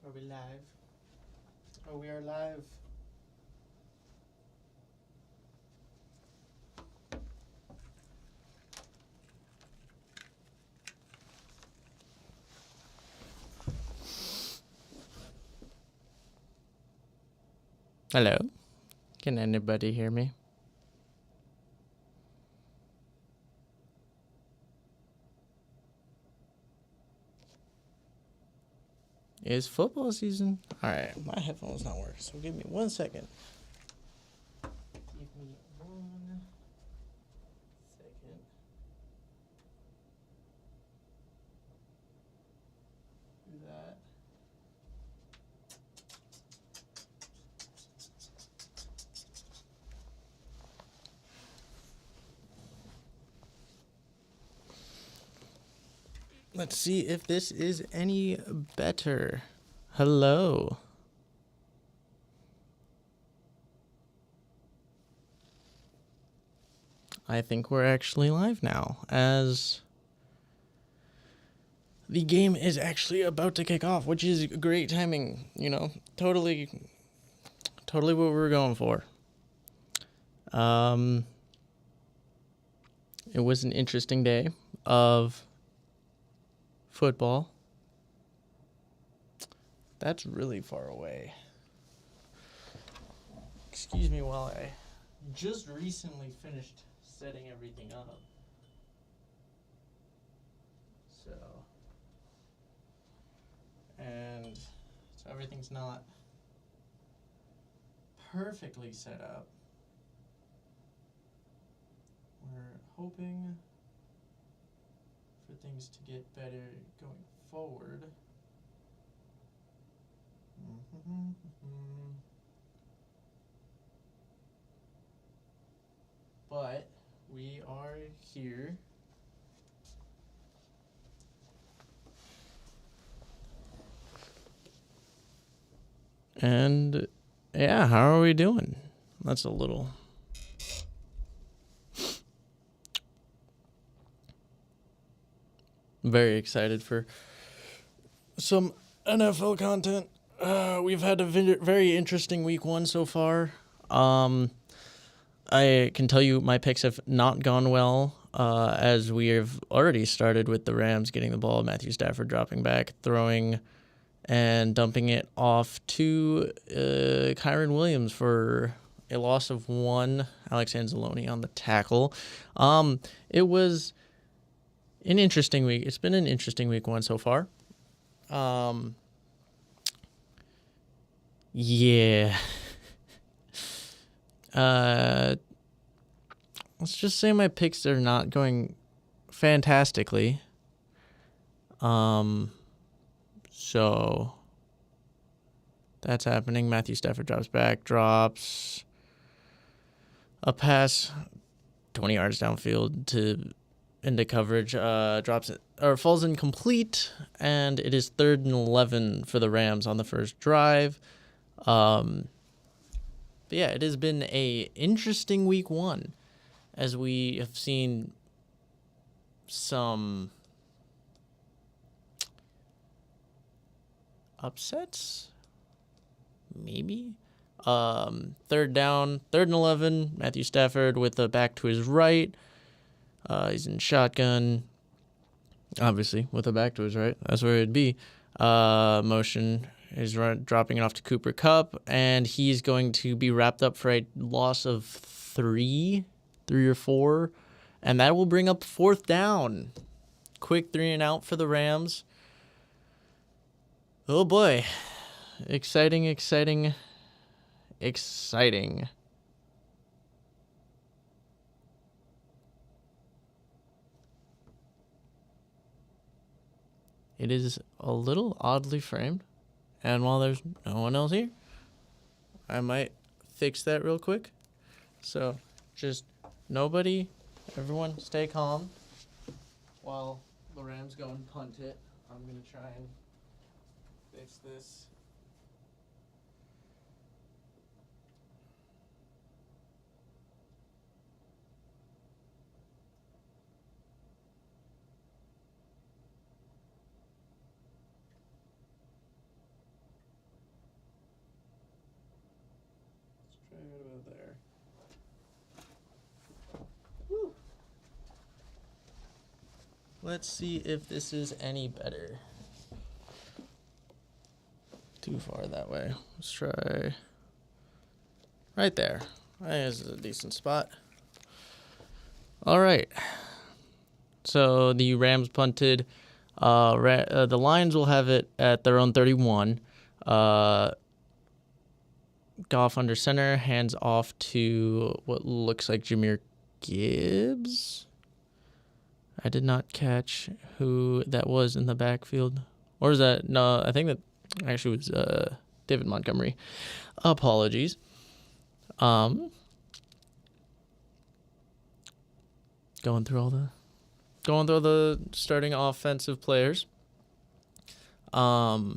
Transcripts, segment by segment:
Are we live? Oh, we are live. Hello. Can anybody hear me? It's football season. All right, my headphones not working, so give me 1 second. Give me 1 second. Do that. Let's see if this is any better. Hello. I think we're actually live now, as the game is actually about to kick off, which is great timing, totally what we were going for. It was an interesting day of football. That's really far away. Excuse me while I just recently finished setting everything up. So everything's not perfectly set up. We're hoping for things to get better going forward. But we are here. And yeah, how are we doing? That's a little... Very excited for some NFL content. We've had a very interesting week 1 so far. I can tell you my picks have not gone well, as we have already started with the Rams getting the ball, Matthew Stafford dropping back, throwing and dumping it off to Kyron Williams for a loss of 1, Alex Anzalone on the tackle. It was an interesting week. It's been an interesting week 1 so far. Yeah. Let's just say my picks are not going fantastically. So that's happening. Matthew Stafford drops back, drops a pass 20 yards downfield into coverage, drops it or falls incomplete, and it is 3rd and 11 for the Rams on the first drive. But yeah, it has been a interesting week 1, as we have seen some upsets, maybe. 3rd down, 3rd and 11, Matthew Stafford with the back to his right. He's in shotgun, obviously, with a back to his right. That's where it'd be. Motion is dropping it off to Cooper Kupp, and he's going to be wrapped up for a loss of 3 or 4, and that will bring up 4th down. Quick 3 and out for the Rams. Oh boy. Exciting. It is a little oddly framed, and while there's no one else here, I might fix that real quick. So just everyone stay calm while the Rams go and punt it. I'm going to try and fix this. Let's see if this is any better. Too far that way. Let's try right there. I think this is a decent spot. All right. So the Rams punted. The Lions will have it at their own 31. Goff under center, hands off to what looks like Jahmyr Gibbs. I did not catch who that was in the backfield. Or is that? No, I think that actually was David Montgomery. Apologies. Going through the starting offensive players. For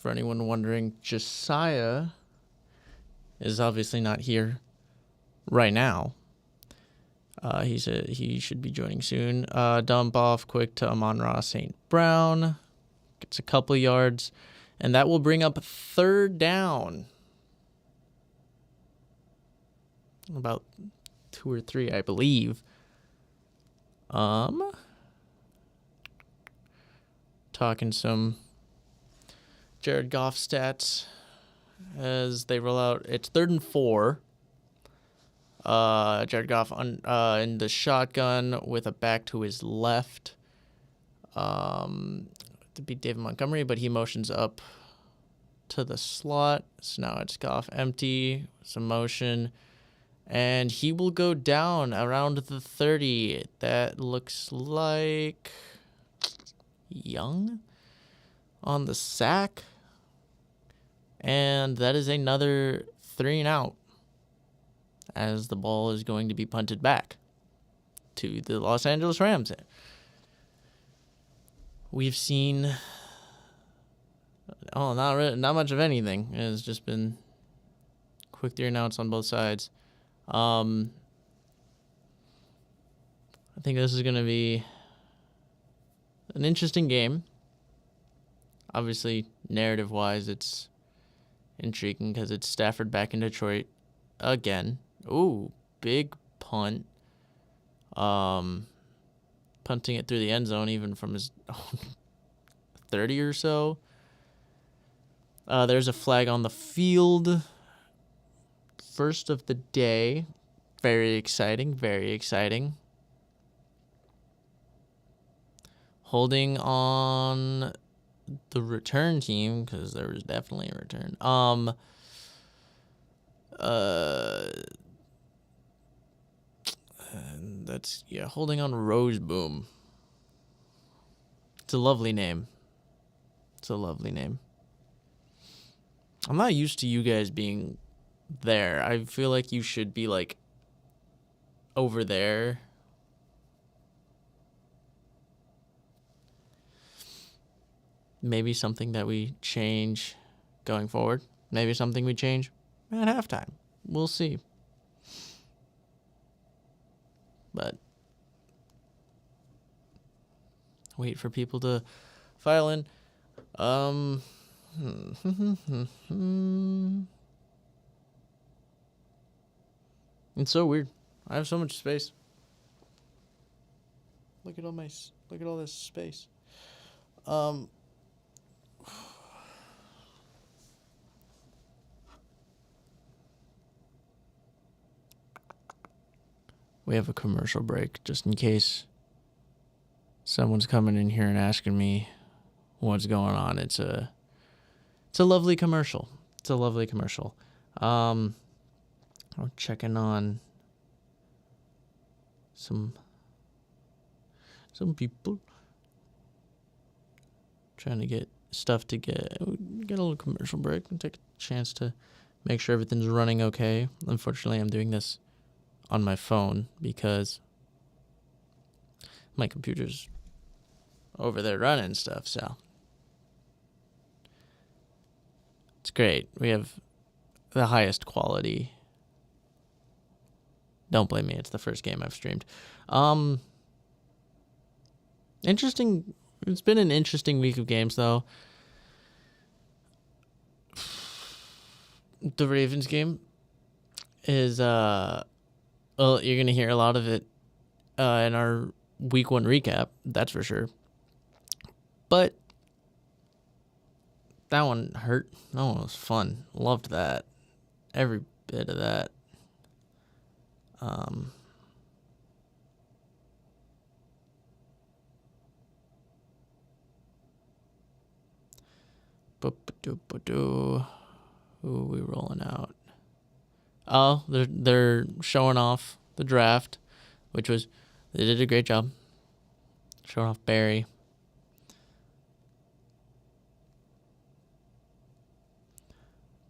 anyone wondering, Josiah is obviously not here right now. He should be joining soon. Dump off quick to Amon-Ra St. Brown. Gets a couple yards. And that will bring up third down. About 2 or 3, I believe. Talking some Jared Goff stats as they roll out. It's 3rd and 4. Jared Goff in the shotgun with a back to his left. To be David Montgomery, but he motions up to the slot. So now it's Goff empty, some motion, and he will go down around the 30. That looks like Young on the sack, and that is another 3 and out, as the ball is going to be punted back to the Los Angeles Rams. We've seen not much of anything. It's just been quick 3 and outs on both sides. I think this is going to be an interesting game. Obviously, narrative-wise, it's intriguing because it's Stafford back in Detroit again. Ooh, big punt. Punting it through the end zone, even from his 30 or so. There's a flag on the field. First of the day. Very exciting, very exciting. Holding on the return team, because there was definitely a return. Holding on Roseboom. It's a lovely name. I'm not used to you guys being there. I feel like you should be, like, over there. Maybe something that we change going forward. Maybe something we change at halftime. We'll see. But wait for people to file in. It's so weird. I have so much space. Look at all this space. We have a commercial break just in case someone's coming in here and asking me what's going on. It's a lovely commercial. I'm checking on some people, trying to get stuff to get a little commercial break and take a chance to make sure everything's running okay. Unfortunately, I'm doing this on my phone because my computer's over there running stuff, so it's great. We have the highest quality. Don't blame me, it's the first game I've streamed. Interesting. It's been an interesting week of games, though. The Ravens game is well, you're gonna hear a lot of it in our week 1 recap, that's for sure. But that one hurt. That one was fun. Loved that. Every bit of that. Who are we rolling out? Oh, they're showing off the draft, which was, they did a great job showing off Barry.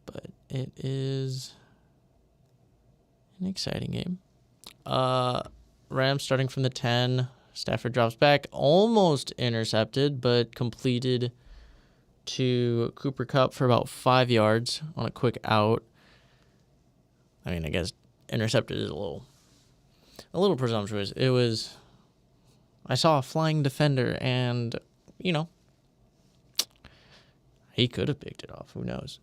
But it is an exciting game. Rams starting from the 10. Stafford drops back, almost intercepted, but completed to Cooper Kupp for about 5 yards on a quick out. I mean, I guess intercepted is a little presumptuous. It was, I saw a flying defender, and, you know, he could have picked it off. Who knows?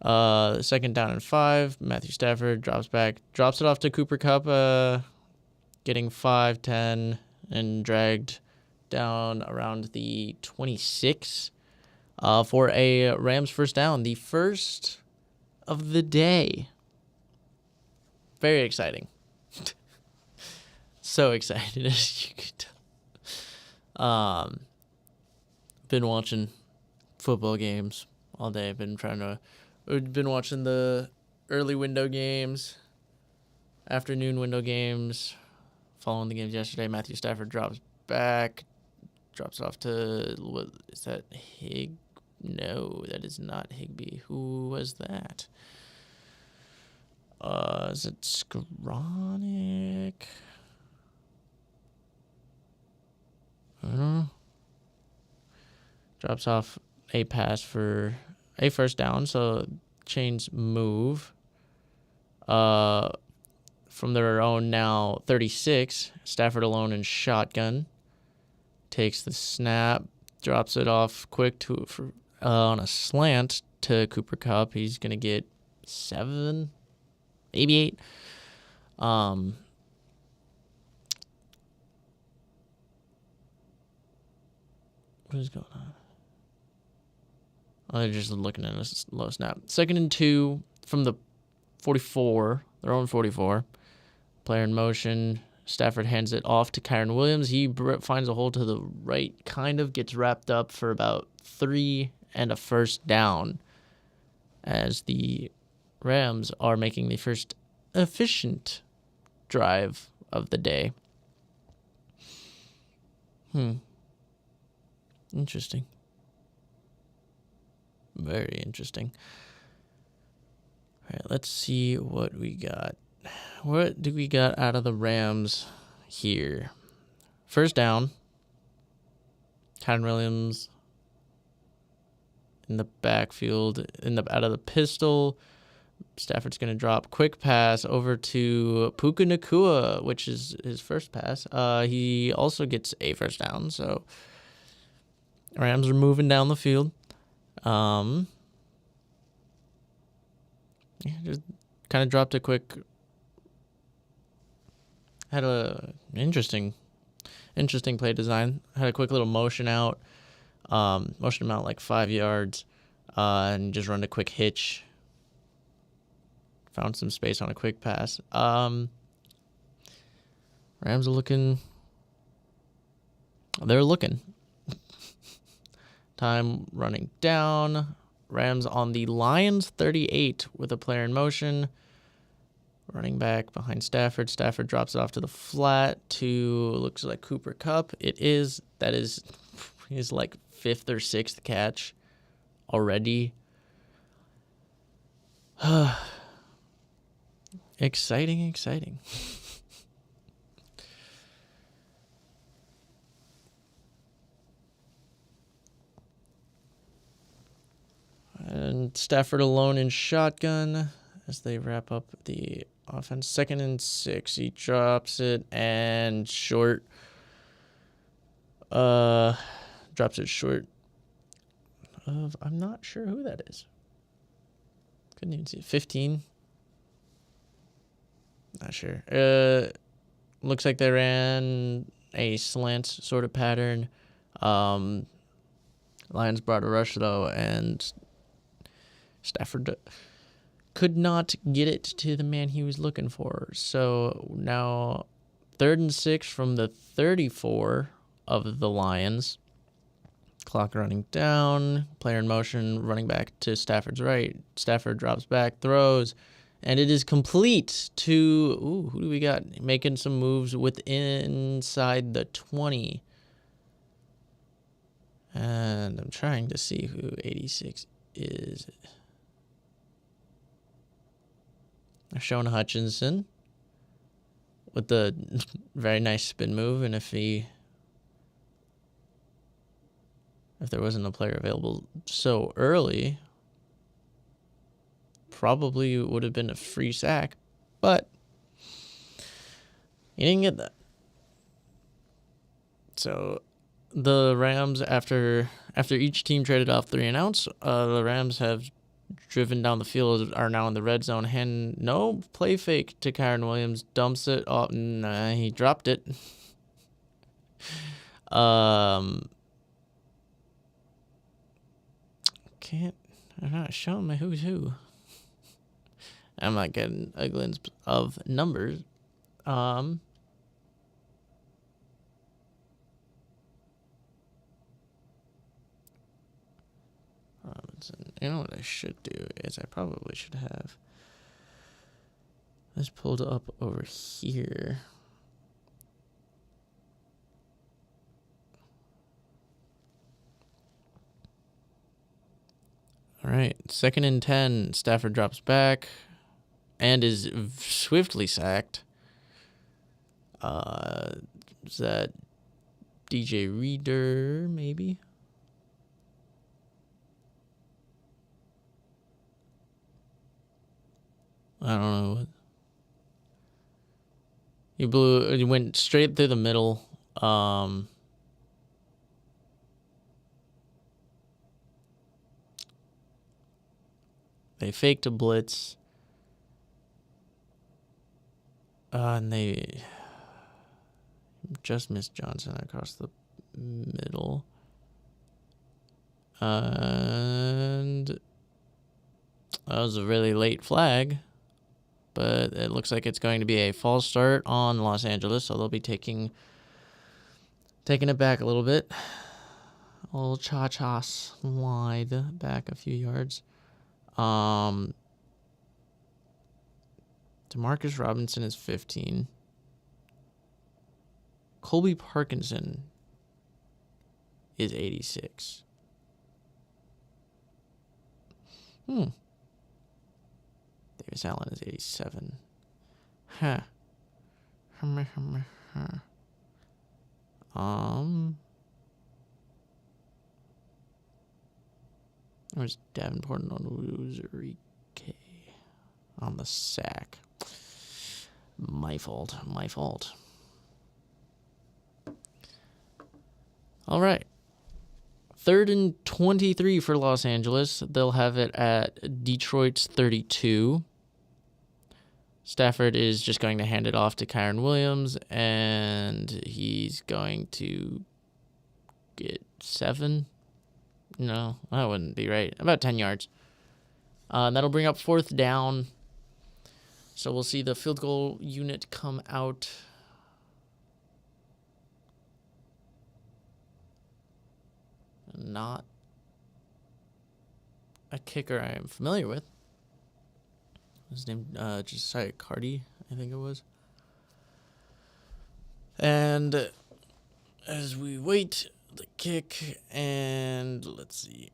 2nd down and 5. Matthew Stafford drops back, drops it off to Cooper Kupp, getting 5, 10, and dragged down around the 26 for a Rams first down, the first of the day. Very exciting. So excited, as you could tell. Been watching football games all day. Been watching the early window games, afternoon window games, following the games yesterday. Matthew Stafford drops back, drops it off to, what is that, No, that is not Higbee. Who was that? Is it Skowronek? I don't know. Drops off a pass for a first down, so chains move. From their own now 36, Stafford alone in shotgun. Takes the snap, drops it off quick on a slant to Cooper Kupp. He's going to get 7, maybe 8. What is going on? Oh, they're just looking at a low snap. 2nd and 2 from the 44, their own 44. Player in motion. Stafford hands it off to Kyren Williams. He finds a hole to the right, kind of gets wrapped up for about 3 and a first down, as the Rams are making the first efficient drive of the day. Interesting. Very interesting. All right, let's see what we got. What do we got out of the Rams here? First down. Kyren Williams in the backfield, out of the pistol. Stafford's going to drop. Quick pass over to Puka Nacua, which is his first pass. He also gets a first down, so Rams are moving down the field. Just kind of dropped a quick. Had a interesting play design. Had a quick little motion out. Motioned him out like 5 yards, and just run a quick hitch. Found some space on a quick pass. Rams are looking. They're looking. Time running down. Rams on the Lions 38 with a player in motion. Running back behind Stafford. Stafford drops it off to the flat to, looks like Cooper Kupp. That is his like 5th or 6th catch already. Exciting. And Stafford alone in shotgun as they wrap up the offense. 2nd and 6. He drops it and short. Drops it short of, I'm not sure who that is. Couldn't even see it. 15. Not sure. Looks like they ran a slant sort of pattern. Lions brought a rush, though, and Stafford could not get it to the man he was looking for. So now 3rd and 6 from the 34 of the Lions. Clock running down, player in motion, running back to Stafford's right. Stafford drops back, throws, and it is complete to, who do we got? Making some moves inside the 20. And I'm trying to see who 86 is. They're showing Hutchinson with the very nice spin move, and if there wasn't a player available so early, probably would have been a free sack, but he didn't get that. So the Rams, after each team traded off 3 and outs, the Rams have driven down the field, are now in the red zone. No play fake to Kyren Williams, dumps it. Oh, nah, he dropped it. I'm not showing me who's who. I'm not getting a glimpse of numbers. Robinson. You know what I should do is I probably should have this pulled up over here. All right, 2nd and 10. Stafford drops back and is swiftly sacked. Is that DJ Reader, maybe? I don't know. He went straight through the middle. They faked a blitz. And they just missed Johnson across the middle. And that was a really late flag. But it looks like it's going to be a false start on Los Angeles, so they'll be taking it back a little bit. A little cha-cha slide back a few yards. Demarcus Robinson is 15. Colby Parkinson is 86. Davis Allen is 87. Where's Davenport and Onwuzurike on the sack? My fault. All right. 3rd and 23 for Los Angeles. They'll have it at Detroit's 32. Stafford is just going to hand it off to Kyren Williams, and he's going to get 7. No, that wouldn't be right. About 10 yards. That'll bring up 4th down. So we'll see the field goal unit come out. Not a kicker I am familiar with. His name, Josiah Cardi, I think it was. And as we wait the kick, and let's see.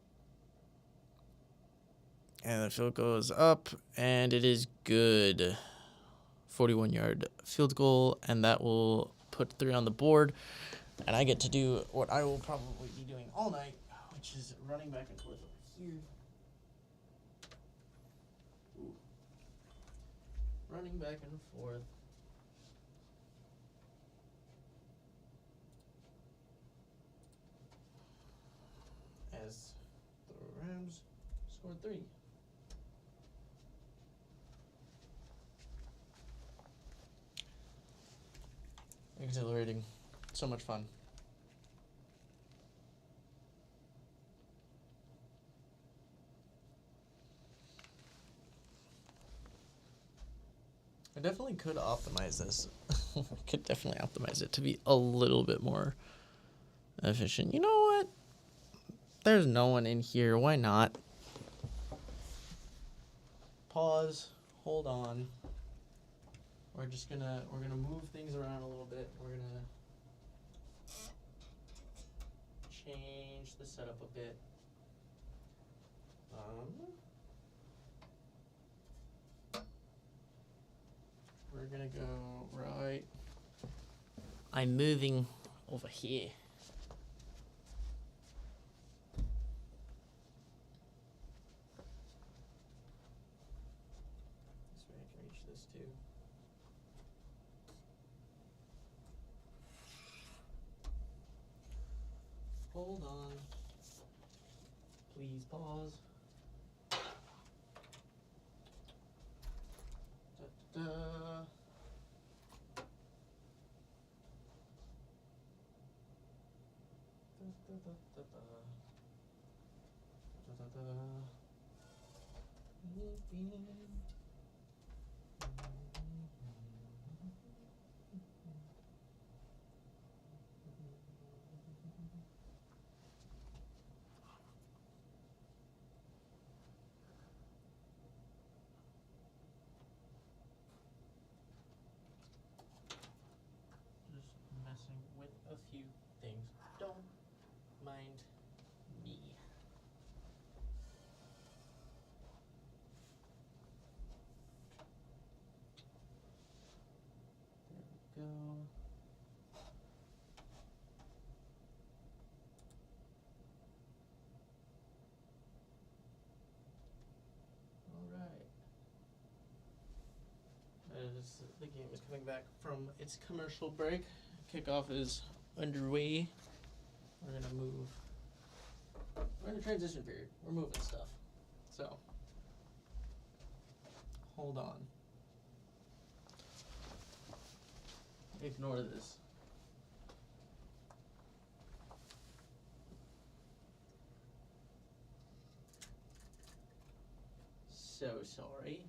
And the field goes up, and it is good. 41-yard field goal, and that will put 3 on the board. And I get to do what I will probably be doing all night, which is running back and forth over here. Ooh. Running back and forth. As the Rams scored 3. Exhilarating. So much fun. I definitely could optimize this. I could definitely optimize it to be a little bit more efficient. You know what? There's no one in here. Why not? Pause. Hold on. We're gonna move things around a little bit. We're gonna change the setup a bit. We're gonna go right. I'm moving over here. This way I can reach this too. Hold on. Please pause. Da, da, da. Just messing with a few things. Don't mind me. There we go. All right. As the game is coming back from its commercial break, kickoff is underway. We're gonna move. We're in a transition period. We're moving stuff. So, hold on. Ignore this. So sorry.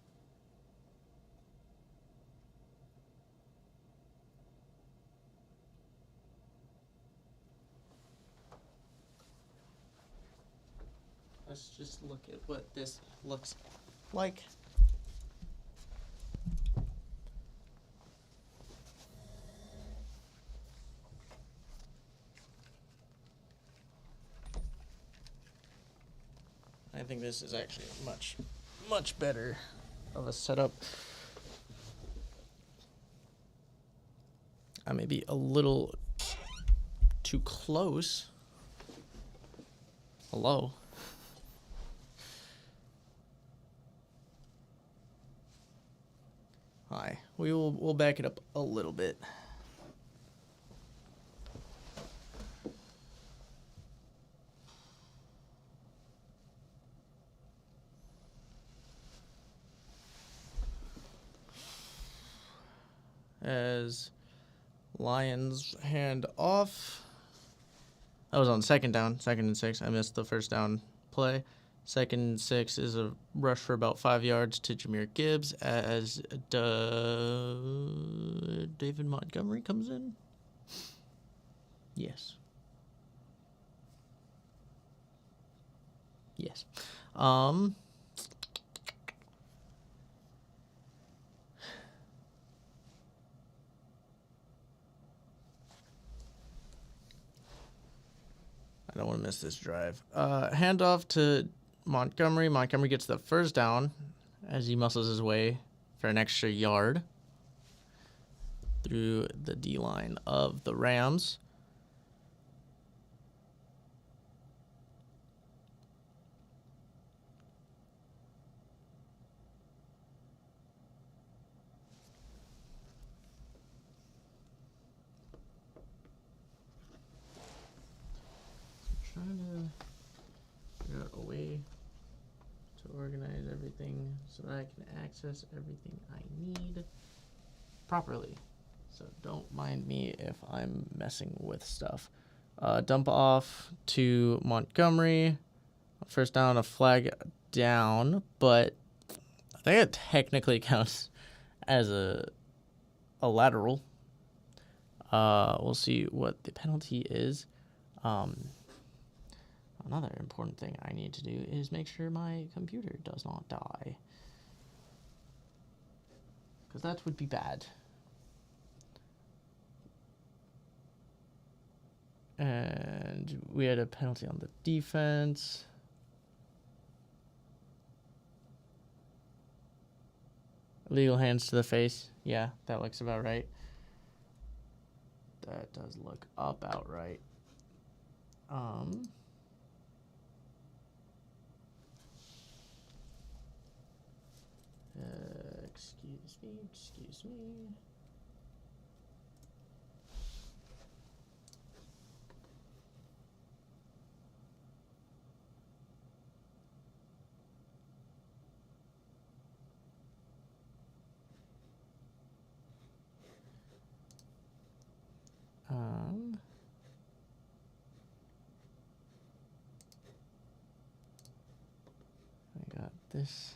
Let's just look at what this looks like. I think this is actually much better of a setup. I may be a little too close. Hello. Hi. We'll back it up a little bit. As Lions hand off. That was on second down, 2nd and 6. I missed the first down play. 2nd and 6 is a rush for about 5 yards to Jahmyr Gibbs as David Montgomery comes in. Yes. Yes. I don't want to miss this drive. Handoff to Montgomery. Montgomery gets the first down as he muscles his way for an extra yard through the D-line of the Rams. Trying to figure out a way to organize everything so that I can access everything I need properly. So don't mind me if I'm messing with stuff. Dump off to Montgomery. First down, a flag down, but I think it technically counts as a lateral. We'll see what the penalty is. Another important thing I need to do is make sure my computer does not die, because that would be bad. And we had a penalty on the defense. Illegal hands to the face. Yeah, that looks about right. That does look about right. Excuse me. I got this.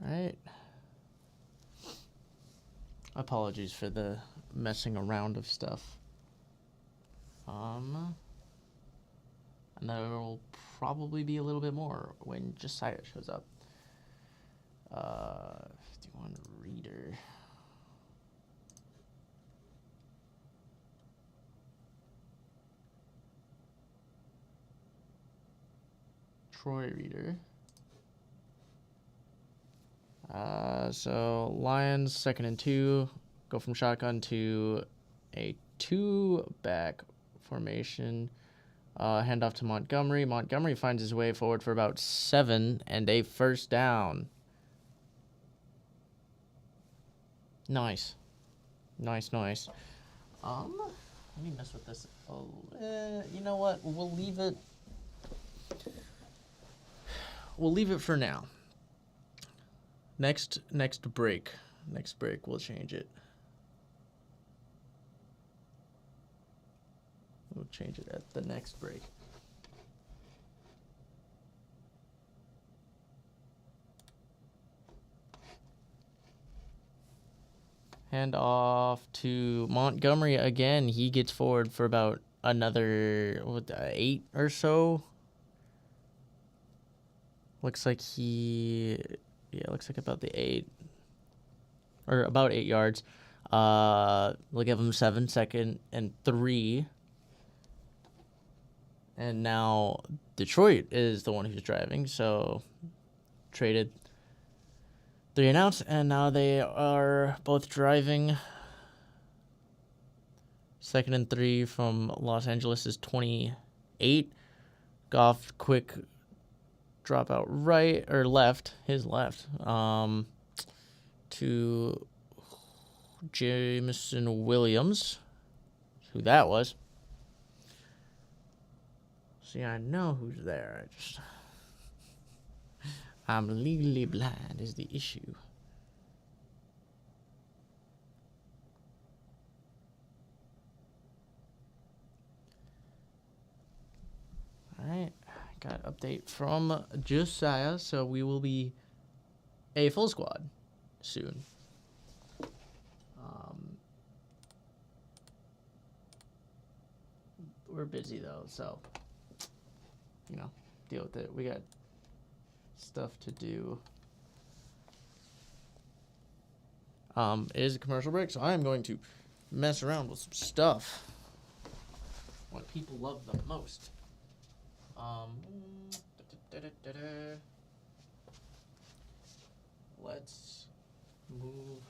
All right. Apologies for the messing around of stuff. And there will probably be a little bit more when Josiah shows up. 51 reader. Troy reader. So Lions 2nd and 2, go from shotgun to a 2-back formation. Handoff to Montgomery. Montgomery finds his way forward for about 7 and a first down. Nice. Nice. Let me mess with this. You know what? We'll leave it. We'll leave it for now. Next break. Next break, we'll change it. We'll change it at the next break. Hand off to Montgomery again. He gets forward for about another 8 or so. Looks like looks like about the 8 or about 8 yards. We'll give him 7, 2nd and 3. And now Detroit is the one who's driving, so traded 3 and outs, and now they are both driving. 2nd and 3 from Los Angeles is 28. Goff, quick drop out right or left, his left, to Jameson Williams, who that was. See, I know who's there. I'm legally blind is the issue. All right, got an update from Josiah, so we will be a full squad soon. We're busy though, so deal with it. We got stuff to do. It is a commercial break, so I'm going to mess around with some stuff. What people love the most. Let's move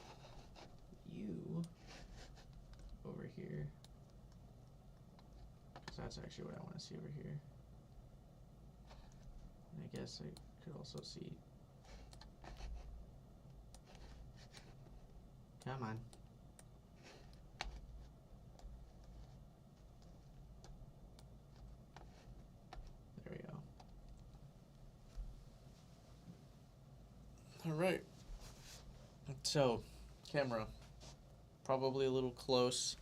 you over here. So that's actually what I want to see over here. And I guess I could also see. Come on. There we go. So, camera, probably a little close,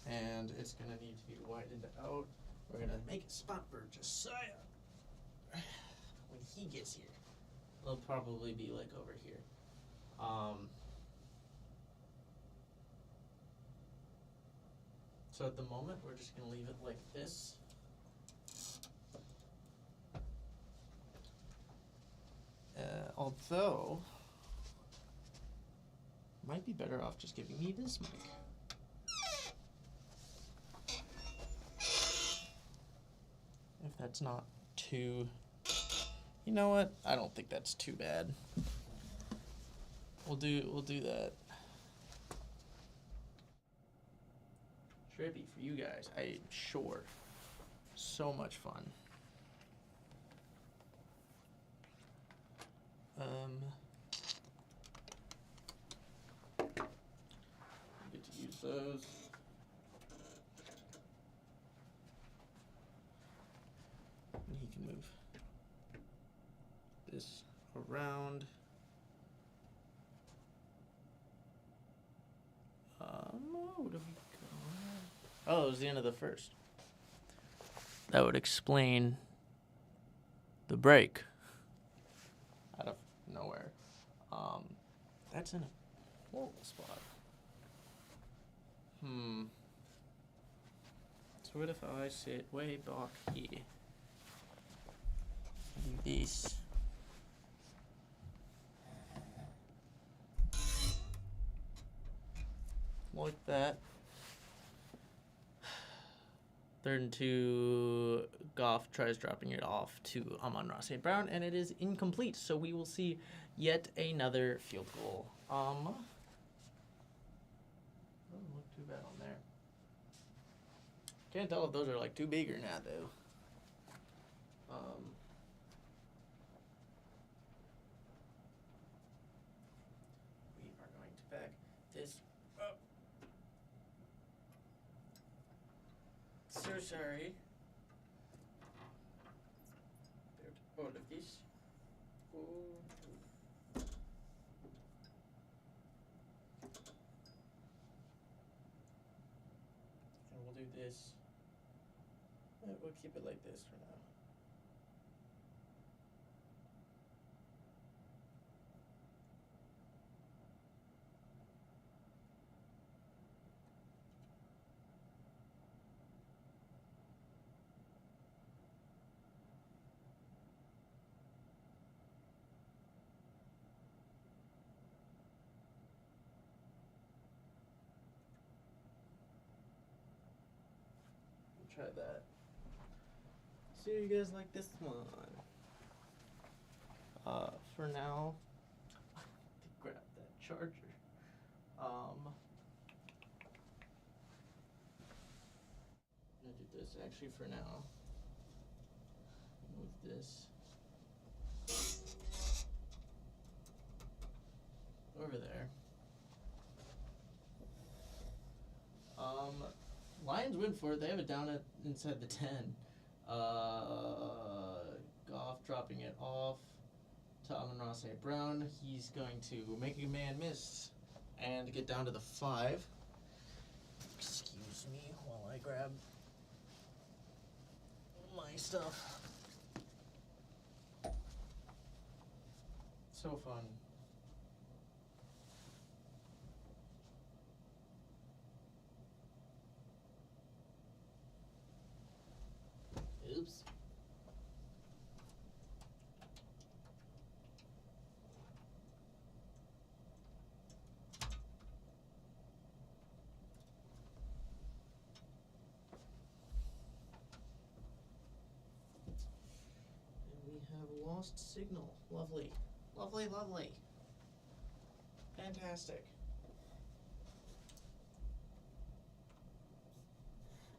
and it's gonna need to be widened out. We're gonna make a spot for Josiah when he gets here. It'll probably be like over here. So at the moment, we're just gonna leave it like this. Although, might be better off just giving me this mic. If that's not too, you know what? I don't think that's too bad. We'll do that. Trippy for you guys, I'm sure. So much fun. Get to use those. And he can move this around. What have we got? Oh, it was the end of the first. That would explain the break out of nowhere. That's in a horrible spot. So what if I sit way back here? Do this. Like that. 3rd and 2, Goff tries dropping it off to Amon-Ra St. Brown, and it is incomplete. So we will see yet another field goal. Doesn't look too bad on there. Can't tell if those are like too big or not, though. We are going to back this up. So sorry. All of this. And we'll do this. We'll keep it like this for now. Try that. See how you guys like this one. For now, I need to grab that charger. I'm gonna do this actually for now. Move this over there. Lions win for it. They have it down at inside the 10. Goff dropping it off to Amon-Ra St. Brown. He's going to make a man miss and get down to the 5. Excuse me while I grab my stuff. So fun. Oops. And we have lost signal. Lovely. Lovely, lovely. Fantastic.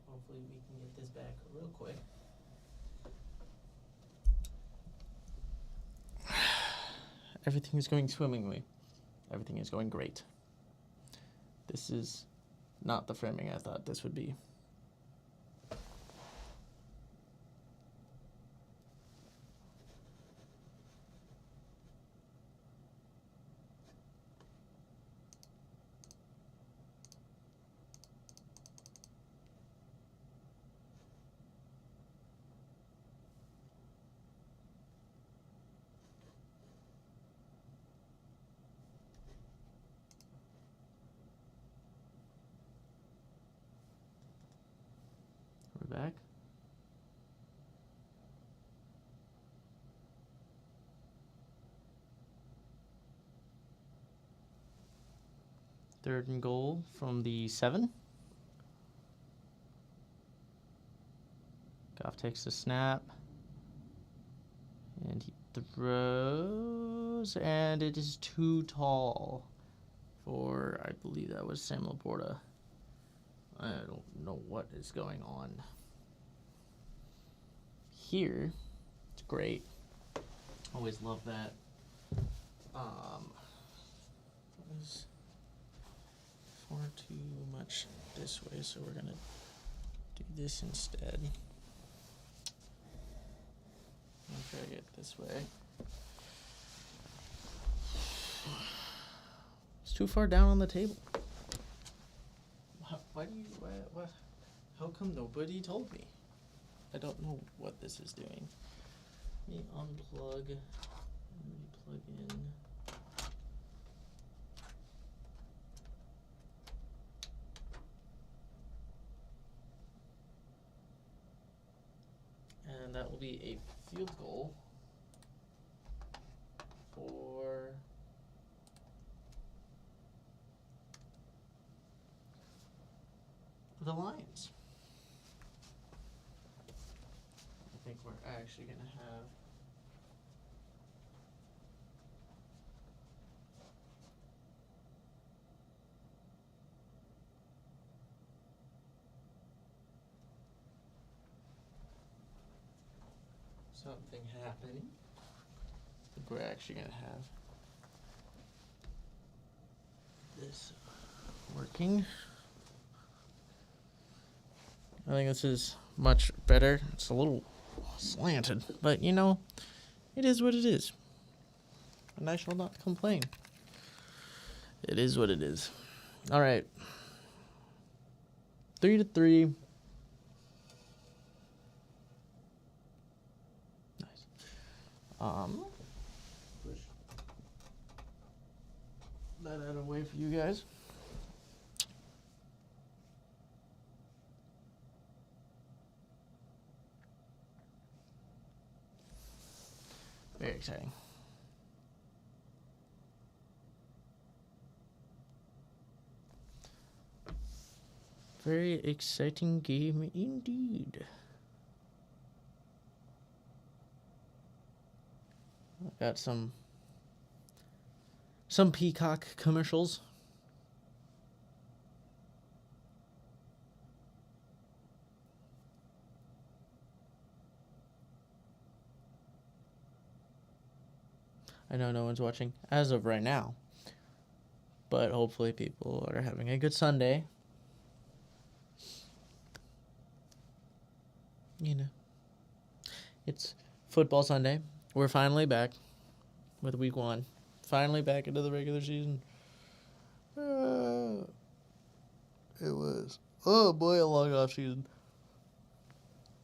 Hopefully we can get this back real quick. Everything is going swimmingly. Everything is going great. This is not the framing I thought this would be. back. Third and goal from the 7. Goff takes the snap. And he throws. And it is too tall for, I believe that was Sam Laporta. I don't know what is going on here. It's great. Always love that. Was far too much this way, so we're gonna do this instead. I'll try to get this way. It's too far down on the table. What? How come nobody told me? I don't know what this is doing. Let me unplug and plug in. And that will be a field goal for the Lions. I think we're actually going to have something happening. I think we're actually going to have this working. I think this is much better. It's a little slanted, but you know, it is what it is. And I shall not complain. It is what it is. All right. 3-3. Nice. Push that out of the way for you guys. Very exciting. Very exciting game indeed. Got some Peacock commercials. I know no one's watching as of right now, but hopefully people are having a good Sunday. You know, it's football Sunday. We're finally back with week 1. Finally back into the regular season. It was, oh boy, a long off season.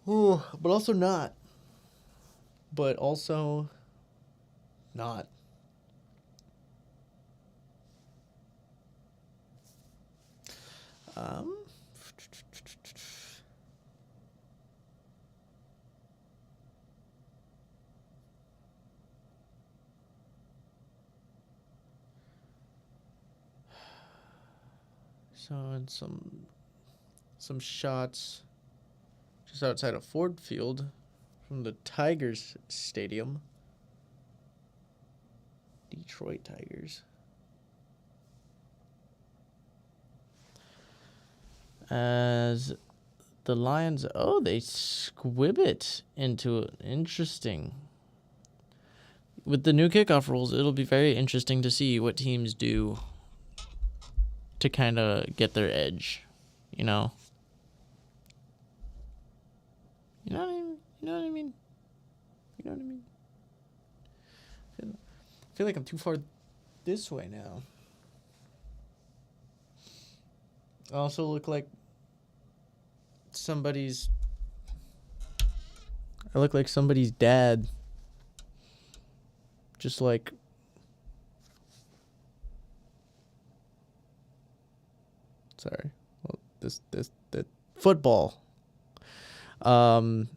Ooh, but also not. But also not. So in some shots just outside of Ford Field from the Tigers Stadium. Detroit Tigers. As the Lions, they squib it into it. Interesting. With the new kickoff rules, it'll be very interesting to see what teams do to kind of get their edge, you know? You know what I mean? I feel like I'm too far this way now. I also look like somebody's dad. Just like sorry. Well, this football. Rams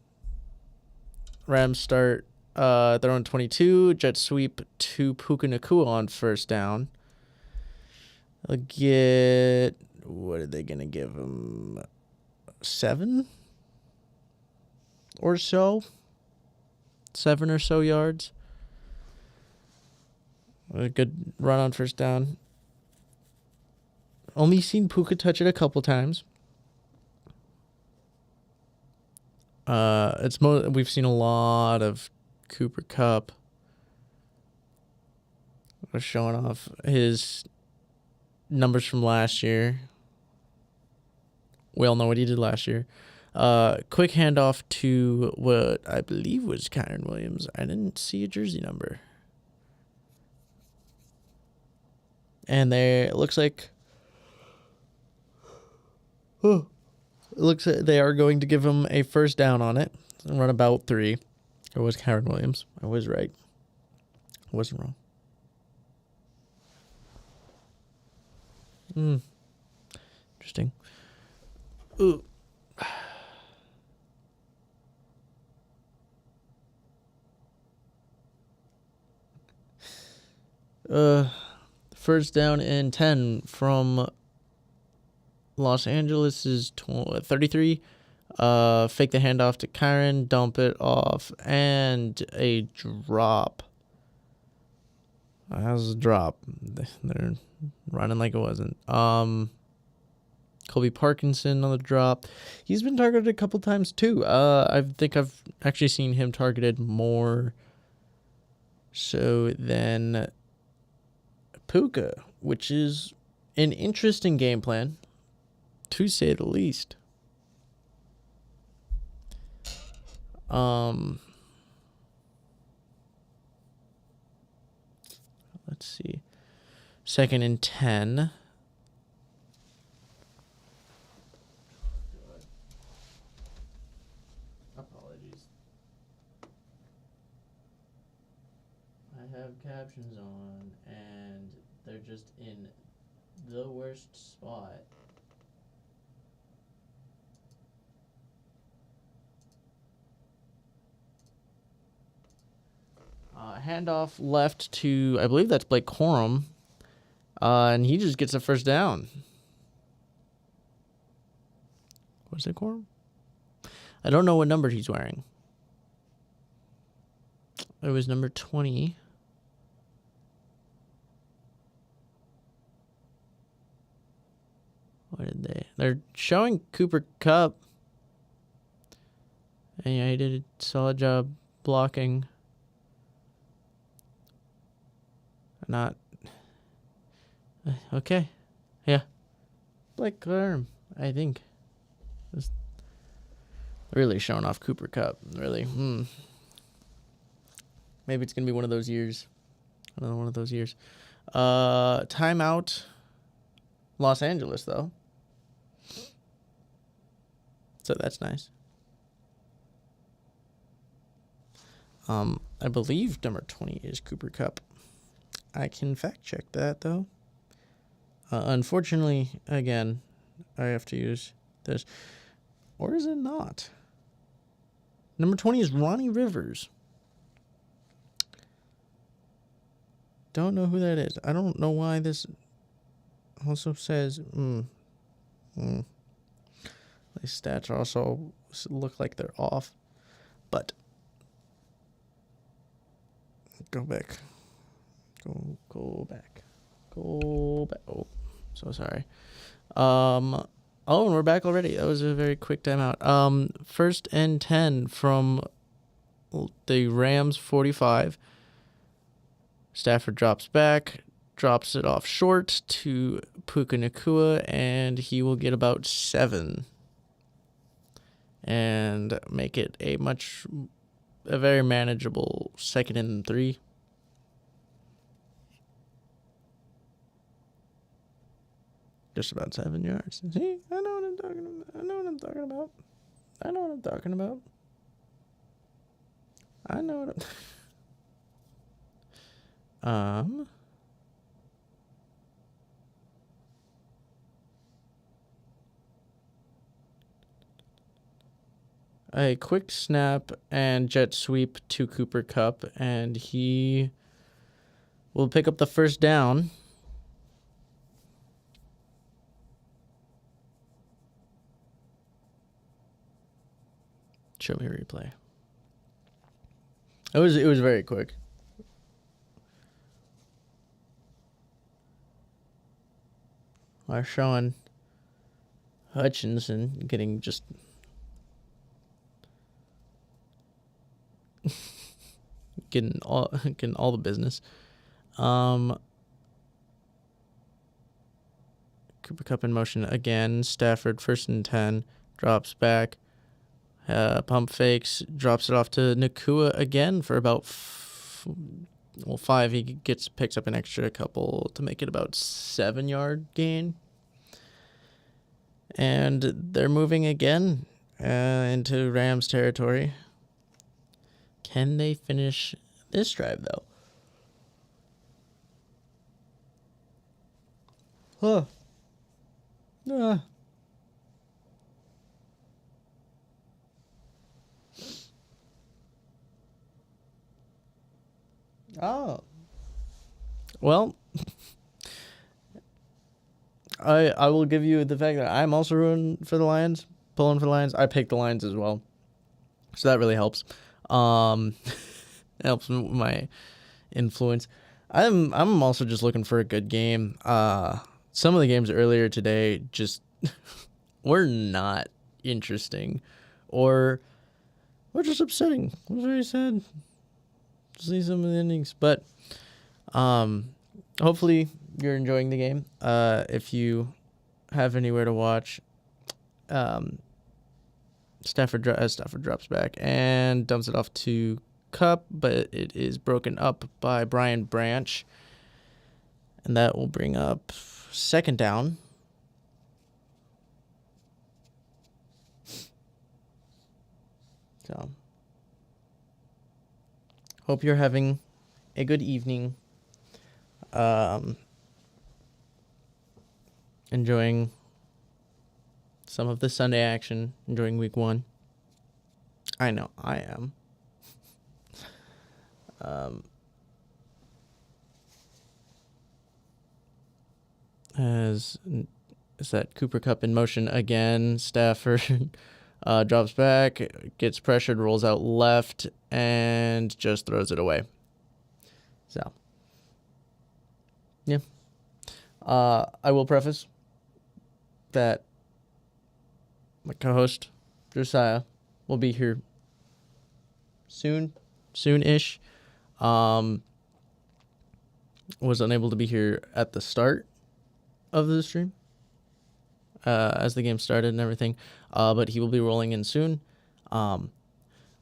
start their own 22, jet sweep to Puka Nakua on first down. They'll get, what are they going to give him? 7 or so? 7 or so yards. A good run on first down. Only seen Puka touch it a couple times. We've seen a lot of Cooper Kupp showing off his numbers from last year. We all know what he did last year. Quick handoff to what I believe was Kyron Williams. I didn't see a jersey number. And it looks like they are going to give him a first down on it and run about 3. It was Kyron Williams. I was right. I wasn't wrong. Interesting. Ooh. First down and 10 from Los Angeles is 33. Fake the handoff to Kyron, dump it off, and a drop. How's a drop? They're running like it wasn't. Colby Parkinson on the drop. He's been targeted a couple times too. I think I've actually seen him targeted more so than Puka, which is an interesting game plan, to say the least. Let's see. 2nd and 10. Apologies. I have captions on, and they're just in the worst spot. Handoff left to, I believe that's Blake Corum, and he just gets a first down. Was it Corum? I don't know what number he's wearing. It was number 20. What did they? They're showing Cooper Kupp. And yeah, he did a solid job blocking. Not. Okay. Yeah. Blake Corum, I think. Just really showing off Cooper Kupp. Really. Maybe it's going to be one of those years. Another one of those years. Timeout. Los Angeles, though. So that's nice. I believe number 20 is Cooper Kupp. I can fact check that, though. Unfortunately, again, I have to use this. Or is it not? Number 20 is Ronnie Rivers. Don't know who that is. I don't know why this also says... These stats also look like they're off. But... Go back. Go back. Oh, so sorry. And we're back already. That was a very quick timeout. 1st and 10 from the Rams 45. Stafford drops back, drops it off short to Puka Nakua, and he will get about 7. And make it a very manageable 2nd and 3. Just about 7 yards. See, I know what I'm talking about. I know what I'm talking about. a quick snap and jet sweep to Cooper Kupp, and he will pick up the first down. Show me a replay. It was very quick. We're showing Hutchinson getting just getting all the business. Cooper Kupp in motion again. Stafford 1st and 10, drops back. Pump fakes, drops it off to Nakua again for about 5. He picks up an extra couple to make it about 7-yard gain. And they're moving again into Rams territory. Can they finish this drive, though? Oh. Well, I will give you the fact that I'm also pulling for the Lions. I picked the Lions as well, so that really helps. It helps my influence. I'm also just looking for a good game. Some of the games earlier today just were not interesting, or just upsetting. It was very sad to see some of the endings, but hopefully you're enjoying the game. If you have anywhere to watch, Stafford drops back and dumps it off to Kupp, but it is broken up by Brian Branch, and that will bring up 2nd down. So, hope you're having a good evening. Enjoying some of the Sunday action, enjoying week 1. I know I am. Is that Cooper Kupp in motion again? Stafford drops back, gets pressured, rolls out left, and just throws it away. So, yeah. I will preface that my co-host, Josiah, will be here soon-ish. Was unable to be here at the start of the stream, as the game started and everything, but he will be rolling in soon. I'm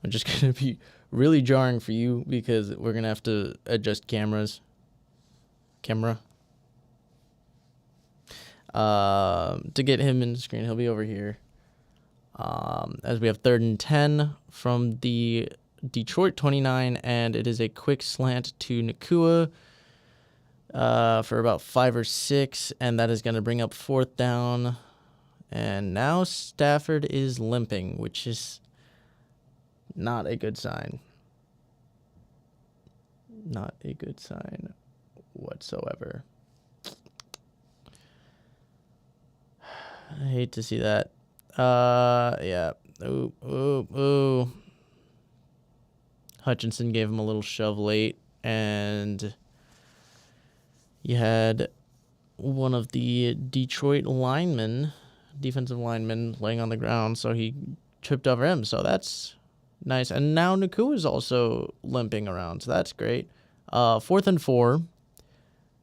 just going to be really jarring for you because we're going to have to adjust camera to get him in the screen. He'll be over here. As we have 3rd and 10 from the Detroit 29, and it is a quick slant to Nakua for about 5 or 6, and that is going to bring up 4th down. And now Stafford is limping, which is not a good sign. Not a good sign whatsoever. I hate to see that. Yeah. Ooh. Hutchinson gave him a little shove late, and you had one of the Detroit defensive linemen, laying on the ground, so he tripped over him. So that's nice. And now Nakua is also limping around, so that's great. 4th and 4.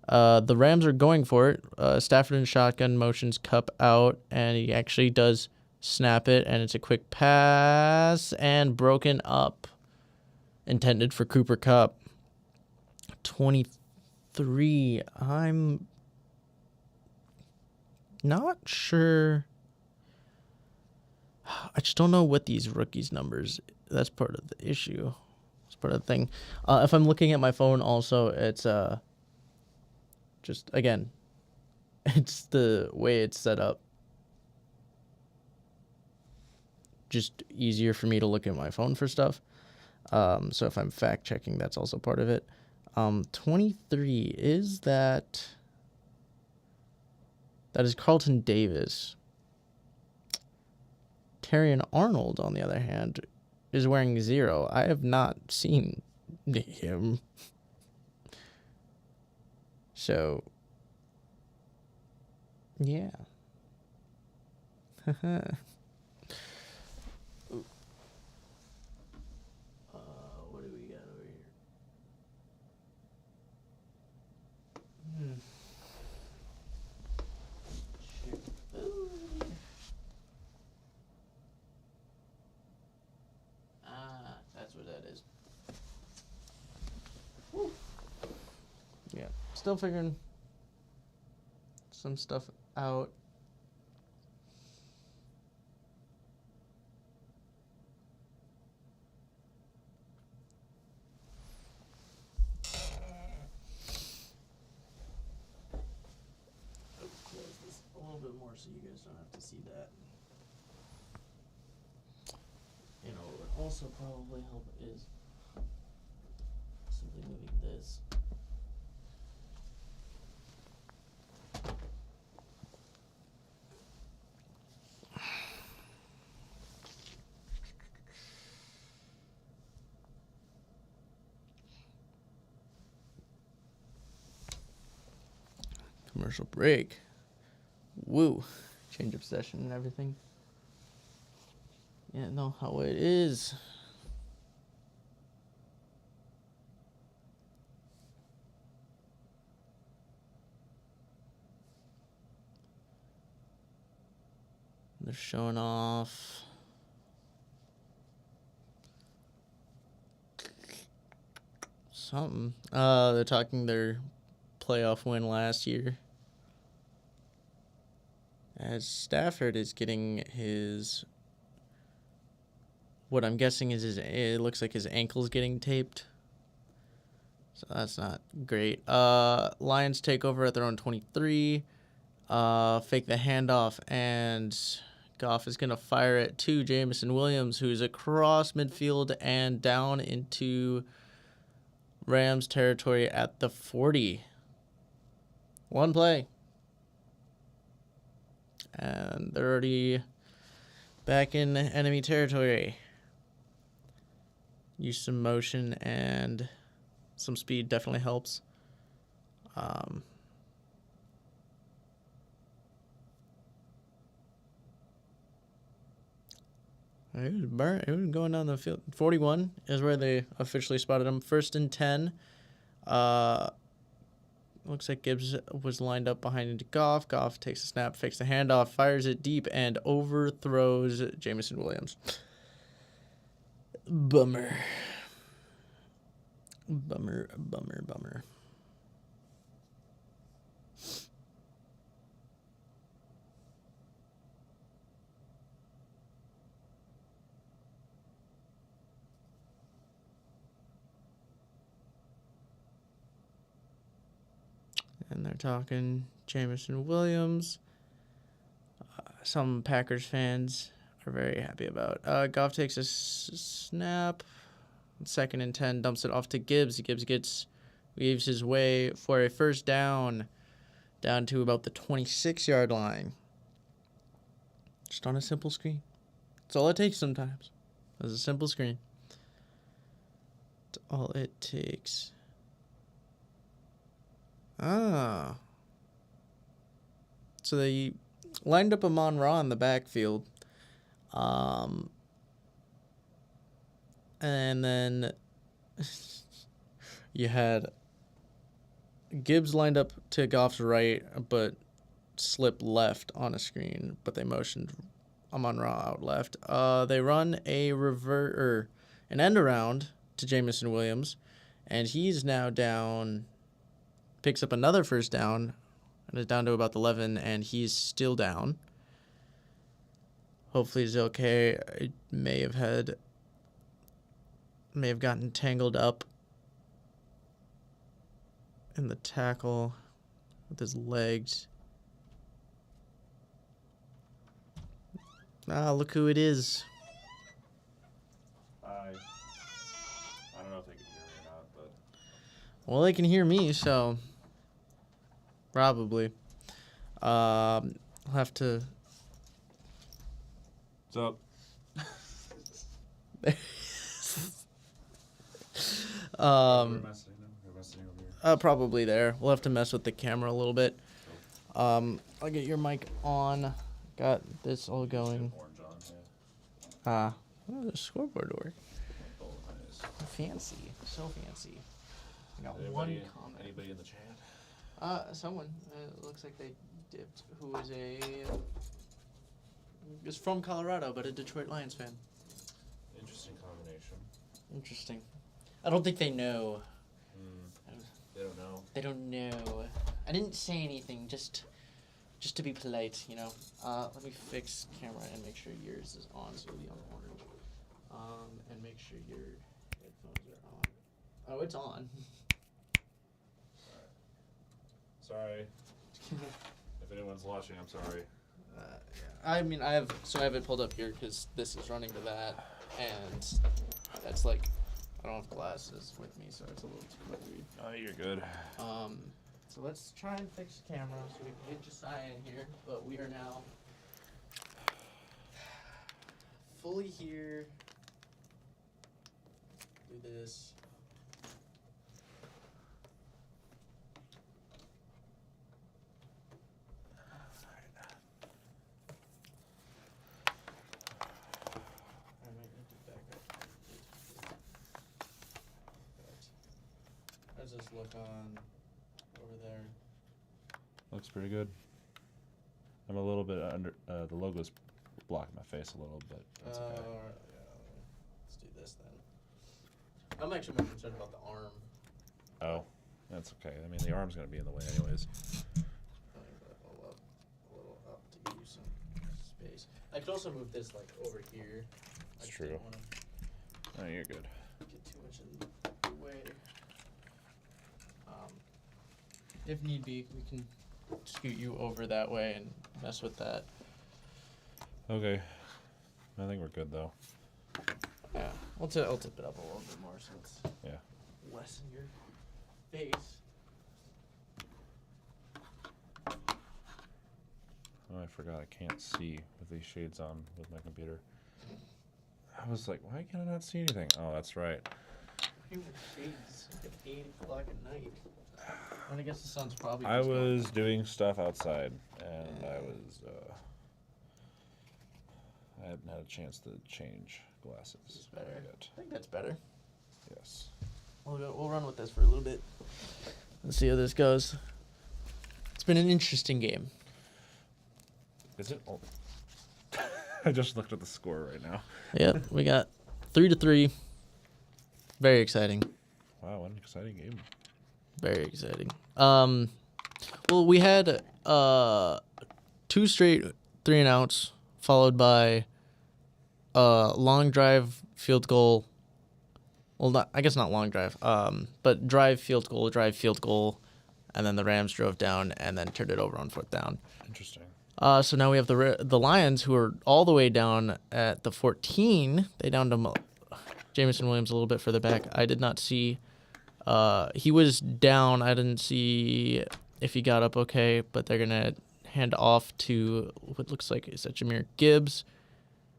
The Rams are going for it. Stafford in shotgun motions Kupp out, and he actually does snap it, and it's a quick pass and broken up. Intended for Cooper Kupp. 23. I'm not sure. I just don't know what these rookies' numbers. That's part of the issue. It's part of the thing. If I'm looking at my phone, also, it's just again, it's the way it's set up. just easier for me to look at my phone for stuff. So if I'm fact checking, that's also part of it. 23 is that is Carlton Davis. Terrion Arnold, on the other hand, is wearing 0. I have not seen him. So, yeah. What do we got over here? That's what that is. Woo. Yeah, still figuring some stuff out. A little bit more so you guys don't have to see that. You know, what would also probably help is simply moving this. Commercial break. Woo. Change of session and everything. Yeah, no, how it is. They're showing off something. They're talking their playoff win last year. As Stafford is getting his, what I'm guessing is it looks like his ankle's getting taped. So that's not great. Lions take over at their own 23. Fake the handoff, and Goff is going to fire it to Jameson Williams, who's across midfield and down into Rams territory at the 40. One play. And they're already back in enemy territory. Use some motion and some speed definitely helps. It was going down the field. 41 is where they officially spotted him. 1st and 10. Looks like Gibbs was lined up behind Goff. Goff takes a snap, fakes the handoff, fires it deep, and overthrows Jameson Williams. Bummer. And they're talking Jameson Williams. Some Packers fans are very happy about. Goff takes a snap. 2nd and 10, dumps it off to Gibbs. Gibbs weaves his way for a 1st down to about the 26-yard line. Just on a simple screen. That's all it takes sometimes. It's a simple screen. That's all it takes. So they lined up Amon-Ra in the backfield. And then you had Gibbs lined up to Goff's right, but slipped left on a screen, but they motioned Amon-Ra out left. They run a an end around to Jameson Williams, and he's now down, picks up another 1st down, and is down to about the 11, and he's still down. Hopefully he's okay. It may have gotten tangled up in the tackle with his legs. Look who it is. Well, they can hear me, so probably. I'll have to. What's up? We're messing over here. Probably there. We'll have to mess with the camera a little bit. I'll get your mic on. Got this all going. Orange on, Oh, the scoreboard work. Oh, nice. Fancy. So fancy. I got Anybody, one comment. Anybody in the chat? Someone. It looks like they dipped. Who is from Colorado, but a Detroit Lions fan. Interesting combination. Interesting. I don't think they know. They don't know. They don't know. I didn't say anything, just to be polite, you know. Let me fix camera and make sure yours is on, so it'll be on orange. And make sure your headphones are on. Oh, it's on. Sorry. If anyone's watching, I'm sorry. Yeah. I mean, I have it pulled up here because this is running to that, and that's like, I don't have glasses with me, so it's a little too quick to read. Oh, you're good. So let's try and fix the camera so we can get Josiah in here, but we are now fully here. Do this. I might need to back up. How's this look on over there? Looks pretty good. I'm a little bit under. The logo's blocking my face a little bit. That's okay. Yeah, let's do this then. I'm actually more concerned about the arm. Oh, that's okay. I mean, the arm's gonna be in the way anyways. A little up to give you some space. I could also move this like over here. I It's just true. didn't wanna Oh, you're good. get too much in the way. If need be, we can scoot you over that way and mess with that. Okay. I think we're good though. Yeah, I'll tip it up a little bit more so it's Yeah. less in your face. Oh, I forgot I can't see with these shades on with my computer. I was like, why can I not see anything? Oh, that's right. Even shades at 8 o'clock at night. And I guess the sun's probably. I just going was up. doing stuff outside, and I hadn't had a chance to change glasses. This is better. Yet. I think that's better. Yes. We'll run with this for a little bit. Let's see how this goes. It's been an interesting game. Is it? Oh. I just looked at the score right now. Yep, we got 3-3. Very exciting. Wow, what an exciting game. Very exciting. Well, we had 2 straight 3-and-outs, followed by long drive, field goal. Well, I guess not long drive. But drive, field goal, and then the Rams drove down and then turned it over on 4th down. Interesting. So now we have the Lions, who are all the way down at the 14. They downed to Jameson Williams a little bit further back. I did not see. He was down. I didn't see if he got up okay, but they're going to hand off to what looks like, is that Jahmyr Gibbs?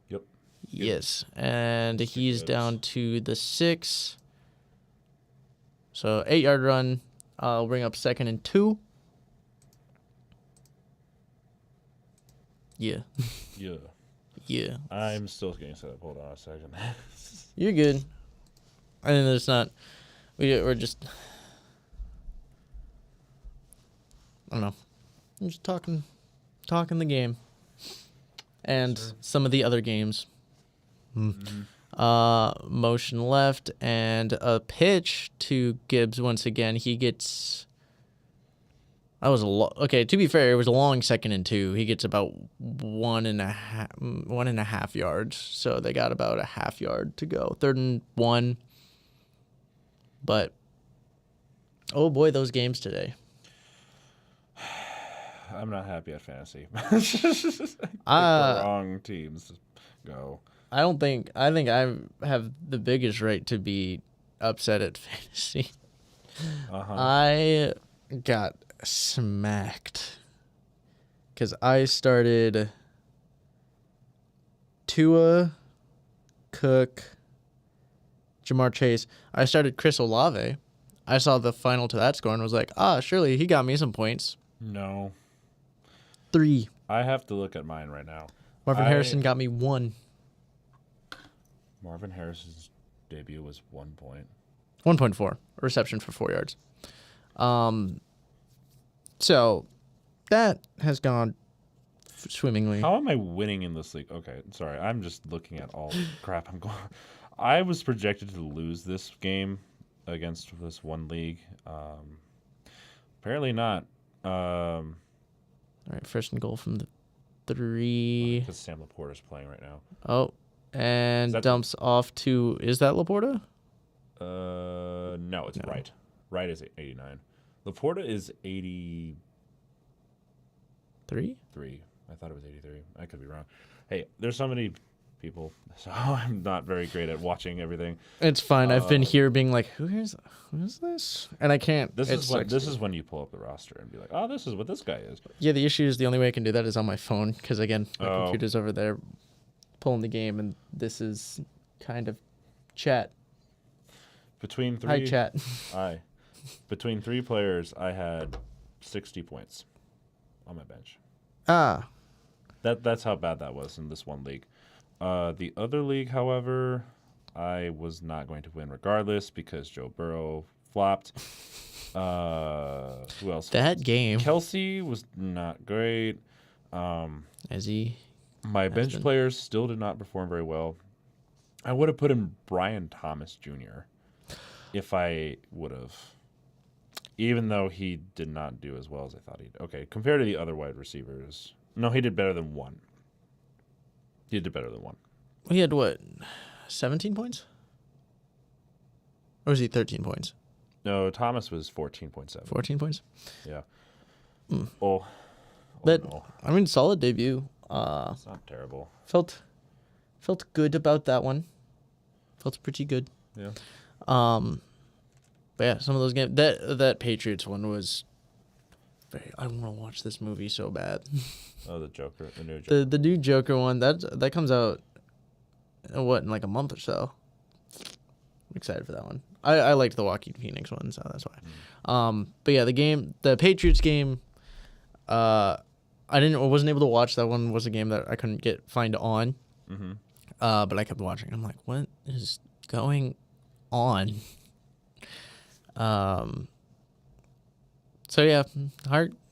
Yep. Yes. And he's down to the 6. So 8-yard run. I'll bring up 2nd and 2. Yeah. Yeah. Yeah. I'm still getting set up. Hold on a second. You're good. I mean, it's not. We're just. I don't know. I'm just talking the game, and Sure. some of the other games. Motion left and a pitch to Gibbs once again. He gets. That was okay. To be fair, it was a long 2nd and 2. He gets about 1.5 yards. So they got about a half yard to go. 3rd and 1. But oh boy, those games today. I'm not happy at fantasy. I think the wrong teams go. I think I have the biggest right to be upset at fantasy. I got smacked because I started Tua, Cook, Jamar Chase. I started Chris Olave. I saw the final to that score and was like, surely he got me some points. No. 3. I have to look at mine right now. Marvin Harrison got me 1. Marvin Harrison's debut was 1 point. 1.4. Reception for 4 yards. So that has gone swimmingly. How am I winning in this league? Okay, sorry. I'm just looking at all the crap I'm going. I was projected to lose this game against this one league. Apparently not. All right, first and goal from the 3. Because Sam Laporta's playing right now. Oh, and dumps off to, is that Laporta? No, it's Wright. Wright is 89. Laporta is 83. 3? I thought it was 83. I could be wrong. Hey, there's so many people, so I'm not very great at watching everything. It's fine. I've been here being like, who's this? And I can't. This is when you pull up the roster and be like, oh, this is what this guy is. Yeah, the issue is the only way I can do that is on my phone because, again, my computer's over there pulling the game, and this is kind of chat. Between 3... Hi, chat. Hi. Between 3 players, I had 60 points on my bench. That's how bad that was in this one league. The other league, however, I was not going to win regardless because Joe Burrow flopped. Who else? That game. Kelsey was not great. As he My bench players still did not perform very well. I would have put in Brian Thomas Jr. if I would have. Even though he did not do as well as I thought he'd. Okay, compared to the other wide receivers. No, he did better than 1. He did better than 1. He had what? 17 points? Or was he 13 points? No, Thomas was 14.7. 14 points? Yeah. But, no. I mean, solid debut. It's not terrible. Felt good about that one. Felt pretty good. Yeah. But yeah, some of those games. That Patriots one was very. I want to watch this movie so bad. Oh, the Joker, the new Joker. The new Joker one that comes out. In like a month or so. I'm excited for that one. I liked the Joaquin Phoenix one, so that's why. But yeah, the Patriots game. I wasn't able to watch that one. Was a game that I couldn't find on. Mm-hmm. But I kept watching. I'm like, what is going on? So yeah,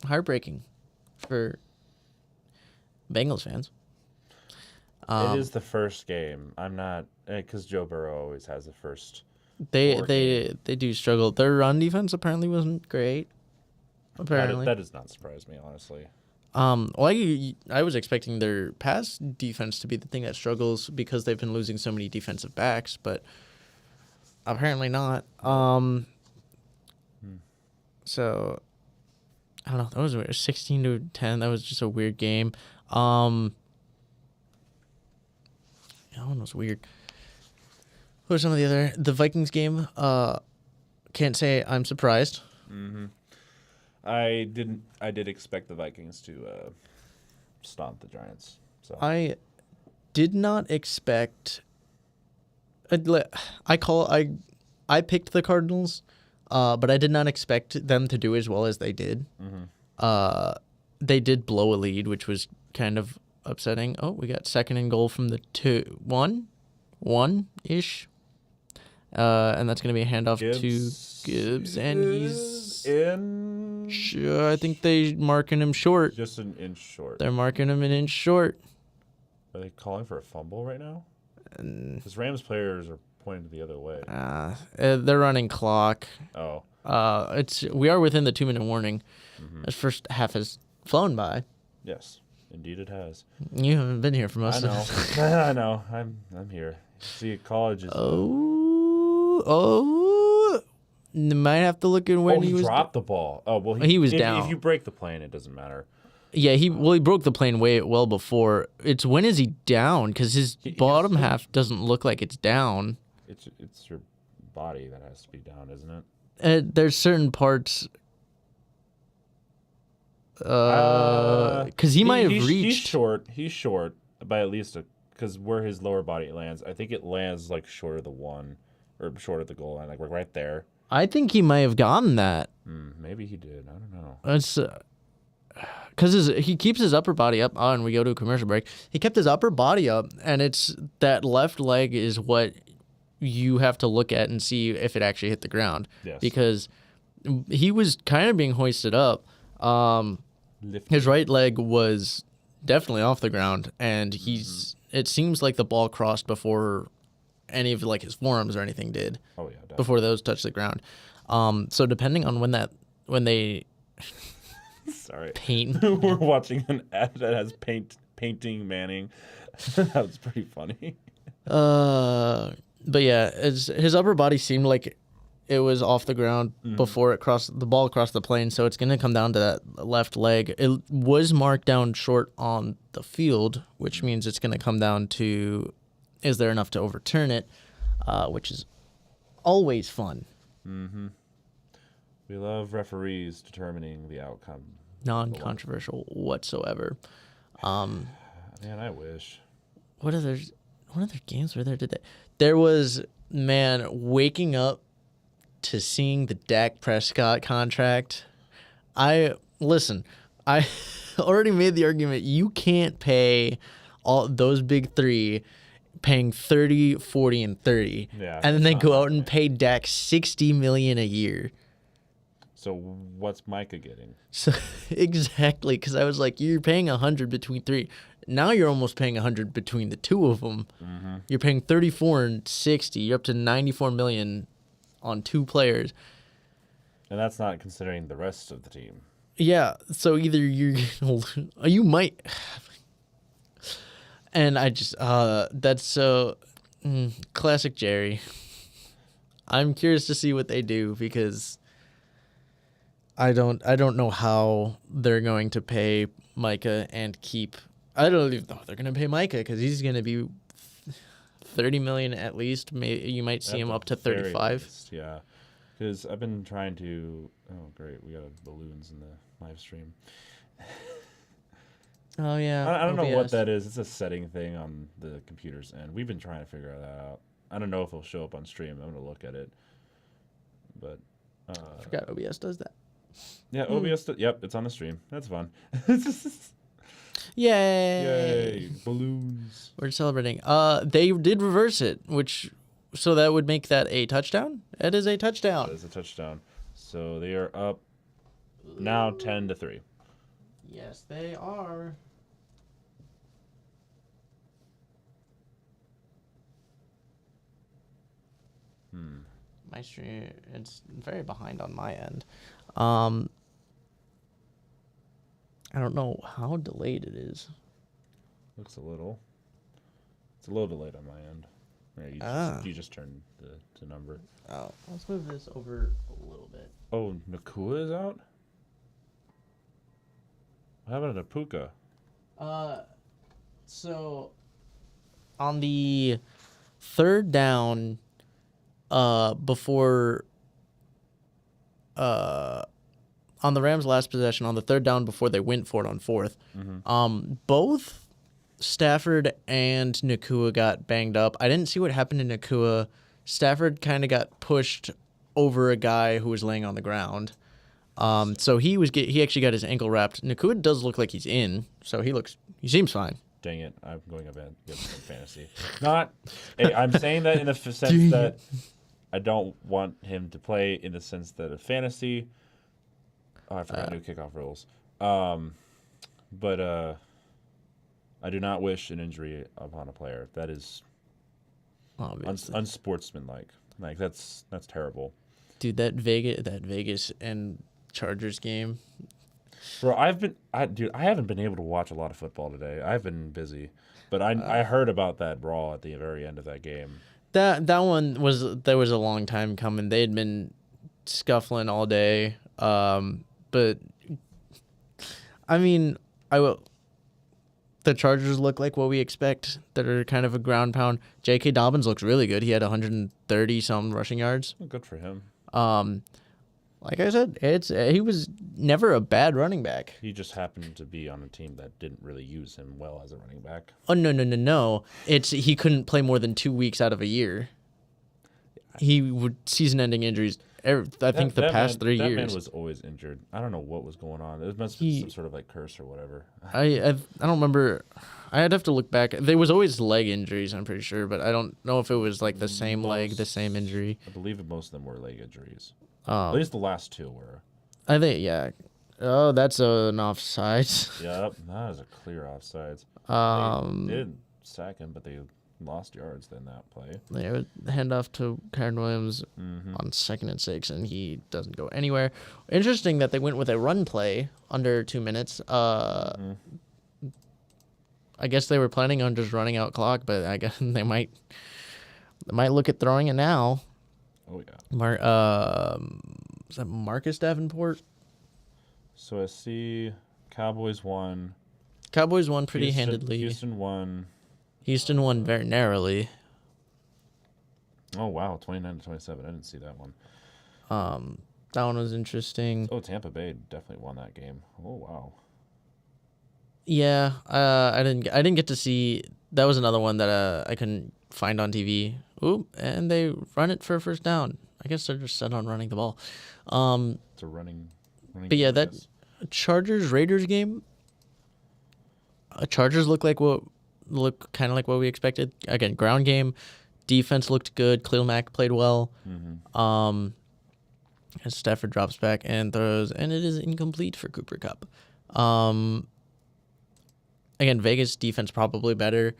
heartbreaking for Bengals fans. It is the first game. I'm not because Joe Burrow always has the first. They do struggle. Their run defense apparently wasn't great. Apparently, that does not surprise me, honestly. Well, I was expecting their pass defense to be the thing that struggles because they've been losing so many defensive backs, but apparently not. So I don't know. That was weird. 16-10. That was just a weird game. That one was weird. What were some of the Vikings game? Can't say I'm surprised. Mm-hmm. I did expect the Vikings to stomp the Giants. So I did not expect. I picked the Cardinals, but I did not expect them to do as well as they did. Mm-hmm. They did blow a lead, which was kind of upsetting. Oh, we got second and goal from the 1-ish. And that's going to be a handoff to Gibbs, and he's in. Sure, I think they marking him short. Just an inch short. They're marking him an inch short. Are they calling for a fumble right now? Because Rams players are pointing the other way. They're running clock. Oh. We are within the 2-minute warning. Mm-hmm. The first half has flown by. Yes, indeed it has. You haven't been here for most of it. I know. I'm here. See, college is. Might have to look at when he was dropped the ball. Oh well, he was down. If you break the plane, it doesn't matter. Yeah, he broke the plane well before. It's when is he down? Because his bottom half doesn't look like it's down. It's your body that has to be down, isn't it? there's certain parts. Because he might have He's reached. short. He's short by at least because where his lower body lands, I think it lands like short of the one or short of the goal line, like we're right there. I think he might have gotten that. Maybe he did. I don't know. It's because he keeps his upper body up. Oh, and we go to a commercial break. He kept his upper body up, and it's that left leg is what you have to look at and see if it actually hit the ground. Yes. Because he was kind of being hoisted up. His right leg was definitely off the ground, and it seems like the ball crossed before any of like his forearms or anything did. Oh yeah, definitely. Before those touched the ground. So depending on when they Sorry. paint. We're watching an ad that has painting Manning. That was pretty funny. But yeah, his upper body seemed like it was off the ground before the ball crossed the plane, so it's going to come down to that left leg. It was marked down short on the field, which means it's going to come down to is there enough to overturn it, which is always fun. We love referees determining the outcome. Non-controversial whatsoever. Man, I wish. What other games were there today? There was, man, waking up to seeing the Dak Prescott contract. I already made the argument you can't pay all those big three paying 30, 40, and 30. Yeah, and then they it's go not out and pay Dak $60 million a year. So what's Micah getting? So exactly, because I was like, you're paying 100 between three. Now you're almost paying 100 between the two of them. You're paying 34 and 60. You're up to 94 million on two players. And that's not considering the rest of the team. Yeah, so either you might, and I just that's so classic Jerry. I'm curious to see what they do because I don't know how they're going to pay Micah and keep. I don't even know they're going to pay Micah because he's going to be $30 million at least. Maybe you might see him up to 35. Least, yeah, because I've been trying to. Oh, great! We got balloons in the live stream. Oh yeah, I don't know OBS. what that is. It's a setting thing on the computer's end. We've been trying to figure that out. I don't know if it'll show up on stream. I'm gonna look at it, but I forgot OBS does that. yeah, OBS. Yep, it's on the stream. That's fun. Yay! Yay! Balloons. We're celebrating. They did reverse it, so that would make that a touchdown. It is a touchdown. That is a touchdown. So they are up now 10-3. Yes, they are. My stream, it's very behind on my end. I don't know how delayed it is. Looks a little. It's a little delayed on my end. You just turned the number. Oh, let's move this over a little bit. Oh, Nakua is out? What happened to Puka? So on the third down, before, on the Rams' last possession, on the third down before they went for it on fourth, both Stafford and Nakua got banged up. I didn't see what happened to Nakua. Stafford kind of got pushed over a guy who was laying on the ground. So he actually got his ankle wrapped. Nakua does look like he's in, so he seems fine. Dang it! I'm going up in fantasy. I'm saying that in the sense that I don't want him to play in the sense that of fantasy. Oh, I forgot new kickoff rules. But I do not wish an injury upon a player. That is unsportsmanlike. Like that's terrible. Dude, that Vegas and Chargers game. Bro, I haven't been able to watch a lot of football today. I've been busy, but I heard about that brawl at the very end of that game. That one was a long time coming. They had been scuffling all day. But I mean, the Chargers look like what we expect. They're kind of a ground pound. J.K. Dobbins looks really good. He had 130 some rushing yards. Good for him. Like I said, he was never a bad running back. He just happened to be on a team that didn't really use him well as a running back. Oh no! It's he couldn't play more than 2 weeks out of a year. He would season-ending injuries. I think the past 3 years. That man was always injured. I don't know what was going on. It must be some sort of like curse or whatever. I don't remember. I'd have to look back. There was always leg injuries, I'm pretty sure, but I don't know if it was like the same leg, the same injury. I believe most of them were leg injuries. At least the last 2 were. I think, yeah. Oh, that's an offside. Yep, that was a clear offsides. They didn't sack him, but they lost yards in that play. They would hand off to Kyron Williams on 2nd and 6, and he doesn't go anywhere. Interesting that they went with a run play under 2 minutes. I guess they were planning on just running out clock, but I guess they might look at throwing it now. Oh yeah. Is that Marcus Davenport? So I see Cowboys won. Cowboys won pretty handedly. Houston won. Houston won very narrowly. Oh wow, 29-27. I didn't see that one. That one was interesting. Oh, Tampa Bay definitely won that game. Oh wow. Yeah, I didn't get to see. That was another one that I couldn't find on TV. Ooh, and they run it for a first down. I guess they're just set on running the ball. It's a running. But yeah, that Chargers Raiders game. Chargers look kind of like what we expected. Again, ground game, defense looked good. Khalil Mack played well. And Stafford drops back and throws, and it is incomplete for Cooper Kupp. Again, Vegas defense probably better.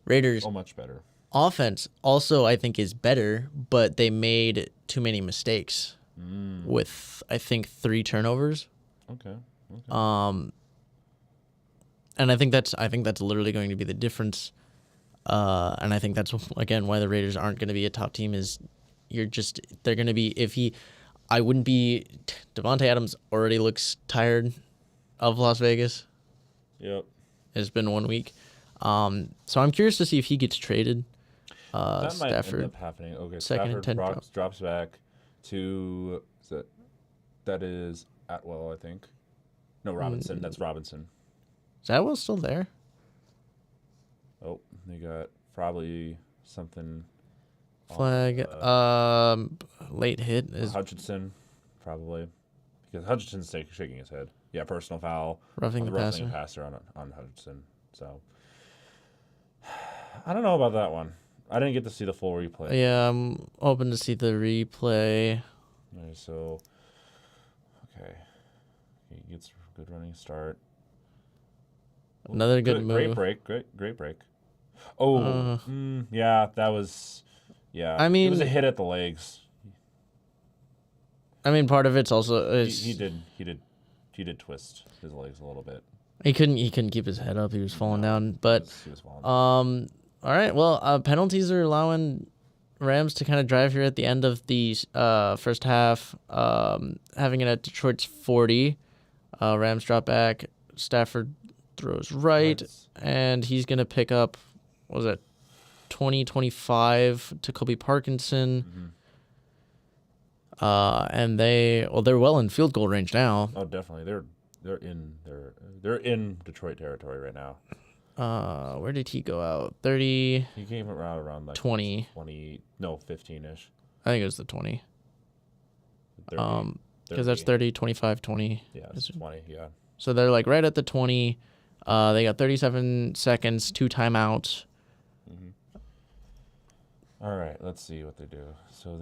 Raiders much better. Offense also I think is better, but they made too many mistakes with I think 3 turnovers. Okay. And I think that's literally going to be the difference. And I think that's again why the Raiders aren't going to be a top team is they're going to be I wouldn't be Devontae Adams already looks tired of Las Vegas. Yep. It's been 1 week. So I'm curious to see if he gets traded. That Stafford, might end up happening. Okay, second and 10 drops back to that is Atwell, I think. No, Robinson. That's Robinson. Is Atwell still there? Oh, they got probably something. Flag. Late hit is Hutchinson, probably, because Hutchinson's shaking his head. Yeah, personal foul. roughing the passer. passer on Hutchinson. So I don't know about that one. I didn't get to see the full replay. Yeah, I'm hoping to see the replay. Okay, so he gets a good running start. Another good move. Great break. Oh, yeah, that was. Yeah, I mean, it was a hit at the legs. I mean, part of it's also He did twist his legs a little bit. He couldn't keep his head up. He was falling down. But He was falling. all right. Well, penalties are allowing Rams to kind of drive here at the end of the first half. Having it at Detroit's 40. Rams drop back. Stafford throws right, and he's gonna pick up. What was it? 20-25 to Kobe Parkinson. And they're well in field goal range now. Oh, definitely. They're in Detroit territory right now. Where did he go out? 30. He came around like 20. 15-ish. I think it was the 20. 30, because that's 30, 25, 20. Yeah, it's 20. Yeah. So they're like right at the 20. They got 37 seconds, 2 timeouts. All right, let's see what they do. So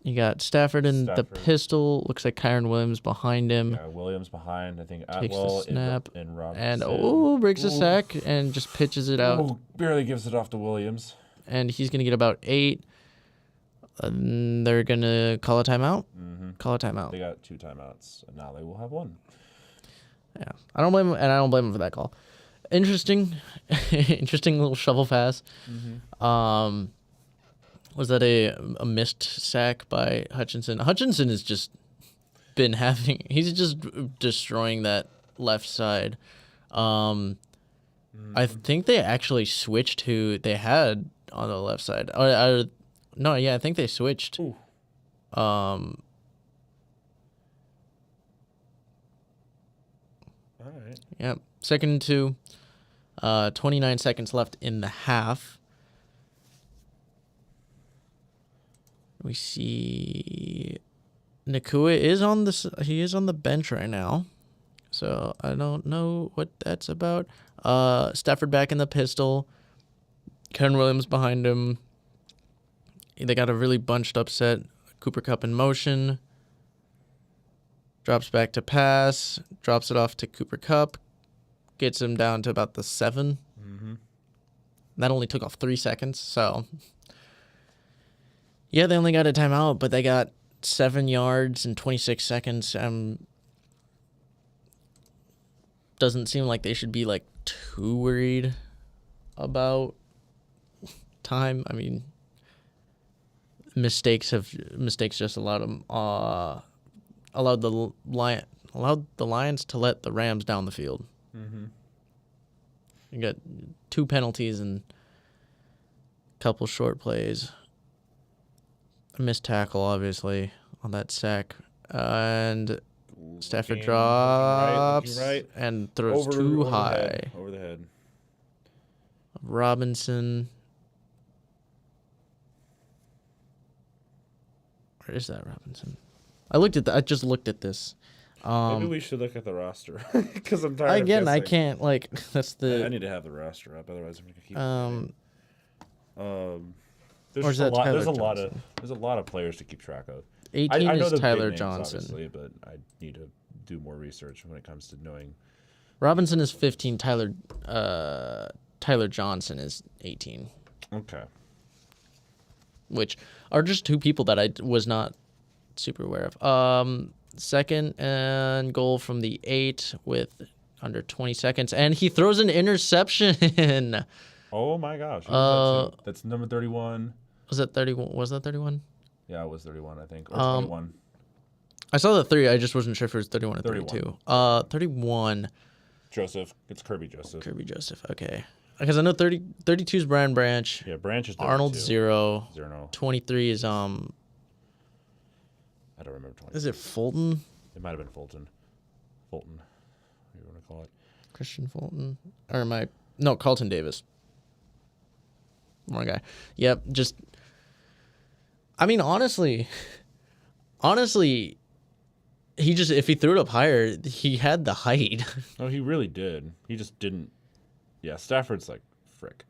You got Stafford in the pistol. Looks like Kyron Williams behind him. Yeah, Williams behind. I think Takes Atwell the snap and Robinson. And breaks a sack and just pitches it out. Barely gives it off to Williams. And he's gonna get about 8. They're gonna call a timeout. Call a timeout. They got 2 timeouts, and now they will have 1. Yeah, I don't blame him, and I don't blame him for that call. Interesting little shovel pass. Was that a missed sack by Hutchinson? Hutchinson has just been he's just destroying that left side. I think they actually switched who they had on the left side. I think they switched. Ooh. All right. Yep. 2nd and 2. 29 seconds left in the half. We see Nakua is on the bench right now. So I don't know what that's about. Stafford back in the pistol. Ken Williams behind him. They got a really bunched up set. Cooper Kupp in motion. Drops back to pass. Drops it off to Cooper Kupp. Gets him down to about the 7. Mm-hmm. That only took off 3 seconds. So, yeah, they only got a timeout, but they got 7 yards in 26 seconds. Doesn't seem like they should be like too worried about time. I mean, mistakes just allowed them allowed the Lions to let the Rams down the field. Mm-hmm. You got 2 penalties and a couple short plays. A missed tackle, obviously, on that sack. And Stafford drops right. and throws too high. Over the head. Robinson. Where is that Robinson? I just looked at this. Maybe we should look at the roster because I'm tired. Again, of I guessing. can't that's the. I need to have the roster up, otherwise I'm gonna keep. There's or is that Tyler there's Johnson? a lot of players to keep track of. 18 I know is the big Tyler names, Johnson. obviously, but I need to do more research when it comes to knowing. Robinson is 15. Tyler Johnson is 18. Okay. Which are just 2 people that I was not super aware of. 2nd and goal from the 8 with under 20 seconds, and he throws an interception. Oh my gosh. That's number 31. Was that 31? Was that 31? Yeah, it was 31, I think, or 21. I saw the 3. I just wasn't sure if it was 31 or 32. 31. Joseph. It's Kirby Joseph. Kirby Joseph. Okay. Because I know 32 is Brian Branch. Yeah, Branch is 32. Arnold 0. 0. 23 is I don't remember 20. Is it Fulton? It might have been Fulton. Fulton. What do you want to call it? Christian Fulton? Or am I... No, Carlton Davis. Wrong guy. Yep, just... I mean, honestly, he just... If he threw it up higher, he had the height. No, he really did. He just didn't... Yeah, Stafford's like, frick.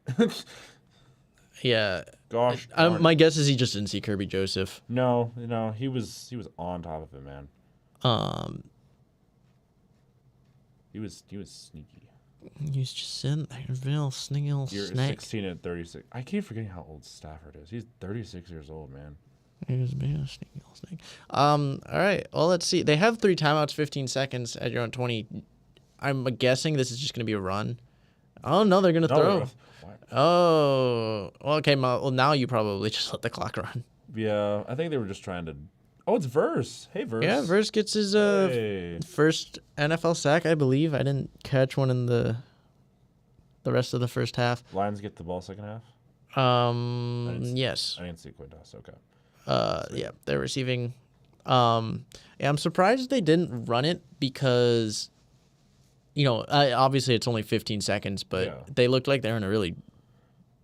Yeah. Gosh. My guess is he just didn't see Kirby Joseph. No, he was on top of it, man. He was sneaky. He was just sitting there, real sneaky little You're snake. 16 and 36. I keep forgetting how old Stafford is. He's 36 years old, man. He was being a sneaky little snake. All right. Well, let's see. They have 3 timeouts, 15 seconds at your own 20. I'm guessing this is just going to be a run. Oh, no, they're going to throw. Oh, well, okay. Well, now you probably just let the clock run. Yeah, I think they were just trying to. Oh, it's Verse. Hey, Verse. Yeah, Verse gets his first NFL sack, I believe. I didn't catch one in the rest of the first half. Lions get the ball second half. Yes. I didn't see Quintas. Okay. Yeah, they're receiving. Yeah, I'm surprised they didn't run it because, obviously it's only 15 seconds, but they looked like they're in a really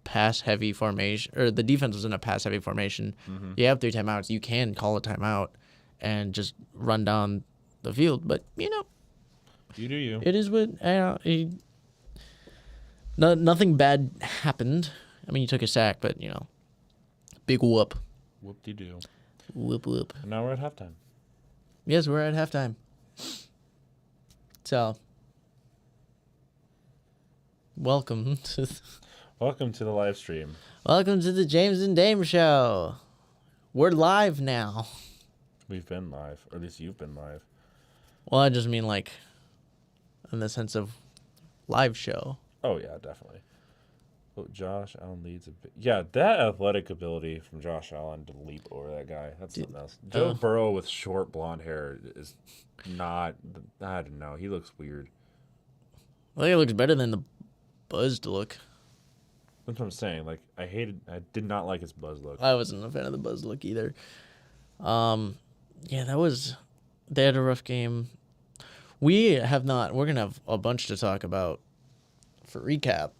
pass-heavy formation, or the defense was in a pass-heavy formation. Mm-hmm. You have 3 timeouts. You can call a timeout and just run down the field, but, You do you. It is what, nothing bad happened. I mean, you took a sack, but, big whoop. Whoop-de-doo. Whoop. And now we're at halftime. Yes, we're at halftime. So, welcome to the live stream. Welcome to the James and Dame Show. We're live now. We've been live, or at least you've been live. Well, I just mean like in the sense of live show. Oh, yeah, definitely. Oh, Josh Allen leads a bit. Yeah, that athletic ability from Josh Allen to leap over that guy, that's something else. Joe Burrow with short blonde hair is not, I don't know, he looks weird. I think it looks better than the buzzed look. That's what I'm saying. Like, I did not like his buzz look. I wasn't a fan of the buzz look either. Yeah, they had a rough game. We're going to have a bunch to talk about for recap,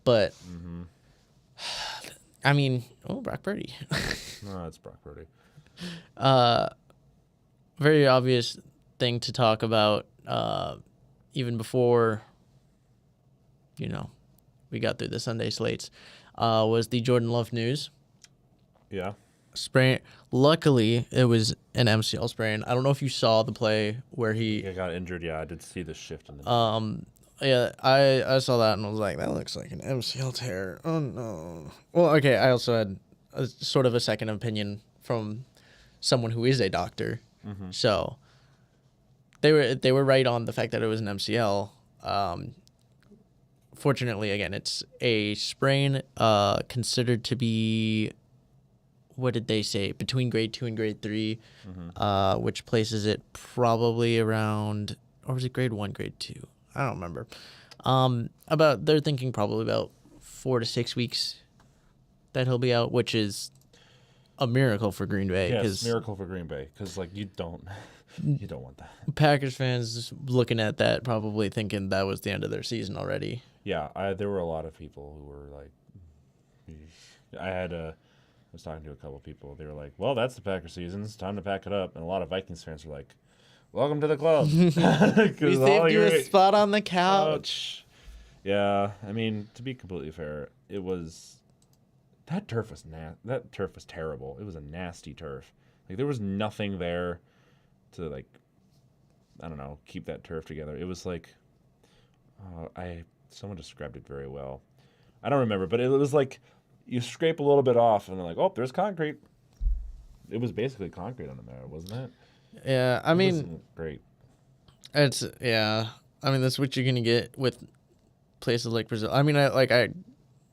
but Mm-hmm. I mean, Brock Purdy. No, it's Brock Purdy. Very obvious thing to talk about, even before, we got through the Sunday slates, was the Jordan Love news. Yeah. Sprain. Luckily, it was an MCL sprain. I don't know if you saw the play where He got injured. Yeah, I did see the shift in the. Yeah, I saw that and was like, that looks like an MCL tear. Oh no. Well, okay. I also had a sort of a second opinion from someone who is a doctor, so they were right on the fact that it was an MCL. Fortunately, again, it's a sprain, considered to be, what did they say, between grade 2 and grade 3, which places it probably around, or was it grade 1, grade 2? I don't remember. They're thinking probably about 4 to 6 weeks that he'll be out, which is a miracle for Green Bay. Yes, miracle for Green Bay, because you don't want that. Packers fans looking at that probably thinking that was the end of their season already. Yeah, there were a lot of people who were like, I was talking to a couple of people. They were like, well, that's the Packers season. It's time to pack it up. And a lot of Vikings fans were like, welcome to the club. We saved you a spot on the couch. Yeah, I mean, to be completely fair, that turf was terrible. It was a nasty turf. Like, there was nothing there to, like, I don't know, keep that turf together. It was like, someone described it very well. I don't remember, but it was like you scrape a little bit off and they're like, oh, there's concrete. It was basically concrete under there, wasn't it? Yeah, I mean, great. It's, yeah. I mean, that's what you're gonna get with places like Brazil. I mean, I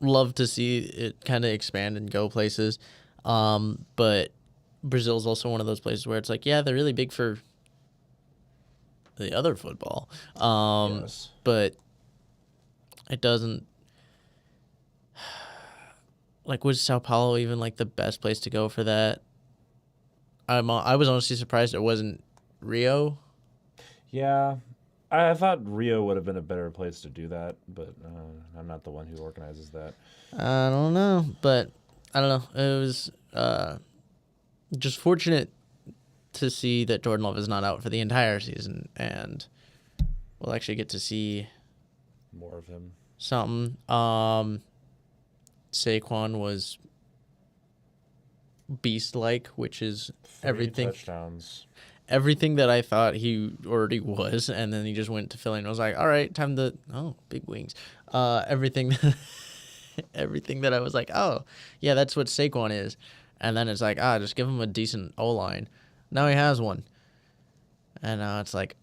love to see it kind of expand and go places, but Brazil's also one of those places where it's like, yeah, they're really big for the other football, Yes. but it doesn't. Like, was Sao Paulo even like the best place to go for that? I was honestly surprised it wasn't Rio. Yeah, I thought Rio would have been a better place to do that, but I'm not the one who organizes that. I don't know, but I don't know. It was just fortunate to see that Jordan Love is not out for the entire season, and we'll actually get to see more of him. Something. Saquon was beast-like, which is 3 everything. Touchdowns. Everything that I thought he already was, and then he just went to Philly and I was like, all right, time to big wings. Everything that I was like, oh yeah, that's what Saquon is. And then it's like, just give him a decent O-line. Now he has one. And now it's like,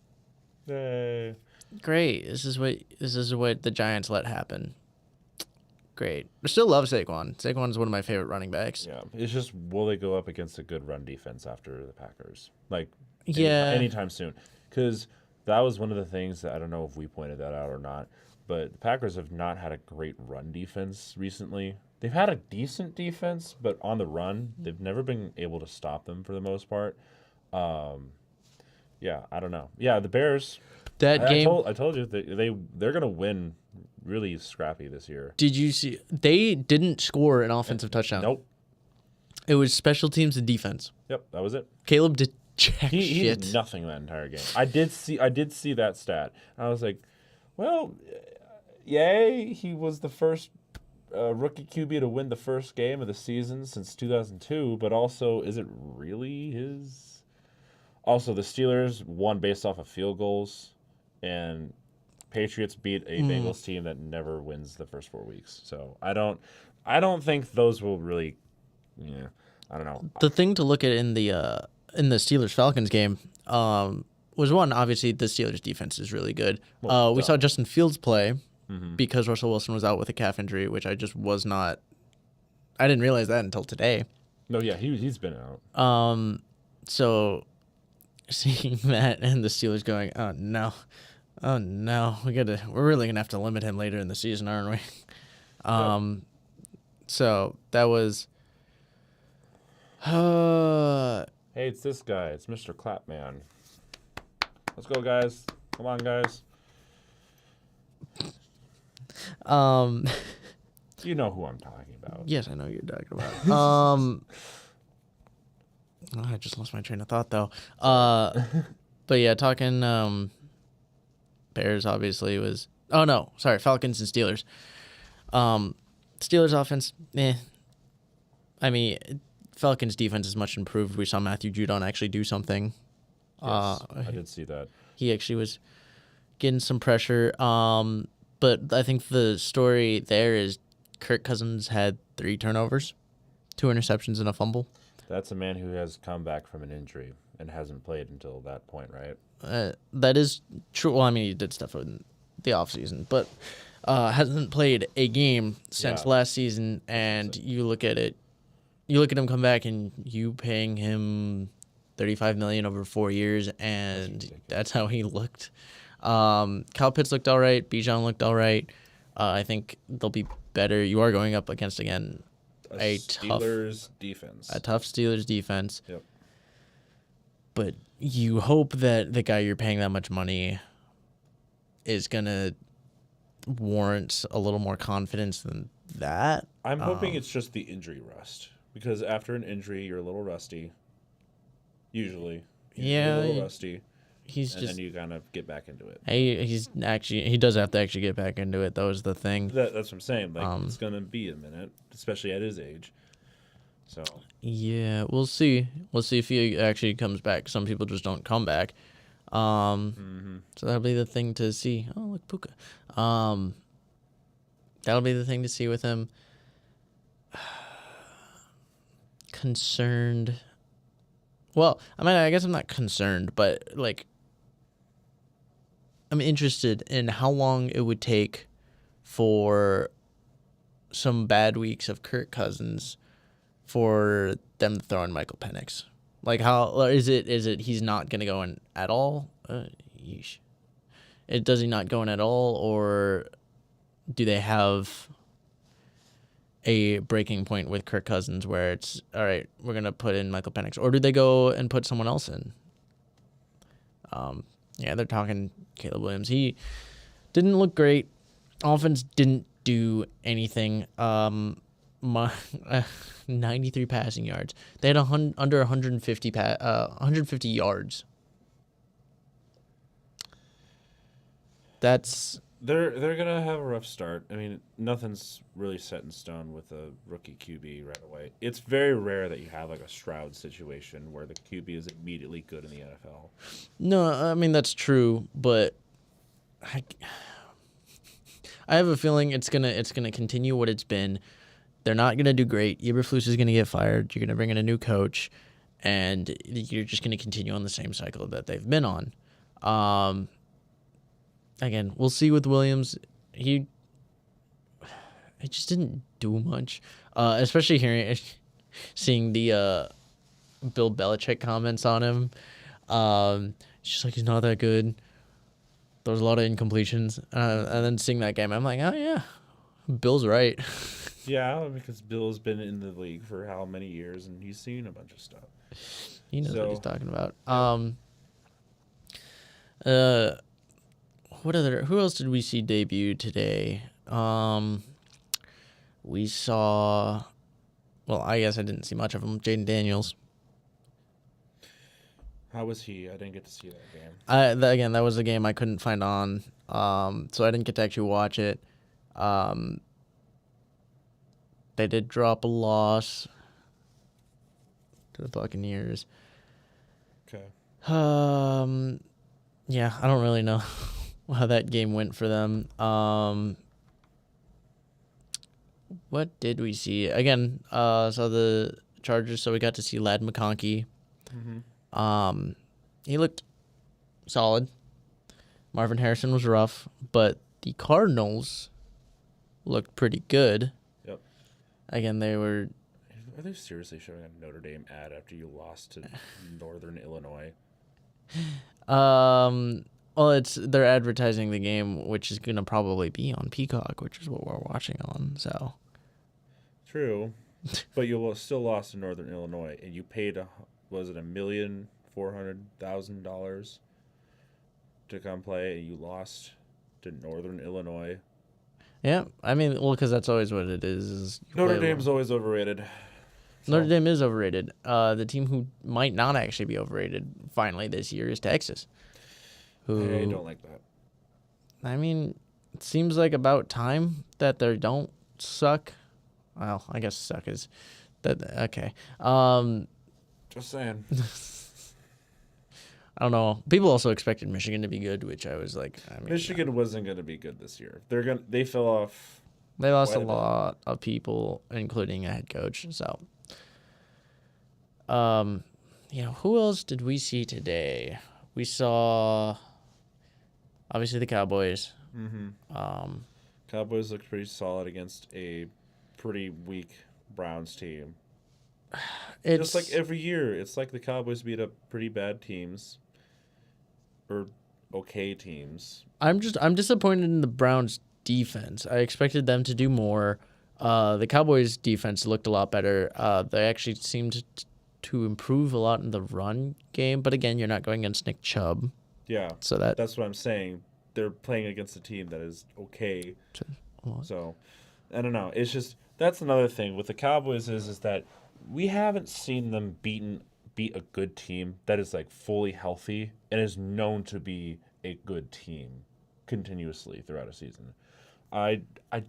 yay. Great. This is what the Giants let happen. Great. I still love Saquon. Saquon's one of my favorite running backs. Yeah, it's just, will they go up against a good run defense after the Packers? Like, anytime soon. Because that was one of the things that, I don't know if we pointed that out or not, but the Packers have not had a great run defense recently. They've had a decent defense, but on the run, they've never been able to stop them for the most part. Yeah, I don't know. Yeah, the Bears. I told you they're gonna win really scrappy this year. Did you see? They didn't score an offensive touchdown. Nope. It was special teams and defense. Yep, that was it. Caleb did jack shit. He did nothing that entire game. I did see that stat. I was like, well, yay! He was the first rookie QB to win the first game of the season since 2002. But also, is it really his? Also, the Steelers won based off of field goals, and Patriots beat a Bengals team that never wins the first 4 weeks. So I don't think those will really. Yeah, I don't know. The thing to look at in the Steelers-Falcons game was, one, obviously the Steelers' defense is really good. We saw Justin Fields play because Russell Wilson was out with a calf injury, which I just was not. I didn't realize that until today. No, yeah, he's been out. So seeing that and the Steelers going, oh no, we're really gonna have to limit him later in the season, aren't we? So that was. Hey, Hey, it's this guy. It's Mr. Clapman. Let's go, guys. Come on, guys. You know who I'm talking about. Yes, I know who you're talking about. I just lost my train of thought though. But yeah, talking Bears obviously was. Oh no, sorry, Falcons and Steelers. Steelers offense, I mean, Falcons defense is much improved. We saw Matthew Judon actually do something. Yes, I did see that. He actually was getting some pressure. But I think the story there is Kirk Cousins had 3 turnovers, 2 interceptions, and a fumble. That's a man who has come back from an injury and hasn't played until that point, right? That is true. Well, I mean, he did stuff in the offseason, but hasn't played a game since last season. And you look at it, you look at him come back, and you paying him $35 million over 4 years, and that's how he looked. Kyle Pitts looked all right. Bijan looked all right. I think they'll be better. You are going up against again a Steelers defense. A tough Steelers defense. Yep. But you hope that the guy you're paying that much money is gonna warrant a little more confidence than that. I'm hoping it's just the injury rust, because after an injury, you're a little rusty. Usually, you're a little rusty. Then you kind of get back into it. He does have to actually get back into it. That was the thing. That's what I'm saying. Like it's gonna be a minute, especially at his age. So yeah, we'll see. We'll see if he actually comes back. Some people just don't come back. So that'll be the thing to see. Oh, look, Puka. That'll be the thing to see with him. Concerned. Well, I mean, I guess I'm not concerned, but like, I'm interested in how long it would take for some bad weeks of Kirk Cousins for them to throw in Michael Penix. Like, how is it he's not going to go in at all? Yeesh. Does he not go in at all, or do they have a breaking point with Kirk Cousins where it's, all right, we're going to put in Michael Penix, or do they go and put someone else in? Yeah, they're talking Caleb Williams. He didn't look great. Offense didn't do anything. 93 passing yards. They had under 150 yards. They're gonna have a rough start. I mean, nothing's really set in stone with a rookie QB right away. It's very rare that you have like a Stroud situation where the QB is immediately good in the NFL. No, I mean that's true, but I have a feeling it's gonna continue what it's been. They're not gonna do great. Eberflus is gonna get fired. You're gonna bring in a new coach, and you're just gonna continue on the same cycle that they've been on. Again, we'll see with Williams. He just didn't do much, especially seeing the Bill Belichick comments on him. It's just like he's not that good. There was a lot of incompletions, and then seeing that game, I'm like, oh yeah, Bill's right. Yeah, because Bill's been in the league for how many years, and he's seen a bunch of stuff. He knows what he's talking about. Who else did we see debut today? We saw, well, I guess I didn't see much of him. Jaden Daniels. How was he? I didn't get to see that game. Again, that was a game I couldn't find on, so I didn't get to actually watch it. They did drop a loss to the Buccaneers. Okay. Yeah, I don't really know how that game went for them. What did we see? Again, saw the Chargers, so we got to see Ladd McConkey. Mm-hmm. He looked solid. Marvin Harrison was rough, but the Cardinals looked pretty good. Yep. Again, they were... Are they seriously showing a Notre Dame ad after you lost to Northern Illinois? Well, they're advertising the game, which is gonna probably be on Peacock, which is what we're watching on. So true, but you still lost to Northern Illinois, and you paid was it $1,400,000 to come play, and you lost to Northern Illinois. Yeah, I mean, well, because that's always what it is you Notre play Dame's always overrated. Notre Dame is overrated. The team who might not actually be overrated finally this year is Texas. I Who, don't like that. I mean, it seems like about time that they don't suck. Well, I guess suck is that okay. Just saying. I don't know. People also expected Michigan to be good, which I was like, I mean, Michigan wasn't going to be good this year. They fell off. they lost a quite a bit. lot of people, including a head coach. So, who else did we see today? We saw obviously the Cowboys. Cowboys looked pretty solid against a pretty weak Browns team. It's Just like every year, it's like the Cowboys beat up pretty bad teams or okay teams. I'm disappointed in the Browns defense. I expected them to do more. The Cowboys defense looked a lot better. They actually seemed to improve a lot in the run game, but again, you're not going against Nick Chubb. Yeah, So that's what I'm saying. They're playing against a team that is okay. So, I don't know. It's just that's another thing with the Cowboys is that we haven't seen them beat a good team that is like fully healthy and is known to be a good team continuously throughout a season. I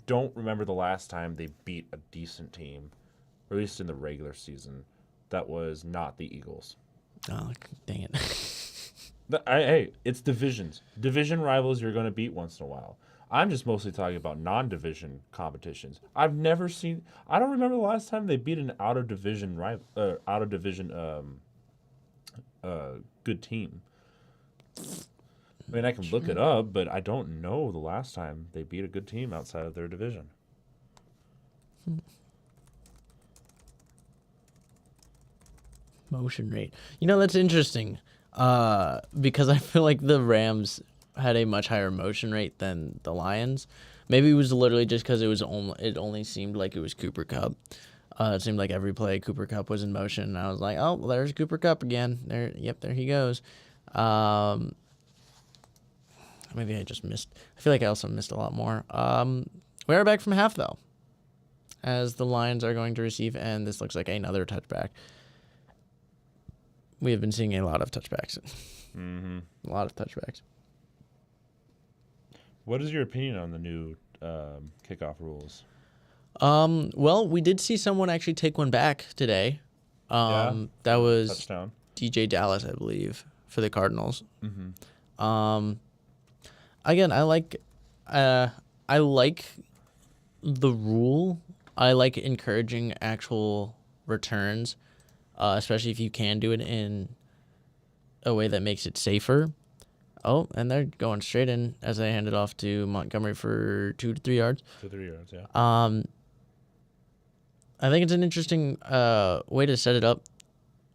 don't remember the last time they beat a decent team, or at least in the regular season, that was not the Eagles. Oh, dang it. Hey, it's divisions. Division rivals you're going to beat once in a while. I'm just mostly talking about non-division competitions. I don't remember the last time they beat an out-of-division good team. I mean, I can look it up, but I don't know the last time they beat a good team outside of their division. Motion rate. That's interesting. Because I feel like the Rams had a much higher motion rate than the Lions. Maybe it was literally just because it only seemed like it was Cooper Kupp. It seemed like every play Cooper Kupp was in motion, and I was like, oh, well, there's Cooper Kupp again. There he goes. Maybe I just missed. I feel like I also missed a lot more. We are back from half though, as the Lions are going to receive, and this looks like another touchback. We have been seeing a lot of touchbacks. Mm-hmm. A lot of touchbacks. What is your opinion on the new kickoff rules? Well, we did see someone actually take one back today. That was touchdown. DJ Dallas, I believe, for the Cardinals. Mm-hmm. Again, I like the rule. I like encouraging actual returns, especially if you can do it in a way that makes it safer. Oh, and they're going straight in as I hand it off to Montgomery for 2 to 3 yards. 2 to 3 yards, yeah. I think it's an interesting way to set it up.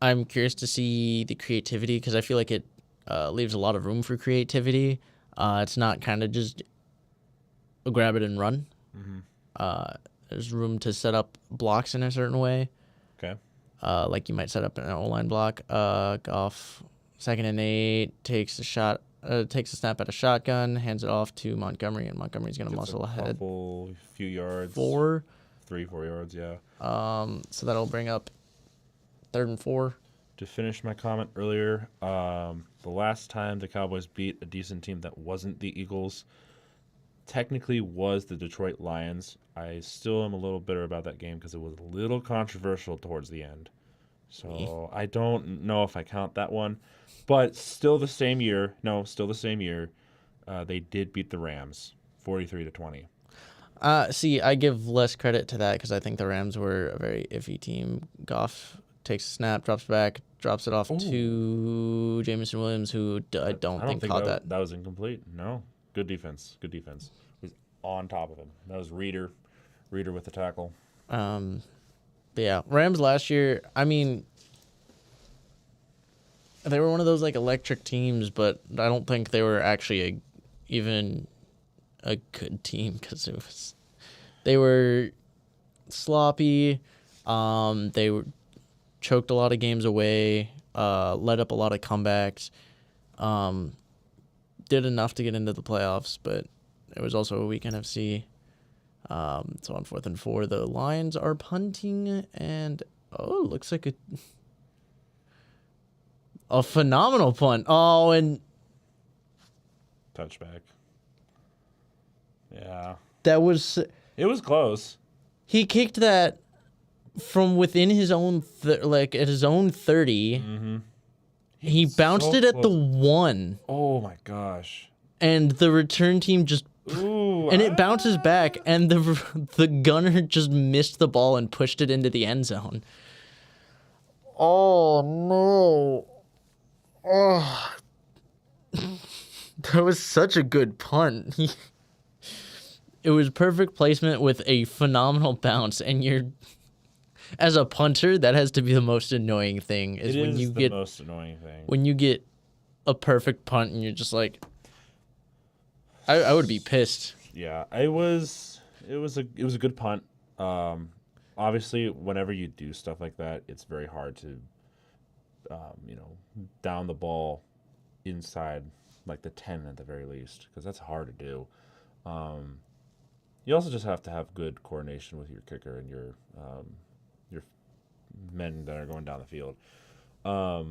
I'm curious to see the creativity because I feel like it leaves a lot of room for creativity. It's not kind of just grab it and run. Mm-hmm. There's room to set up blocks in a certain way. Okay. Like you might set up an O-line block. Goff, 2nd and 8, takes a snap at a shotgun, hands it off to Montgomery, and Montgomery's going to muscle ahead. Few yards. 4 yards, yeah. So that'll bring up 3rd and 4. To finish my comment earlier, the last time the Cowboys beat a decent team that wasn't the Eagles technically was the Detroit Lions. I still am a little bitter about that game because it was a little controversial towards the end. So I don't know if I count that one. But still the same year. They did beat the Rams 43-20. See, I give less credit to that because I think the Rams were a very iffy team. Goff takes a snap, drops back, drops it off to Jameson Williams, who I don't think caught that. That was incomplete. No. Good defense. He's on top of him. That was Reeder with the tackle. But yeah, Rams last year, I mean, they were one of those like electric teams, but I don't think they were actually even a good team because they were sloppy. They were choked a lot of games away, led up a lot of comebacks, did enough to get into the playoffs, but it was also a weak NFC. So on 4th and 4, the Lions are punting, and it looks like a phenomenal punt. Oh, and touchback. Yeah. that was... It was close. He kicked that from within his own, at his own 30. Mm-hmm. He bounced so it at the close. 1. Oh, my gosh. And the return team just... Ooh, and it bounces back, and the gunner just missed the ball and pushed it into the end zone. Oh, no. Oh. That was such a good punt. It was perfect placement with a phenomenal bounce, and as a punter, that has to be the most annoying thing. It is the most annoying thing. When you get a perfect punt and you're just like, I would be pissed. Yeah, it was a good punt. Obviously, whenever you do stuff like that, it's very hard to, down the ball inside like the 10 at the very least, because that's hard to do. You also just have to have good coordination with your kicker and your men that are going down the field. I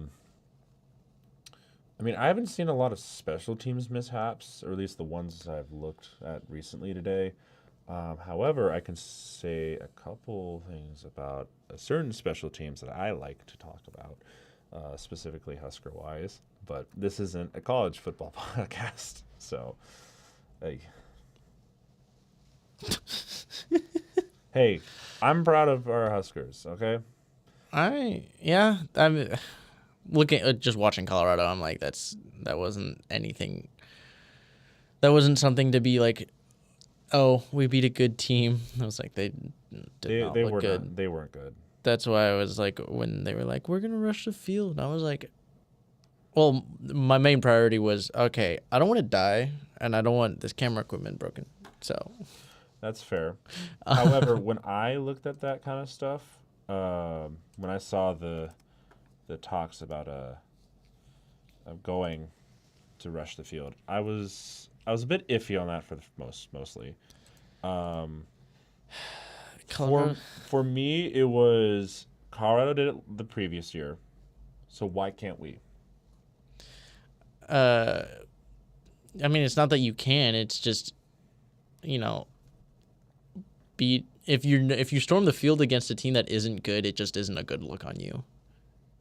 haven't seen a lot of special teams mishaps, or at least the ones I've looked at recently today. However, I can say a couple things about certain special teams that I like to talk about, specifically Husker-wise. But this isn't a college football podcast, so... Hey, I'm proud of our Huskers, okay? I'm looking at just watching Colorado. I'm like, that wasn't anything. That wasn't something to be like, oh, we beat a good team. I was like, they did not look good. They weren't good. That's why I was like, when they were like, we're gonna rush the field, I was like, well, my main priority was, okay, I don't want to die, and I don't want this camera equipment broken. So that's fair. However, when I looked at that kind of stuff, when I saw the talks about going to rush the field, I was a bit iffy on that for the mostly. For me, it was Colorado did it the previous year, so why can't we? It's not that you can. It's just, if you storm the field against a team that isn't good, it just isn't a good look on you.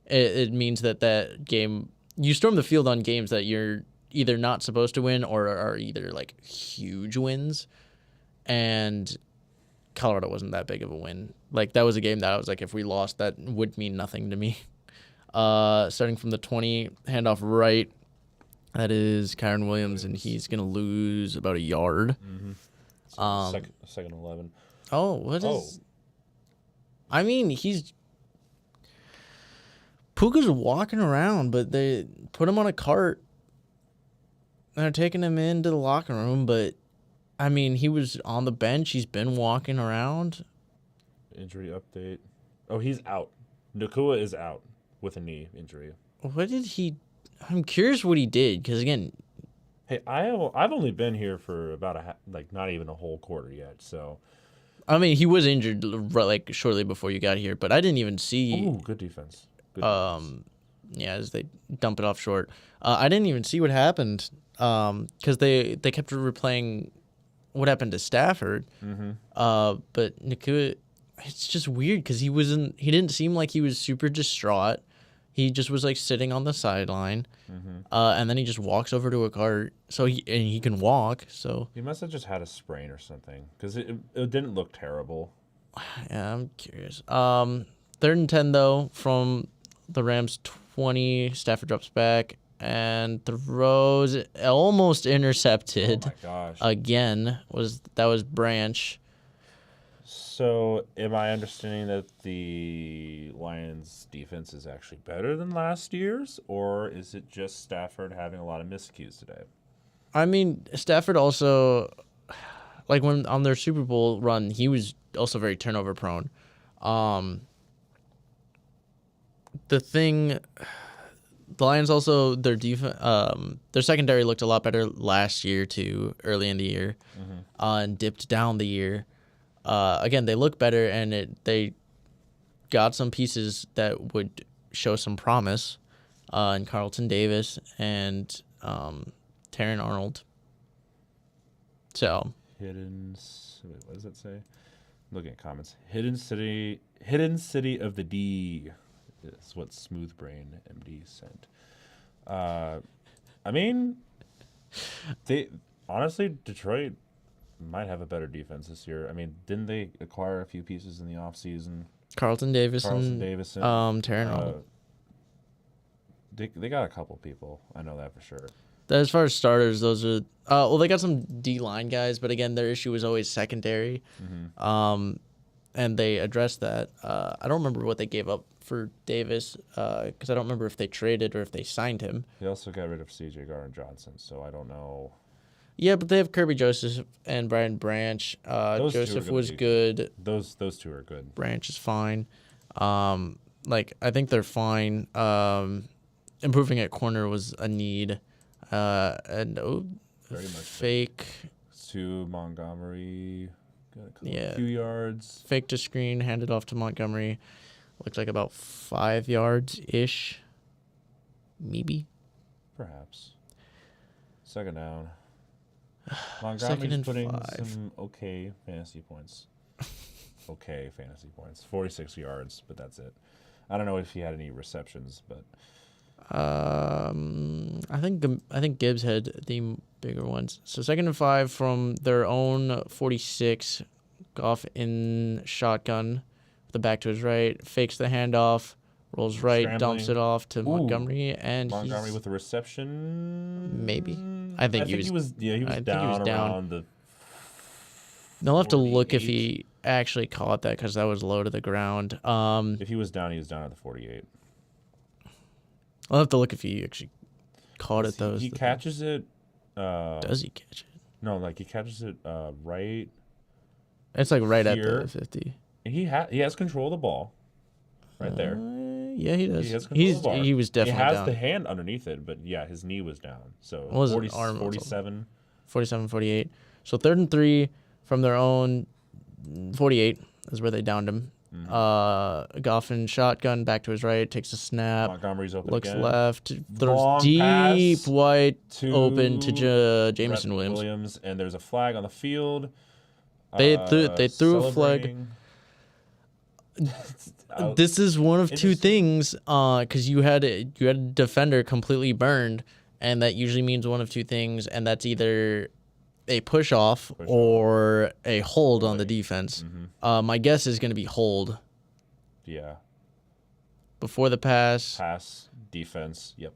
It means that game, you storm the field on games that you're either not supposed to win or are either like huge wins, and Colorado wasn't that big of a win. Like, that was a game that I was like, if we lost, that would mean nothing to me. Starting from the 20, handoff right. That is Kyron Williams, and he's going to lose about a yard. Mm-hmm. So second 11. Oh, what is... Puka's walking around, but they put him on a cart. They're taking him into the locker room, but, he was on the bench. He's been walking around. Injury update. Oh, he's out. Nakua is out with a knee injury. What did he... I'm curious what he did, because, again... Hey, I've only been here for about not even a whole quarter yet, so... he was injured, like, shortly before you got here, but I didn't even see... Ooh, good defense. Yeah, as they dump it off short. I didn't even see what happened, because they kept replaying what happened to Stafford. Mm-hmm. But Nakua, it's just weird, because he didn't seem like he was super distraught. He just was like sitting on the sideline, and then he just walks over to a cart. So he can walk. So he must have just had a sprain or something, because it didn't look terrible. Yeah, I'm curious. 3rd and 10 though from the Rams 20. Stafford drops back and throws, almost intercepted. Oh my gosh! Again, that was Branch. So, am I understanding that the Lions' defense is actually better than last year's, or is it just Stafford having a lot of miscues today? Stafford also, like when on their Super Bowl run, he was also very turnover prone. the thing, the Lions also their secondary looked a lot better last year too, early in the year, and dipped down the year. Again, they look better, and they got some pieces that would show some promise, in Carlton Davis and Taron Arnold. So Wait, what does it say? Looking at comments. Hidden city of the D is what Smooth Brain MD sent. I mean, they honestly, Detroit might have a better defense this year. I mean, didn't they acquire a few pieces in the offseason? Carlton Davis and Taron Arnold. They got a couple people. I know that for sure. As far as starters, those are well, they got some D-line guys, but again, their issue was always secondary. And they addressed that. I don't remember what they gave up for Davis because I don't remember if they traded or if they signed him. They also got rid of C.J. Gardner-Johnson, so I don't know. Yeah, but they have Kirby Joseph and Brian Branch. Joseph was good. Those two are good. Branch is fine. I think they're fine. Improving at corner was a need. And very much fake to Montgomery. Got a few yards. Fake to screen, handed off to Montgomery. Looked like about 5 yards ish. Maybe. Perhaps. Second down. Montgomery's putting 5. some okay fantasy points. 46 yards, but that's it. I don't know if he had any receptions, but I think Gibbs had the bigger ones. So 2nd and 5 from their own 46. Goff in shotgun, the back to his right, fakes the handoff, rolls right, dumps it off to Montgomery, and Montgomery with a reception. Maybe. I think he was down around the. They'll have to look if he actually caught that because that was low to the ground. If he was down at the 48. I'll have to look if he actually caught it, though. He catches it. Does he catch it? No, he catches it right. It's right here. At the 50. He has control of the ball, right there. Yeah, he does. He has control of the ball. He was definitely down. He has the hand underneath it, but yeah, his knee was down. So 47. 47, 48. So 3rd and 3 from their own 48 is where they downed him. Goff in shotgun, back to his right, takes a snap. Montgomery's open looks again. left, throws Long deep, pass wide open to Jameson Williams, and there's a flag on the field. They threw a flag. This is one of two things, because you had a defender completely burned, and that usually means one of two things, and that's either a push off or a hold on the defense. My guess is going to be hold. Yeah. Before the pass. Pass, defense, yep.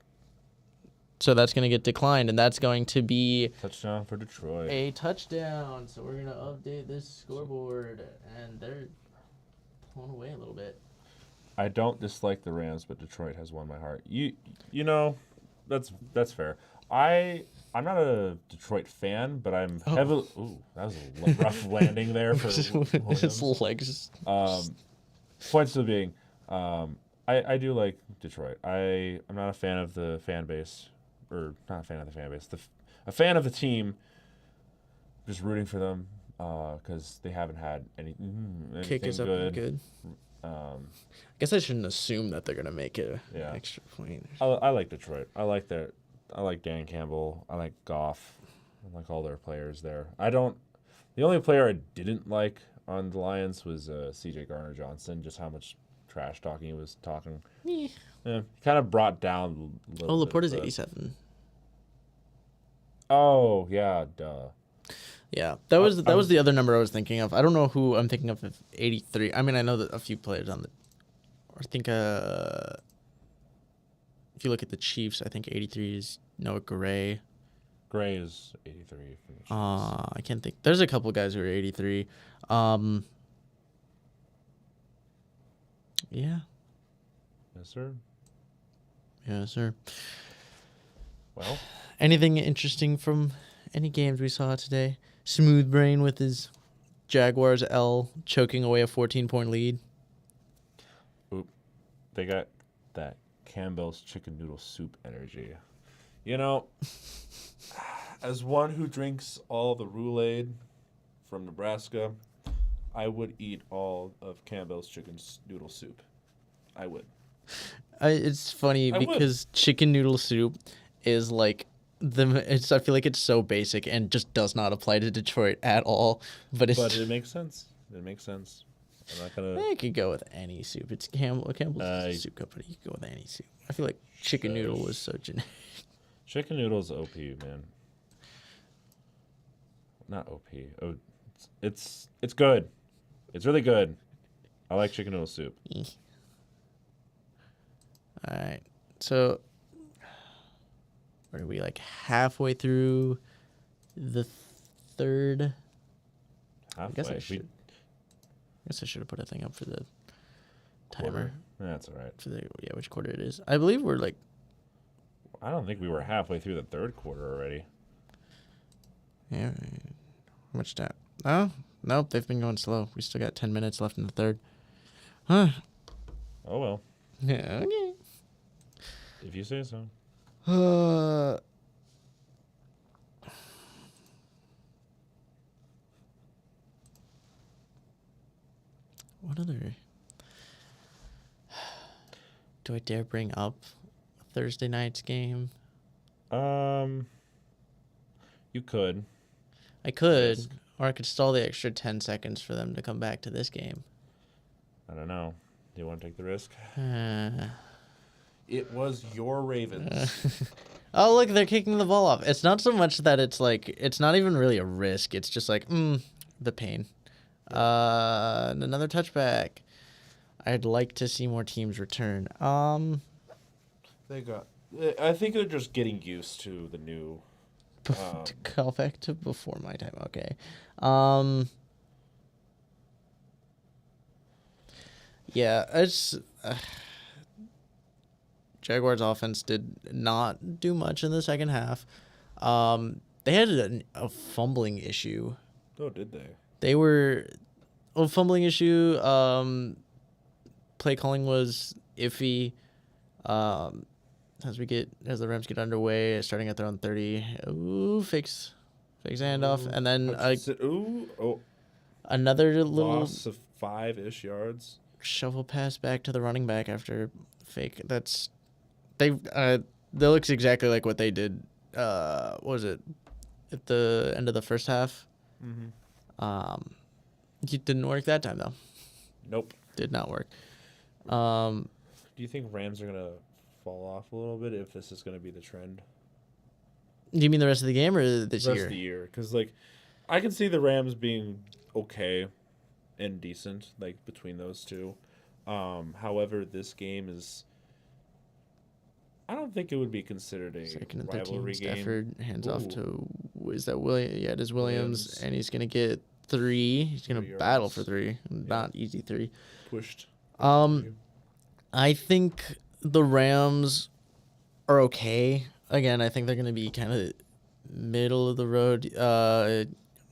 So that's going to get declined, and that's going to be touchdown for Detroit. A touchdown. So we're going to update this scoreboard, and they're pulling away a little bit. I don't dislike the Rams, but Detroit has won my heart. You know, that's fair. I'm not a Detroit fan, but I'm heavily. Ooh, that was a rough landing there for Williams. His legs. Point still being, I do like Detroit. I'm not a fan of the fan base, or not a fan of the fan base. A fan of the team. Just rooting for them because they haven't had anything Kick is good. I guess I shouldn't assume that they're gonna make it an extra point. I like Detroit. I like Dan Campbell. I like Goff. I like all their players there. The only player I didn't like on the Lions was C.J. Gardner-Johnson. Just how much trash talking he was talking. Yeah, kind of brought down. Laporta's 87. Oh yeah, duh. Yeah, that was the other number I was thinking of. I don't know who I'm thinking of 83. I mean, I know that a few players on the. I think if you look at the Chiefs, I think 83 is Noah Gray. Gray is 83 for the Chiefs. I can't think. There's a couple guys who are 83. Yeah. Yes, sir. Yes, sir. Well, anything interesting from any games we saw today? Smooth Brain with his Jaguars L choking away a 14-point lead. Oop. They got that Campbell's chicken noodle soup energy. You know, as one who drinks all the Roulade from Nebraska, I would eat all of Campbell's chicken noodle soup. I would. It's funny I would. because chicken noodle soup is like I feel like it's so basic and just does not apply to Detroit at all. But it makes sense. It makes sense. I'm not gonna. I could go with any soup. It's Campbell's Soup Company. You can go with any soup. I feel like chicken noodle was so generic. Chicken noodle's OP, man. Not OP. Oh, it's good. It's really good. I like chicken noodle soup. All right. So, are we like halfway through the third? Halfway. I guess I should have put a thing up for the timer. That's all right. For which quarter it is. I believe we're like. I don't think we were halfway through the third quarter already. Yeah. How much time? Oh, nope. They've been going slow. We still got 10 minutes left in the third. Huh. Oh, well. Yeah, okay. If you say so. What other? Do I dare bring up Thursday night's game? You could. I could, or I could stall the extra 10 seconds for them to come back to this game. I don't know. Do you want to take the risk? It was your Ravens. Oh, look, they're kicking the ball off. It's not so much that it's not even really a risk. It's just like, the pain. And another touchback. I'd like to see more teams return. I think they're just getting used to the new. To call back to before my time. Okay. Yeah, it's Jaguars offense did not do much in the second half. They had a fumbling issue. Oh, did they? They were a fumbling issue. Play calling was iffy. As the Rams get underway, starting at their own 30. Ooh, fakes handoff, and then another little loss of 5-ish yards. Shovel pass back to the running back after fake. That looks exactly like what they did. What was it at the end of the first half? Mm-hmm. It didn't work that time though. Nope, did not work. Do you think Rams are gonna fall off a little bit if this is gonna be the trend? Do you mean the rest of the game or this year? Rest of the year, because I can see the Rams being okay and decent, between those two. However, this game is. I don't think it would be considered a second and rivalry 13. game. Stafford hands off to is that Williams? Yeah, it is Williams, and he's gonna get 3. He's gonna battle for 3, not easy 3. Pushed. I think the Rams are okay. Again, I think they're gonna be kind of middle of the road.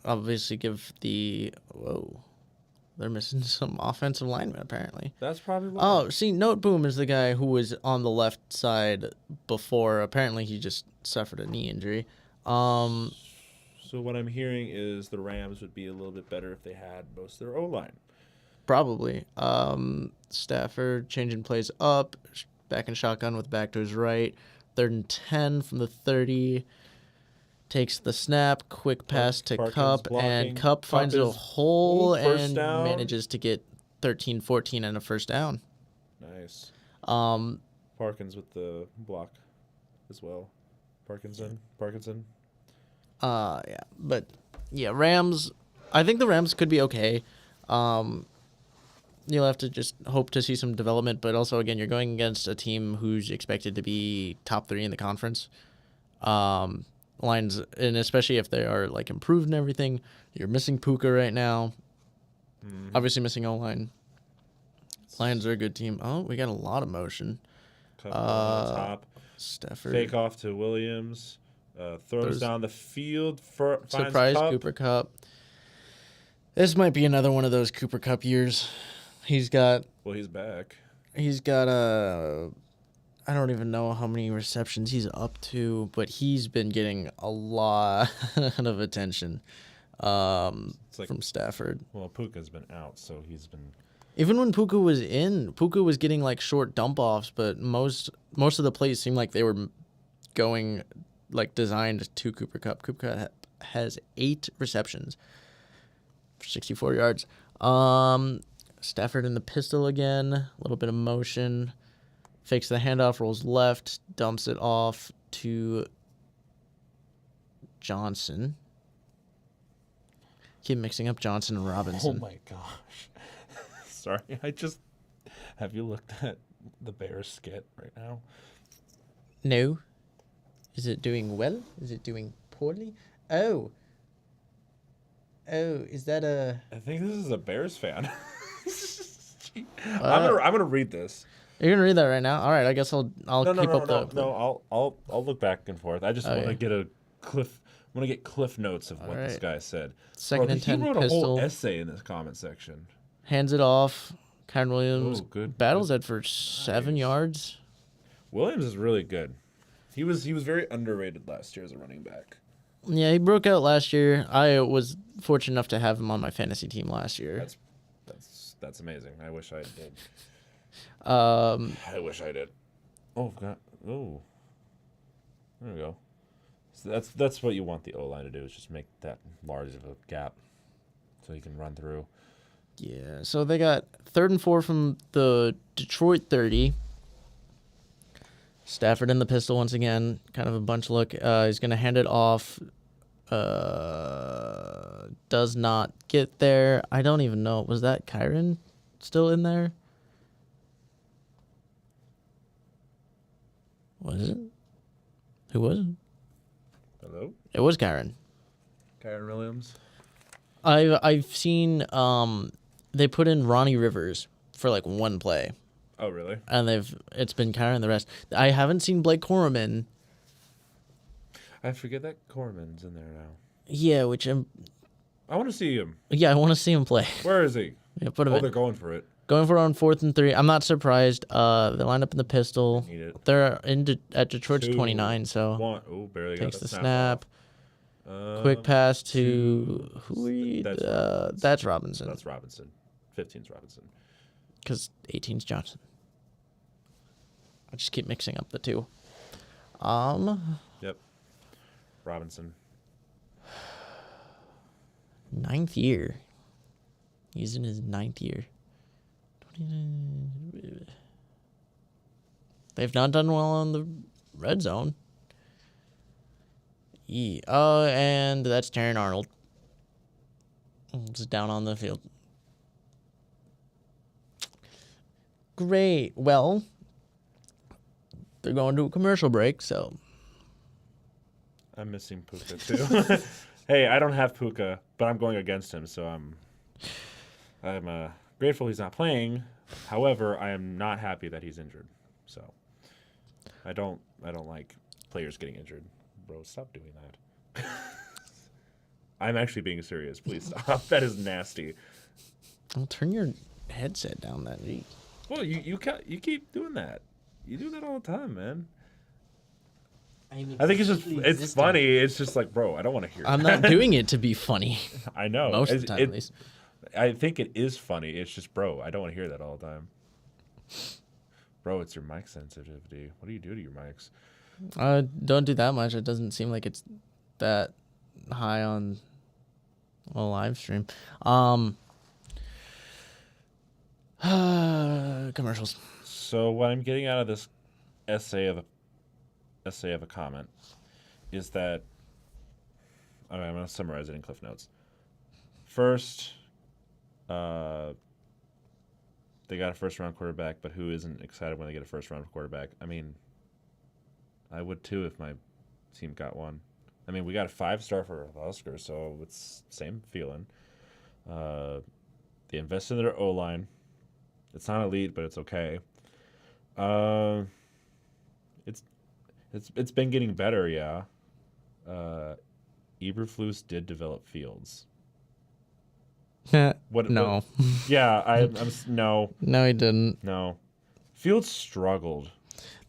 Obviously, they're missing some offensive linemen apparently. That's probably why. Oh, see, Note Boom is the guy who was on the left side before. Apparently, he just suffered a knee injury. So what I'm hearing is the Rams would be a little bit better if they had most of their O-line. Probably. Stafford changing plays up, back in shotgun with back to his right. 3rd and 10 from the 30. Takes the snap, quick pass to Kupp, and Kupp finds a hole and manages to get 13-14 and a first down. Nice. Parkins with the block as well. Parkinson. Yeah, but yeah, Rams. I think the Rams could be okay. You'll have to just hope to see some development, but also again, you're going against a team who's expected to be top 3 in the conference. Lines, and especially if they are improved and everything. You're missing Puka right now. Obviously missing O-line. Lions are a good team. Oh, we got a lot of motion. Top. Stafford. Fake off to Williams. Throws down the field. Surprise Cooper Kupp. This might be another one of those Cooper Kupp years. He's back. Well, he's back. He's got I don't even know how many receptions he's up to, but he's been getting a lot of attention It's like, from Stafford. Well, Puka's been out, so he's been. Even when Puka was in, Puka was getting like short dump offs, but most of the plays seemed like they were going like designed to Cooper Kupp. Cooper Kupp has 8 receptions for 64 yards. Stafford in the pistol again, a little bit of motion. Fakes the handoff, rolls left, dumps it off to Johnson. Keep mixing up Johnson and Robinson. Oh my gosh! Sorry, have you looked at the Bears skit right now? No. Is it doing well? Is it doing poorly? Oh, is that a... I think this is a Bears fan. I'm gonna read this. You're going to read that right now? All right, I guess I'll keep up the... No. I'll look back and forth. I just want to Okay. get cliff notes of what this right. guy said. Second and 10 He wrote a pistol. whole essay in this comment section. Hands it off. Kyron Williams Ooh, good. battles it for 7 yards. Williams is really good. He was very underrated last year as a running back. Yeah, he broke out last year. I was fortunate enough to have him on my fantasy team last year. That's amazing. I wish I did. I wish I did. Oh God! Oh, there we go. So that's what you want the O line to do, is just make that large of a gap, so you can run through. Yeah, so they got 3rd and 4 from the Detroit 30. Stafford in the pistol once again, kind of a bunch look. He's going to hand it off. Does not get there. I don't even know. Was that Kyron still in there? Was it? Who was it? Hello, It was Kyron. Kyron Williams. I've seen they put in Ronnie Rivers for like one play. Oh, really? And it's been Kyron the rest. I haven't seen Blake Coraman. I forget that Corman's in there now. Yeah, I want to see him. I want to see him play. Where is he? Yeah, put him Oh, in. they're going for it. Going for it on 4th and 3. I'm not surprised. They line up in the pistol. Need it. They're at Detroit's 2, 29, so 1. Oh, barely takes got the the snap. off. Quick pass to who are you? That's Robinson. That's Robinson. 15's Robinson. Because 18's Johnson. I just keep mixing up the two. Yep. Robinson. 9th year. He's in his 9th year. They've not done well on the red zone. And that's Terran Arnold. Just down on the field. Great. Well, they're going to a commercial break, so I'm missing Puka too. Hey, I don't have Puka, but I'm going against him, so I'm grateful he's not playing. However, I am not happy that he's injured. So I don't like players getting injured. Bro, stop doing that. I'm actually being serious. Please stop. That is nasty. I'll turn your headset down that week. Well, you keep doing that. You do that all the time, man. I think it's funny. It's just like, bro, I don't want to hear. I'm not doing it to be funny. I know. Most of the time, at least. I think it is funny. It's just, bro, I don't want to hear that all the time. Bro, it's your mic sensitivity. What do you do to your mics? Don't do that much. It doesn't seem like it's that high on a live stream. Commercials. So what I'm getting out of this essay of a comment is that, okay, I'm going to summarize it in Cliff Notes. First, they got a first-round quarterback, but who isn't excited when they get a first-round quarterback? I mean, I would too if my team got one. I mean, we got a 5-star for Husker, so it's same feeling. They invested in their O-line. It's not elite, but it's okay. It's been getting better, yeah. Eberflus did develop Fields. What? No. Yeah, I'm no. No, he didn't. No. Fields struggled.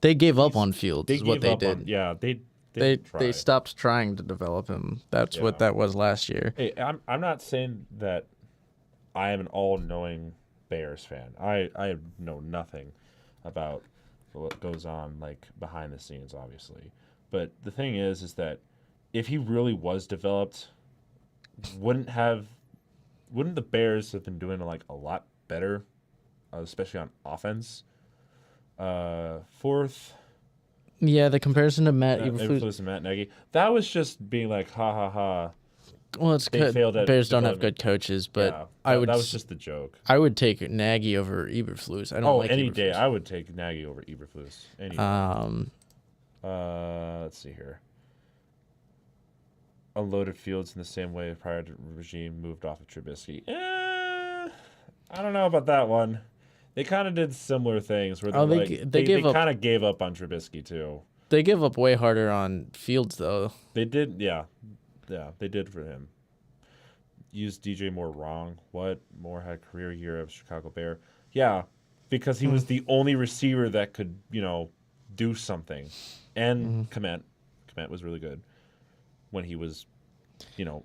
They gave up on Fields. They Is what gave they up did. on. Yeah, they They didn't try. they stopped trying to develop him. That's what Yeah. that was last year. Hey, I'm not saying that I am an all-knowing Bears fan. I know nothing about what goes on like behind the scenes, obviously. But the thing is that if he really was developed, wouldn't the Bears have been doing like a lot better, especially on offense? Fourth, Yeah, the comparison to Matt Eberflus. Eberflus and Matt Nagy. That was just being like, ha ha ha. Well, it's They good. failed at Bears don't have development. good coaches, but Yeah, I would. that was just the joke. I would take Nagy over Eberflus. I don't Oh, like any Eberflus. day I would take Nagy over Eberflus. Any day. Let's see here. Unloaded Fields in the same way prior to regime moved off of Trubisky. I don't know about that one. They kind of did similar things where they kind of gave up on Trubisky too. They give up way harder on Fields though. They did, yeah, they did for him. Used DJ Moore wrong. What? Moore had career year of Chicago Bear. Yeah, because he was the only receiver that could, do something. And Kmet was really good when he was,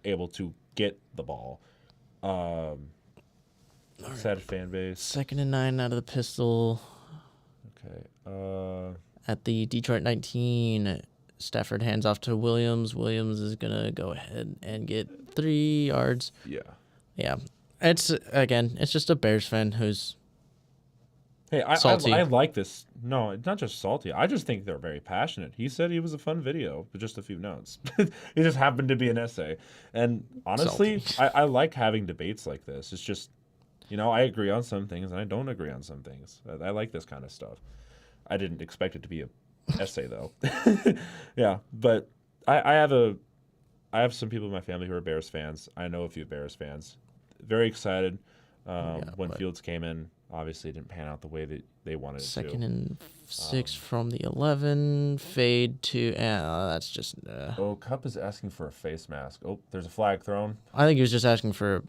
able to get the ball. Sad fan base. 2nd and 9 out of the pistol. Okay. At the Detroit 19, Stafford hands off to Williams. Williams is gonna go ahead and get 3 yards. Yeah. Yeah, it's just a Bears fan who's Hey, salty. I like this. No, it's not just salty. I just think they're very passionate. He said it was a fun video, with just a few notes. It just happened to be an essay. And honestly, I like having debates like this. It's just, I agree on some things and I don't agree on some things. I like this kind of stuff. I didn't expect it to be a essay though. Yeah, but I have some people in my family who are Bears fans. I know a few Bears fans. Very excited when Fields came in. Obviously, it didn't pan out the way that they wanted it to. 2nd and 6 from the 11. Fade to. That's just. Oh, Cup is asking for a face mask. Oh, there's a flag thrown. I think he was just asking for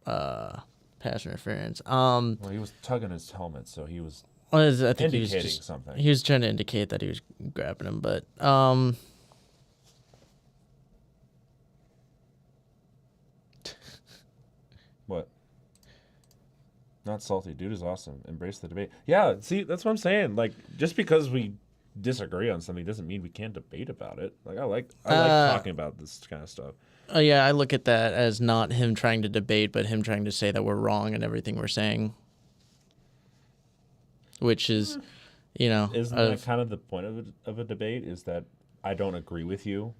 pass interference. Well, he was tugging his helmet, so he was I think indicating he was just, something. He was trying to indicate that he was grabbing him, but What? Not salty. Dude is awesome. Embrace the debate. Yeah, see, that's what I'm saying. Like, just because we disagree on something doesn't mean we can't debate about it. Like, I like talking about this kind of stuff. yeah, I look at that as not him trying to debate, but him trying to say that we're wrong in everything we're saying. Which is, Isn't that kind of the point of a debate? Is that I don't agree with you?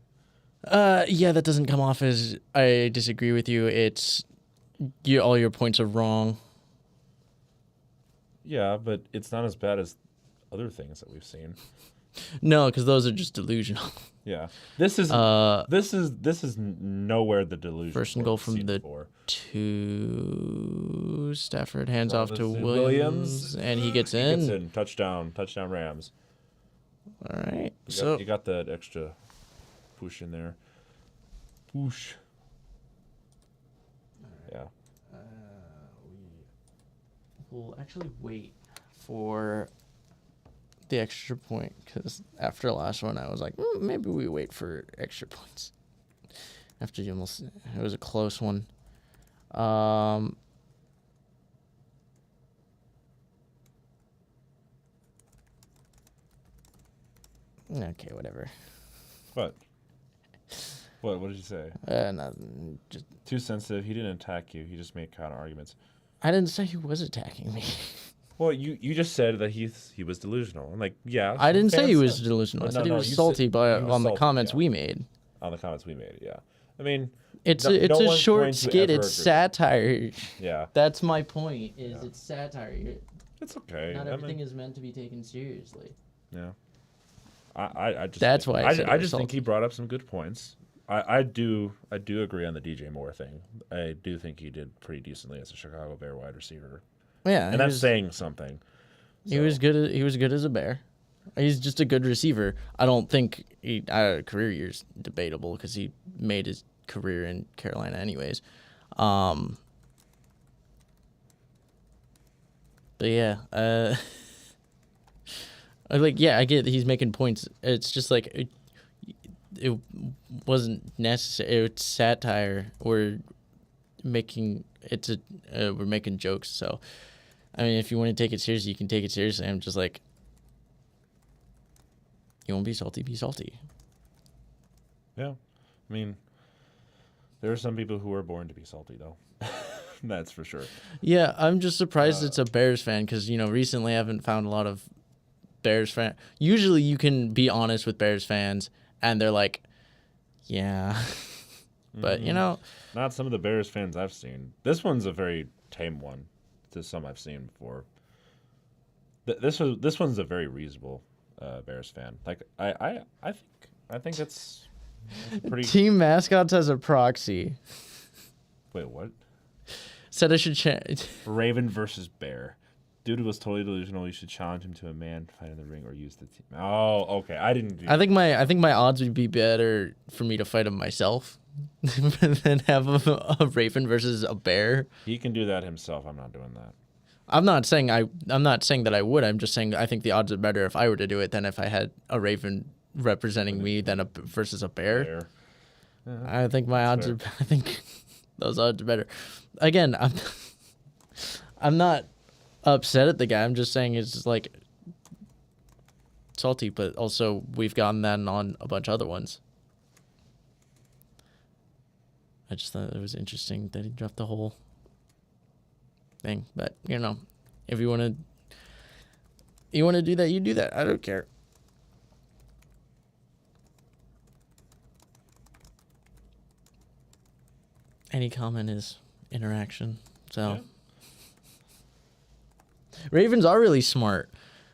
Yeah, that doesn't come off as I disagree with you. It's all your points are wrong. Yeah, but it's not as bad as other things that we've seen. No, because those are just delusional. Yeah, this is nowhere the delusion. First and goal from the 2. Stafford hands off to Williams, and he gets in. Gets in. Touchdown Rams. All right, You got that extra push in there. Push. Yeah. We'll actually wait for the extra point because after the last one, I was like, maybe we wait for extra points. After it was a close one. Okay, whatever. What? What did you say? Nothing. Just Too sensitive. He didn't attack you. He just made counter arguments. I didn't say he was attacking me. Well, you just said that he was delusional. I'm like, yeah. I didn't say he was said- delusional. I said he no, was you salty said he was on the salty, comments yeah. we made. On the comments we made, yeah. I mean, It's no a one's going short to skit. ever It's agree. satire. Yeah, That's my point. It's satire. it's okay. Not I everything mean, is meant to be taken seriously. yeah. I just That's why I said I it was just think salty. he brought up some good points. I do agree on the DJ Moore thing. I do think he did pretty decently as a Chicago Bear wide receiver, Yeah, and that's saying something. he was good. He was good as a Bear. He's just a good receiver. I don't think career year's debatable because he made his career in Carolina anyways. But yeah, Like, yeah, I get that he's making points. It's just like it wasn't necessary. It's satire. We're making we're making jokes. So, I mean, if you want to take it seriously, you can take it seriously. I'm just like, you want to be salty, be salty. Yeah. I mean, there are some people who are born to be salty, though. That's for sure. Yeah, I'm just surprised it's a Bears fan because, recently I haven't found a lot of Bears fan. Usually you can be honest with Bears fans and they're like, yeah. But, Not some of the Bears fans I've seen. This one's a very tame one to some I've seen before. This one's a very reasonable Bears fan. Like I think it's pretty. Team mascots as a proxy. Wait, what? Said I should change. Raven versus Bear. Dude was totally delusional. You should challenge him to a man fight in the ring or use the team. Oh, okay. I didn't do I think my odds would be better for me to fight him myself than have a Raven versus a bear. He can do that himself. I'm not doing that. I'm not saying that I would. I'm just saying I think the odds are better if I were to do it than if I had a Raven representing me than versus a bear. I think my odds are. I think those odds are better. Again, I'm not upset at the guy. I'm just saying it's just like salty, but also we've gotten that on a bunch of other ones. I just thought it was interesting that he dropped the whole thing. But if you want to do that, you do that. I don't care. Any comment is interaction. So Ravens are really smart.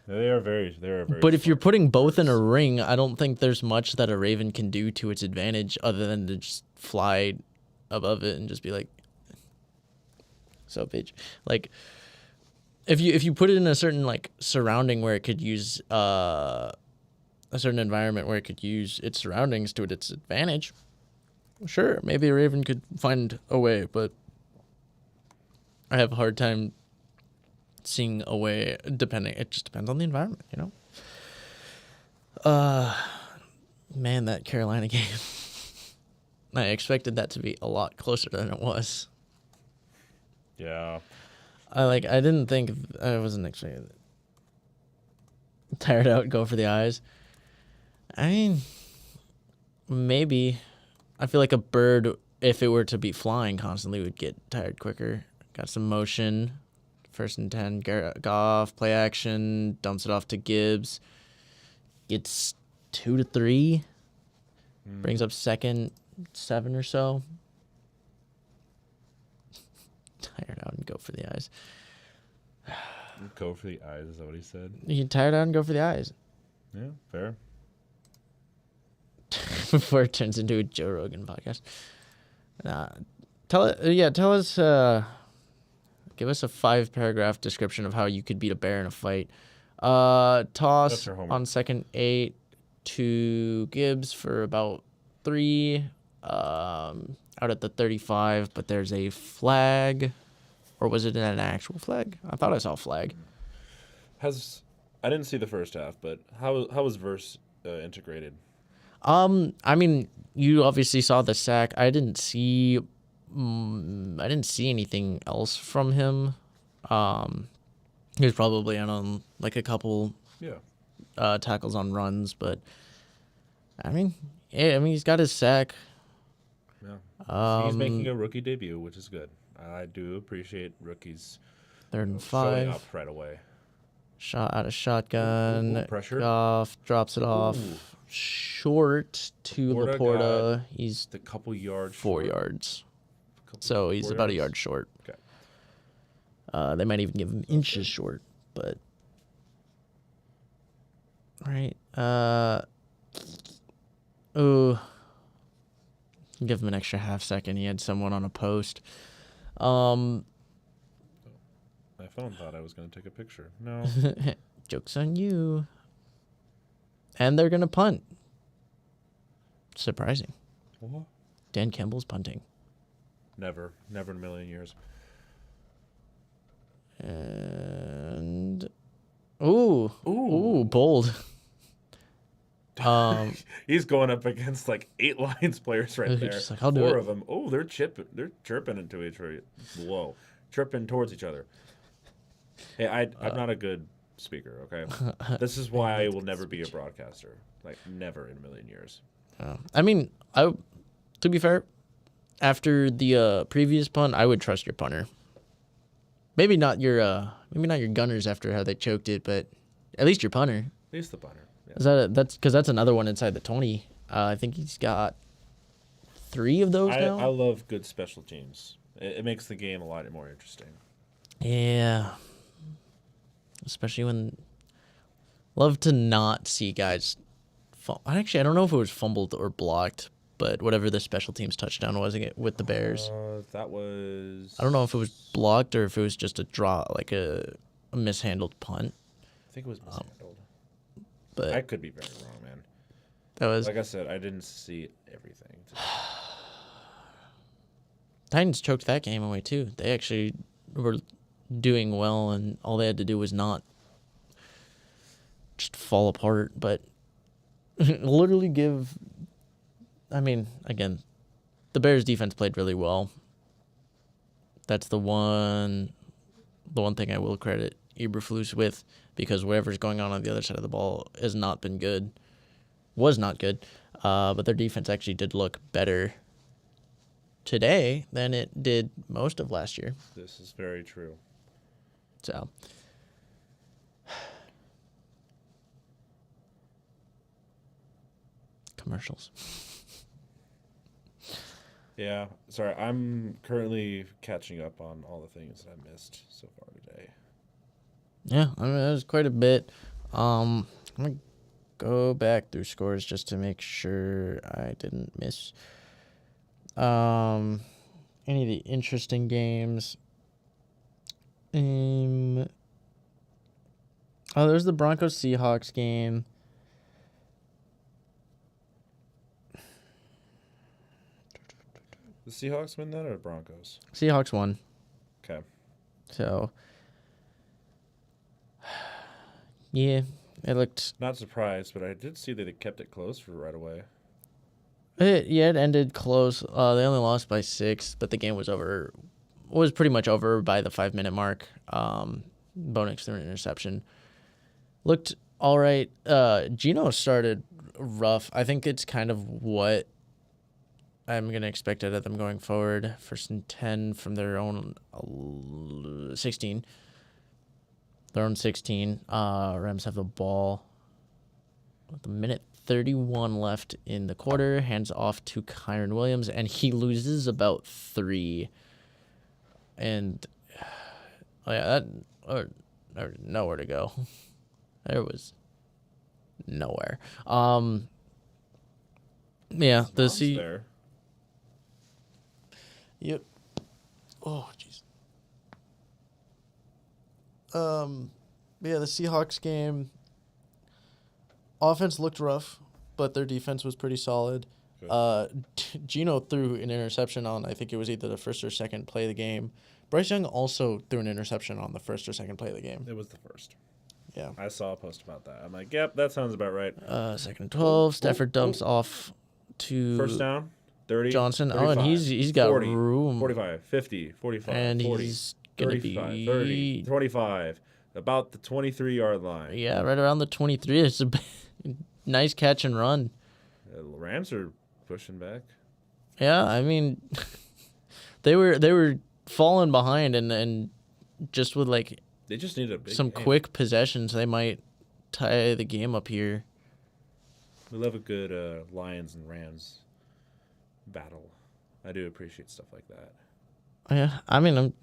They are very. But if you're putting both in a ring, I don't think there's much that a Raven can do to its advantage other than to just fly above it and just be like, so bitch. Like, if you put it in a certain like surrounding where it could use a certain environment where it could use its surroundings to its advantage, sure, maybe a Raven could find a way, but I have a hard time seeing a way. It just depends on the environment, Man, that Carolina game. I expected that to be a lot closer than it was. Yeah. I didn't think I wasn't expecting it. Tired out, go for the eyes. I mean, maybe. I feel like a bird, if it were to be flying constantly, would get tired quicker. Got some motion. 1st and 10, Goff, play action, dumps it off to Gibbs. Gets 2 to 3. Brings up 2nd, 7 or so. Tired out and go for the eyes. Go for the eyes, is that what he said? You get tired out and go for the eyes. Yeah, fair. Before it turns into a Joe Rogan podcast. Tell us, give us a 5-paragraph description of how you could beat a bear in a fight. Toss on 2nd 8 to Gibbs for about 3, out at the 35, but there's a flag. Or was it an actual flag? I thought I saw a flag. I didn't see the first half, but how was verse integrated? I mean, you obviously saw the sack. I didn't see anything else from him. He was probably in on like a couple tackles on runs, but I mean, he's got his sack. Yeah, he's making a rookie debut, which is good. I do appreciate rookies 3rd and showing 5. up right away. Shot out of shotgun. Ooh, pressure. Goff drops it off. Short to Laporta. He's a couple yards 4 short. yards. So he's about a yard short. Okay. They might even give him inches short, but right. Give him an extra half second. He had someone on a post. My phone thought I was going to take a picture. No. Joke's on you. And they're going to punt. Surprising. What? Dan Campbell's punting. Never in a million years. And Ooh. Ooh. Bold. He's going up against like 8 Lions players right He's there. just like, I'll do 4 it. of them. Oh, they're chirping into each other. Whoa, chirping towards each other. Hey, I'm not a good speaker. Okay, this is why I will never be a broadcaster. Like never in a million years. I mean, to be fair, after the previous punt, I would trust your punter. Maybe not your gunners after how they choked it, but at least your punter. At least the punter. Yeah. Is that's because that's another one inside the 20. I think he's got 3 of those now. I love good special teams. It makes the game a lot more interesting. Yeah. Especially when love to not see guys. Actually, I don't know if it was fumbled or blocked, but whatever the special teams touchdown was with the Bears. That was. I don't know if it was blocked or if it was just a draw, like a mishandled punt. I think it was mishandled. But I could be very wrong, man. that was Like I said, I didn't see everything. Titans choked that game away too. They actually were doing well, and all they had to do was not just fall apart, but literally give. I mean, again, the Bears defense played really well. That's the one thing I will credit Eberflus with, because whatever's going on the other side of the ball has not been good. Was not good. But their defense actually did look better today than it did most of last year. This is very true. So commercials. Yeah, sorry. I'm currently catching up on all the things that I missed so far today. Yeah, I mean, that was quite a bit. I'm gonna go back through scores just to make sure I didn't miss any of the interesting games. There's the Broncos Seahawks game. The Seahawks win that or the Broncos? Seahawks won. Okay. So yeah, it looked. Not surprised, but I did see that it kept it close for right away. It ended close. They only lost by 6, but the game was over. Was pretty much over by the 5-minute mark. Bo Nix threw an interception. Looked all right. Geno started rough. I think it's kind of what I'm going to expect out of them going forward. 1st and 10 from their own 16. Their own 16. Rams have the ball with a minute 31 left in the quarter. Hands off to Kyron Williams, and he loses about 3. And that or nowhere to go. There was nowhere. Yeah, the C. There. Yep. Oh, jeez. Yeah, the Seahawks game. Offense looked rough, but their defense was pretty solid. Geno threw an interception on, I think it was either the first or second play of the game. Bryce Young also threw an interception on the first or second play of the game. It was the first. Yeah. I saw a post about that. I'm like, yep, that sounds about right. 2nd and 12. Stafford dumps off to First down, 30. Johnson. 35, and he's got 40, room. 45, 50, 45, And 40, he's going to 35, be 30, 25, about the 23-yard line. Yeah, right around the 23. It's a nice catch and run. The Rams are pushing back. Yeah, I mean, they were falling behind, and just with like They just need a big some game. quick possessions, they might tie the game up here. We love a good Lions and Rams battle. I do appreciate stuff like that. Yeah, I mean,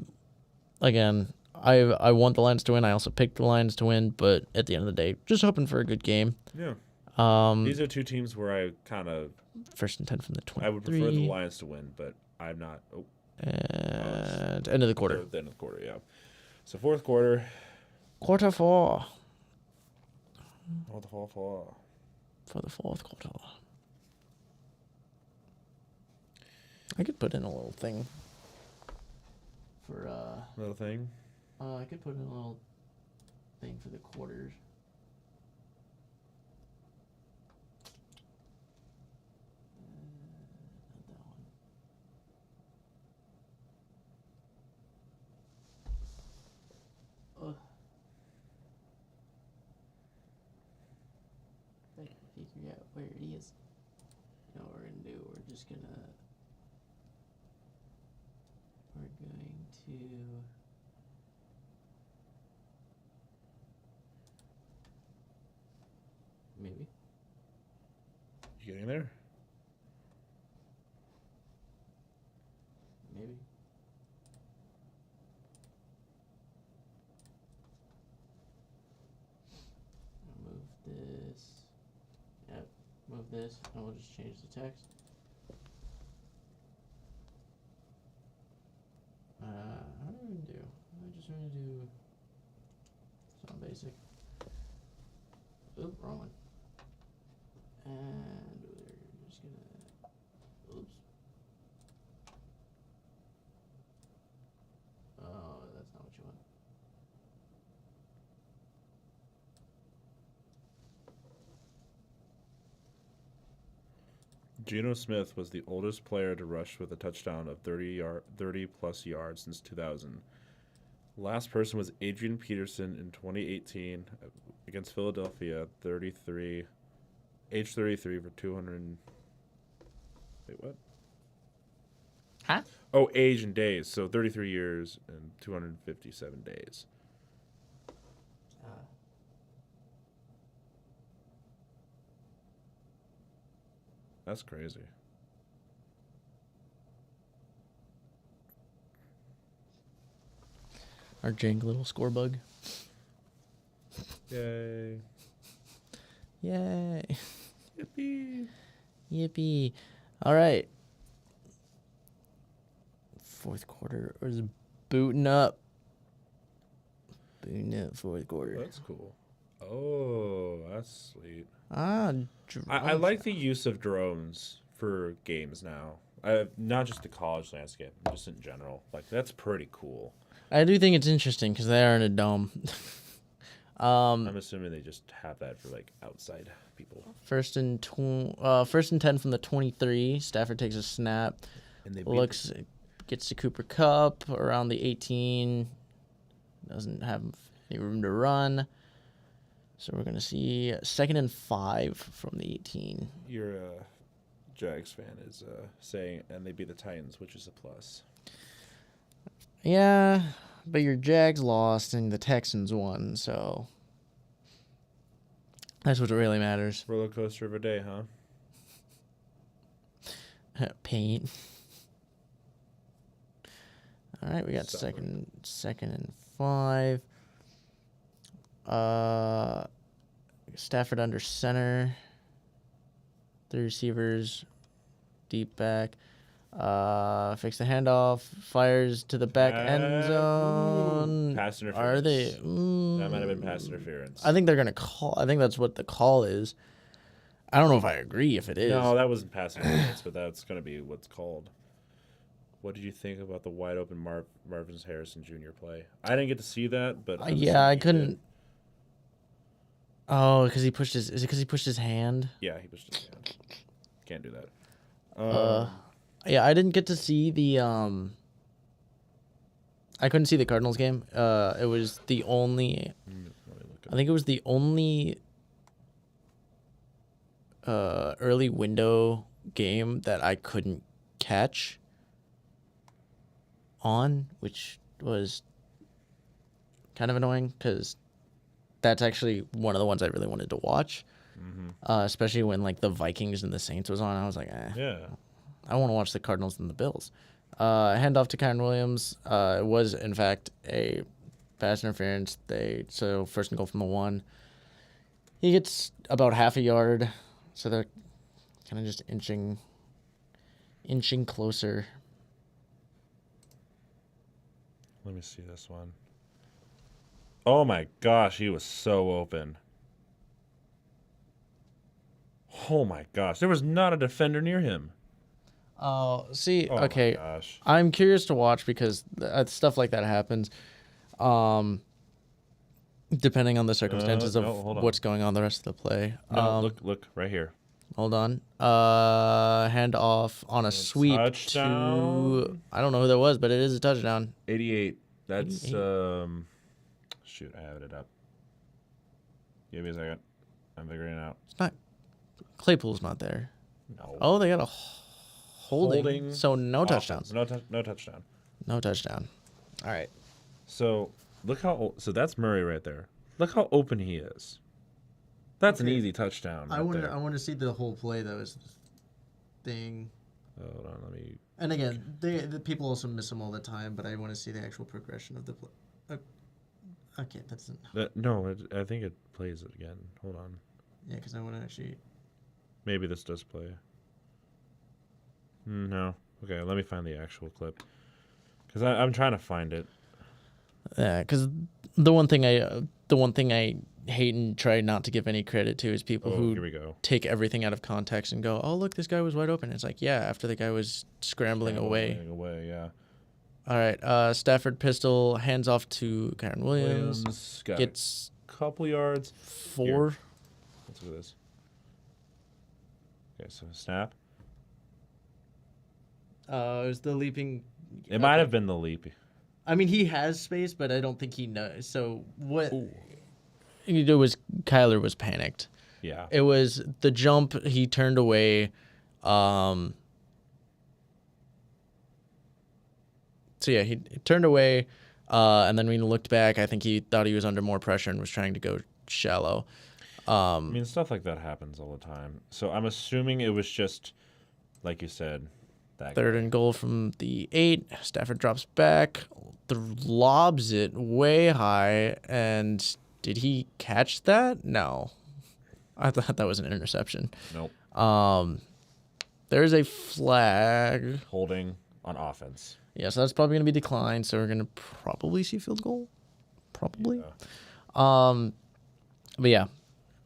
I want the Lions to win. I also picked the Lions to win, but at the end of the day, just hoping for a good game. Yeah. These are two teams where I kind of 1st and 10 from the 23. I would prefer the Lions to win, but I'm not. And end of the quarter. The end of the quarter, yeah. So 4th quarter. Quarter 4. Oh, the 4-4. For the 4th quarter. I could put in a little thing for Little thing. I could put in a little thing for the quarters. Not that one. Ugh. Like, figure out where it is. You know what we're gonna do? We're going to. Maybe. You getting there? Maybe. I'll move this. Yep. Move this, and we'll just change the text. How do I even do? I just want to do something basic. Oop, wrong one. And we're just gonna. Oops. Oh, that's not what you want. Geno Smith was the oldest player to rush with a touchdown of 30 plus yards since 2000. Last person was Adrian Peterson in 2018 against Philadelphia, age 33 for 200. Wait, what? Huh? Oh, age and days. So 33 years and 257 days. That's crazy. Our jank little score bug. Yay. Yay. Yippee. Yippee. All right. Fourth quarter is booting up. Booting up fourth quarter. That's cool. Oh, that's sweet. Ah, I like the use of drones for games now. Not just the college landscape, just in general. Like, that's pretty cool. I do think it's interesting because they are in a dome. I'm assuming they just have that for like outside people. First and 10 from the 23. Stafford takes a snap. And they Gets to Cooper Kupp around the 18. Doesn't have any room to run. So we're gonna see 2nd and 5 from the 18. Your Jags fan is saying, and they beat the Titans, which is a plus. Yeah, but your Jags lost and the Texans won, so that's what really matters. Roller coaster of a day, huh? Paint. All right, we got second and 5. Stafford under center. 3 receivers, deep back. Fix the handoff. Fires to the back end zone. Pass interference. Are they? That might have been pass interference. I think they're gonna call. I think that's what the call is. I don't know if I agree if it is. No, that wasn't pass interference, but that's going to be what's called. What did you think about the wide open Marvin Harrison Jr. play? I didn't get to see that, but I couldn't. Oh, because he pushed his. Is it because he pushed his hand? Yeah, he pushed his hand. Can't do that. Yeah, I didn't get to see the. I couldn't see the Cardinals game. It was the only. I think it was the only. Early window game that I couldn't catch on, which was kind of annoying because that's actually one of the ones I really wanted to watch, especially when like the Vikings and the Saints was on. I was like, Yeah. I want to watch the Cardinals and the Bills. Handoff to Kyron Williams. It was in fact a pass interference. So first and goal from the 1. He gets about half a yard. So they're kind of just inching closer. Let me see this one. Oh my gosh, he was so open. Oh my gosh, there was not a defender near him. Oh, see, Oh okay. my gosh. I'm curious to watch because stuff like that happens. depending on the circumstances no, of hold on. what's going on the rest of the play. No, look right here. Hold on. Hand off on a sweep to Touchdown. I don't know who that was, but it is a touchdown. 88. That's 88. shoot, I have it up. Give me a second. I'm figuring it out. It's not Claypool's not there. No. Oh, they got a holding. So no Offense. touchdowns. No touchdown. No touchdown. All right. So look how so that's Murray right there. Look how open he is. That's an Okay. easy touchdown. Right there. want to see the whole play that was thing. Hold on, let me. And again, the people also miss them all the time, but I want to see the actual progression of the play. Okay, that's No, I think it plays it again. Hold on. yeah, because I want to actually. Maybe this does play. No. Okay, let me find the actual clip. Because I'm trying to find it. Yeah, because the one thing I hate and try not to give any credit to is people Here who we go. take everything out of context and go, "Oh, look, this guy was wide open." It's like, yeah, after the guy was scrambling away. Scrambling away, yeah. All right, Stafford pistol hands off to Kyron Williams. Got Gets a couple yards. 4. Let's look at this. Okay, so snap. It was the leaping. It might have been the leap. I mean, he has space, but I don't think he knows. So what Ooh. you do was Kyler was panicked. Yeah. It was the jump. He turned away. So yeah, he turned away, and then when he looked back, I think he thought he was under more pressure and was trying to go shallow. I mean, stuff like that happens all the time. So I'm assuming it was just, like you said, that Third and goal from the 8. Stafford drops back, lobs it way high, and did he catch that? No, I thought that was an interception. Nope. There's a flag. Holding on offense. Yeah, so that's probably going to be declined. So we're going to probably see field goal. Probably. Yeah. But yeah,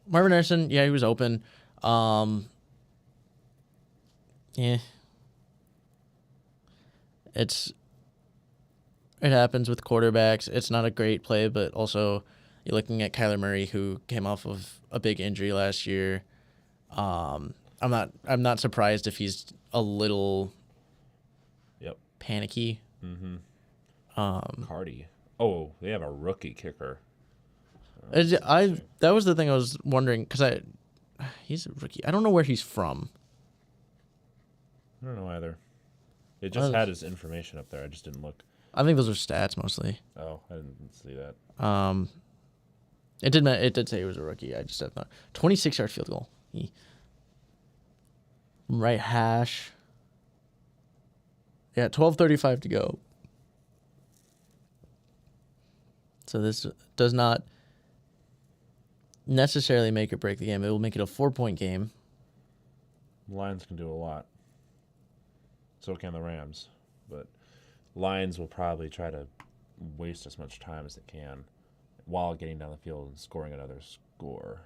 Marvin Harrison, yeah, he was open. Yeah. It happens with quarterbacks. It's not a great play, but also you're looking at Kyler Murray, who came off of a big injury last year. I'm not surprised if he's a little Yep. panicky. Cardi. Oh, they have a rookie kicker. That was the thing I was wondering because he's a rookie. I don't know where he's from. I don't know either. It just had his information up there. I just didn't look. I think those are stats mostly. Oh, I didn't see that. It did say he was a rookie. I just had 26-yard field goal. Right hash. Yeah, 12:35 to go. So this does not necessarily make or break the game. It will make it a 4-point game. Lions can do a lot. So can the Rams. But Lions will probably try to waste as much time as they can while getting down the field and scoring another score.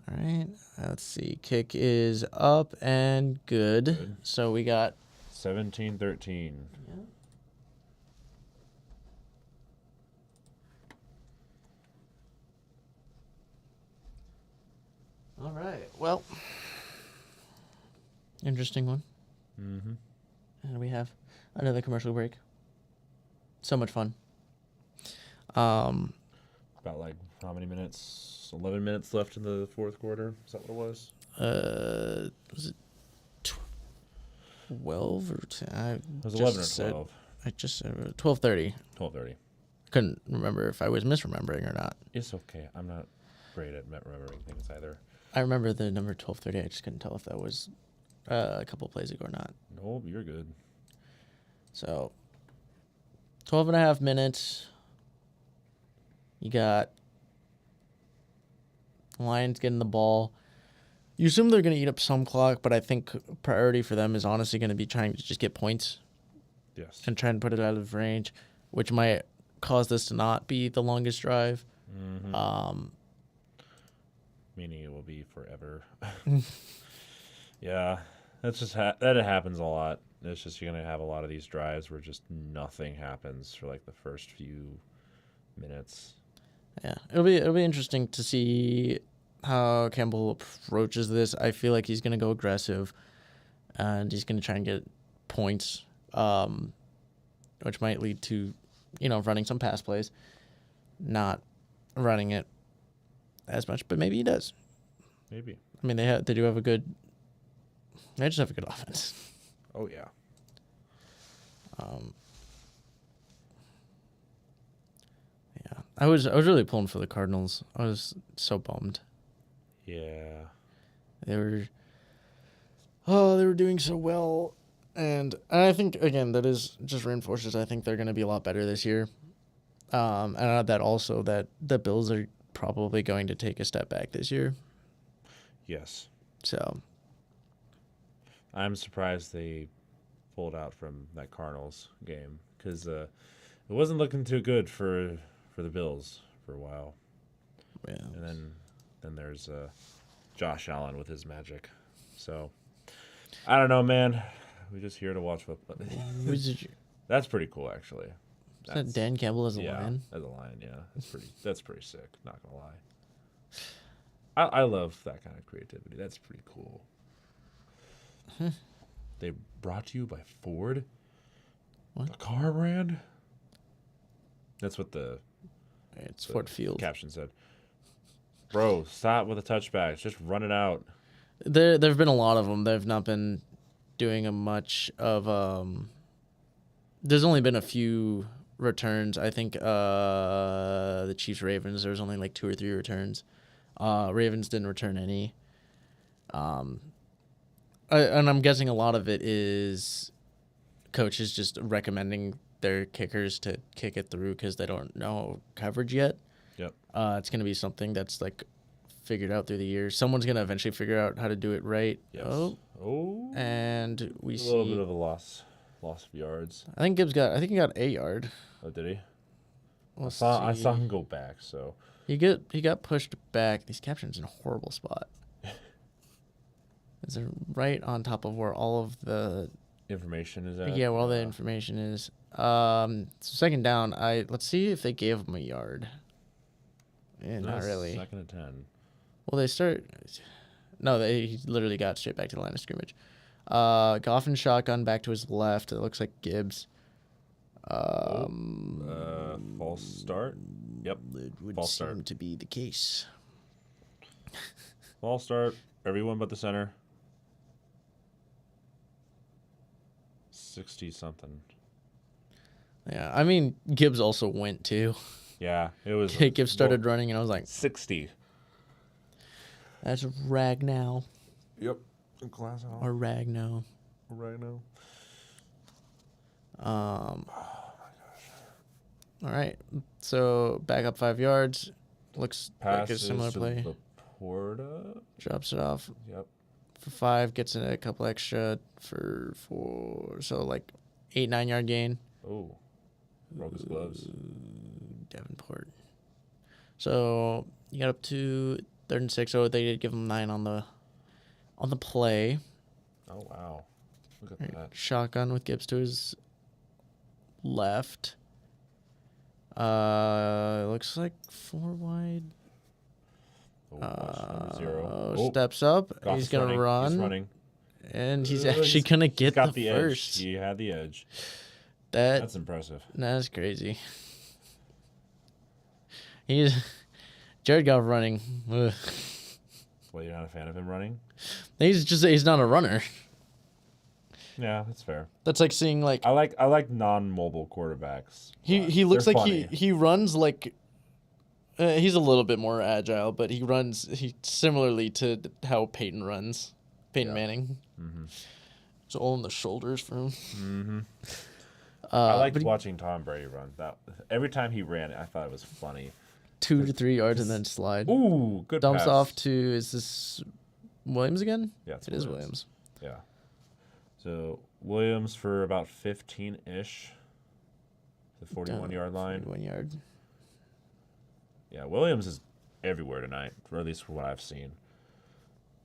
All right. Let's see. Kick is up and good. So we got 17-13. Yeah. All right. Well, interesting one. Mm-hmm. And we have another commercial break. So much fun. About like how many minutes? 11 minutes left in the fourth quarter. Is that what it was? Was it 12 or 10? It was 11 or 12. I just said 12:30. 12:30. Couldn't remember if I was misremembering or not. It's okay. I'm not great at remembering things either. I remember the number 12:30. I just couldn't tell if that was a couple plays ago or not. Nope, you're good. So 12 and a half minutes. You got Lions getting the ball. You assume they're going to eat up some clock, but I think priority for them is honestly going to be trying to just get points Yes. and try and put it out of range, which might cause this to not be the longest drive. Mm-hmm. Meaning it will be forever. Yeah, that's just that happens a lot. It's just you're gonna have a lot of these drives where just nothing happens for like the first few minutes. Yeah, it'll be interesting to see how Campbell approaches this. I feel like he's gonna go aggressive, and he's gonna try and get points, which might lead to, running some pass plays, not running it as much, but maybe he does. Maybe. I mean, they just have a good offense. Oh yeah. Yeah, I was really pulling for the Cardinals. I was so bummed. Yeah. They were doing so well, and I think again that is just reinforces. I think they're going to be a lot better this year. And add that also that the Bills are probably going to take a step back this year. Yes. So I'm surprised they pulled out from that Cardinals game because it wasn't looking too good for the Bills for a while. yeah, And then there's Josh Allen with his magic. So I don't know, man. We're just here to watch football. That's pretty cool, actually. Is that Dan Campbell as a yeah, Lion? as a Lion, yeah. That's pretty sick. Not gonna lie. I love that kind of creativity. That's pretty cool. They brought to you by Ford. What? A car brand. That's what It's Ford Field. caption said. Bro, stop with the touchbacks. Just run it out. There've been a lot of them. They've not been doing a much of. There's only been a few returns. I think the Chiefs Ravens. There was only like 2 or 3 returns. Ravens didn't return any. And I'm guessing a lot of it is coaches just recommending their kickers to kick it through because they don't know coverage yet. Yep. It's going to be something that's like figured out through the years. Someone's going to eventually figure out how to do it right. Yes. Oh. And we see a little bit of a loss of yards. I think he got 8 yard. Oh, did he? I I saw him go back, so He got pushed back. These captions in a horrible spot. Is it right on top of where all of the information is at? where all the information is. So second down, let's see if they gave him a yard. Yeah, not really. 2nd and 10. Well, he literally got straight back to the line of scrimmage. Goff and shotgun back to his left. It looks like Gibbs. False start. Yep. It would False seem start. to be the case. False start. Everyone but the center. 60-something. Yeah, I mean Gibbs also went too. Yeah, it was. Gibbs started running, and I was like, 60. "That's Ragnow Yep. Class out. or Ragnow." Right now. All right. So back up 5 yards. Looks like a similar play. Laporta. Drops it off Yep. for 5. Gets a couple extra for 4. So like 8-9 yard gain. Oh. Broke his gloves. Davenport. So you got up to 3rd and 6. Oh, they did give him 9 on the play. Oh wow. Look at that. Shotgun with Gibbs to his left. Looks like 4 wide. Oh, 0. Steps up. Goff's He's gonna run. He's running. And he's actually gonna get got the edge. first. He had the edge. That's impressive. That's crazy. Jared Goff running. Ugh. Well, you're not a fan of him running? He's not a runner. Yeah, that's fair. That's like seeing like I like non-mobile quarterbacks. he looks They're like funny. he runs like he's a little bit more agile, but he similarly to how Peyton runs. Peyton Manning. Mm-hmm. It's all in the shoulders for him. Mm-hmm. I liked but watching Tom Brady run. Every time he ran, I thought it was funny. 2 to 3 yards and then slide. Ooh, good Dumps pass. off to, is this Williams again? Yeah, It is Williams. Yeah. So Williams for about 15-ish. The 41-yard line. 41 yard. Yeah, Williams is everywhere tonight, or at least from what I've seen.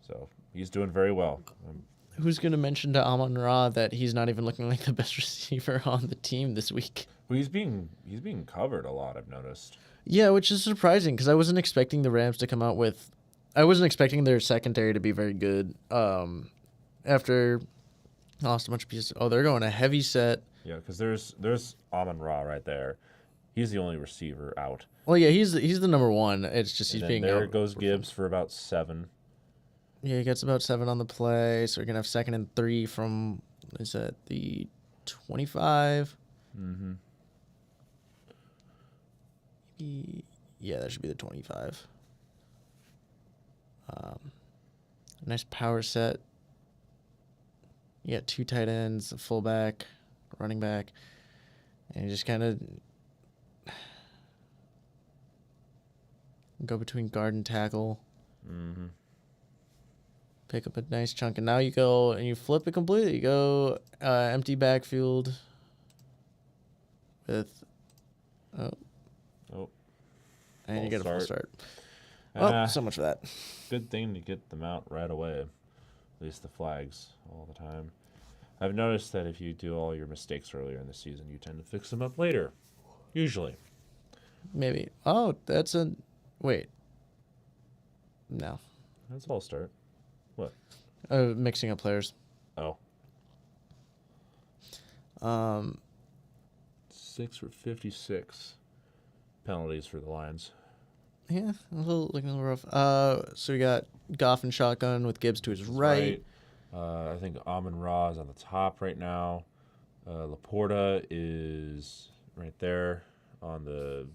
So he's doing very well. Who's going to mention to Amon-Ra that he's not even looking like the best receiver on the team this week? Well, he's being covered a lot, I've noticed. Yeah, which is surprising because I wasn't expecting the Rams to come out with. I wasn't expecting their secondary to be very good. After lost a bunch of pieces. Oh, they're going a heavy set. Yeah, because there's Amon-Ra right there. He's the only receiver out. Well, yeah, he's the number one. It's just And he's then being there out. goes Gibbs for about 7. Yeah, he gets about 7 on the play. So we're gonna have 2nd and 3 from is that the 25? Mm-hmm. Yeah, that should be the 25. Nice power set. You got 2 tight ends, a fullback, running back, and you just kind of go between guard and tackle. Mm-hmm. Pick up a nice chunk, and now you go and you flip it completely. You go empty backfield with and you get a full start. Well, so much for that. Good thing to get them out right away. At least the flags all the time. I've noticed that if you do all your mistakes earlier in the season, you tend to fix them up later. Usually. Maybe. Oh, that's a wait. No. That's all start. What? Mixing up players. Oh. 6 for 56 penalties for the Lions. Yeah, looking a little rough. So we got Goff and shotgun with Gibbs to his right. I think Amon-Ra is on the top right now. Laporta is right there on the.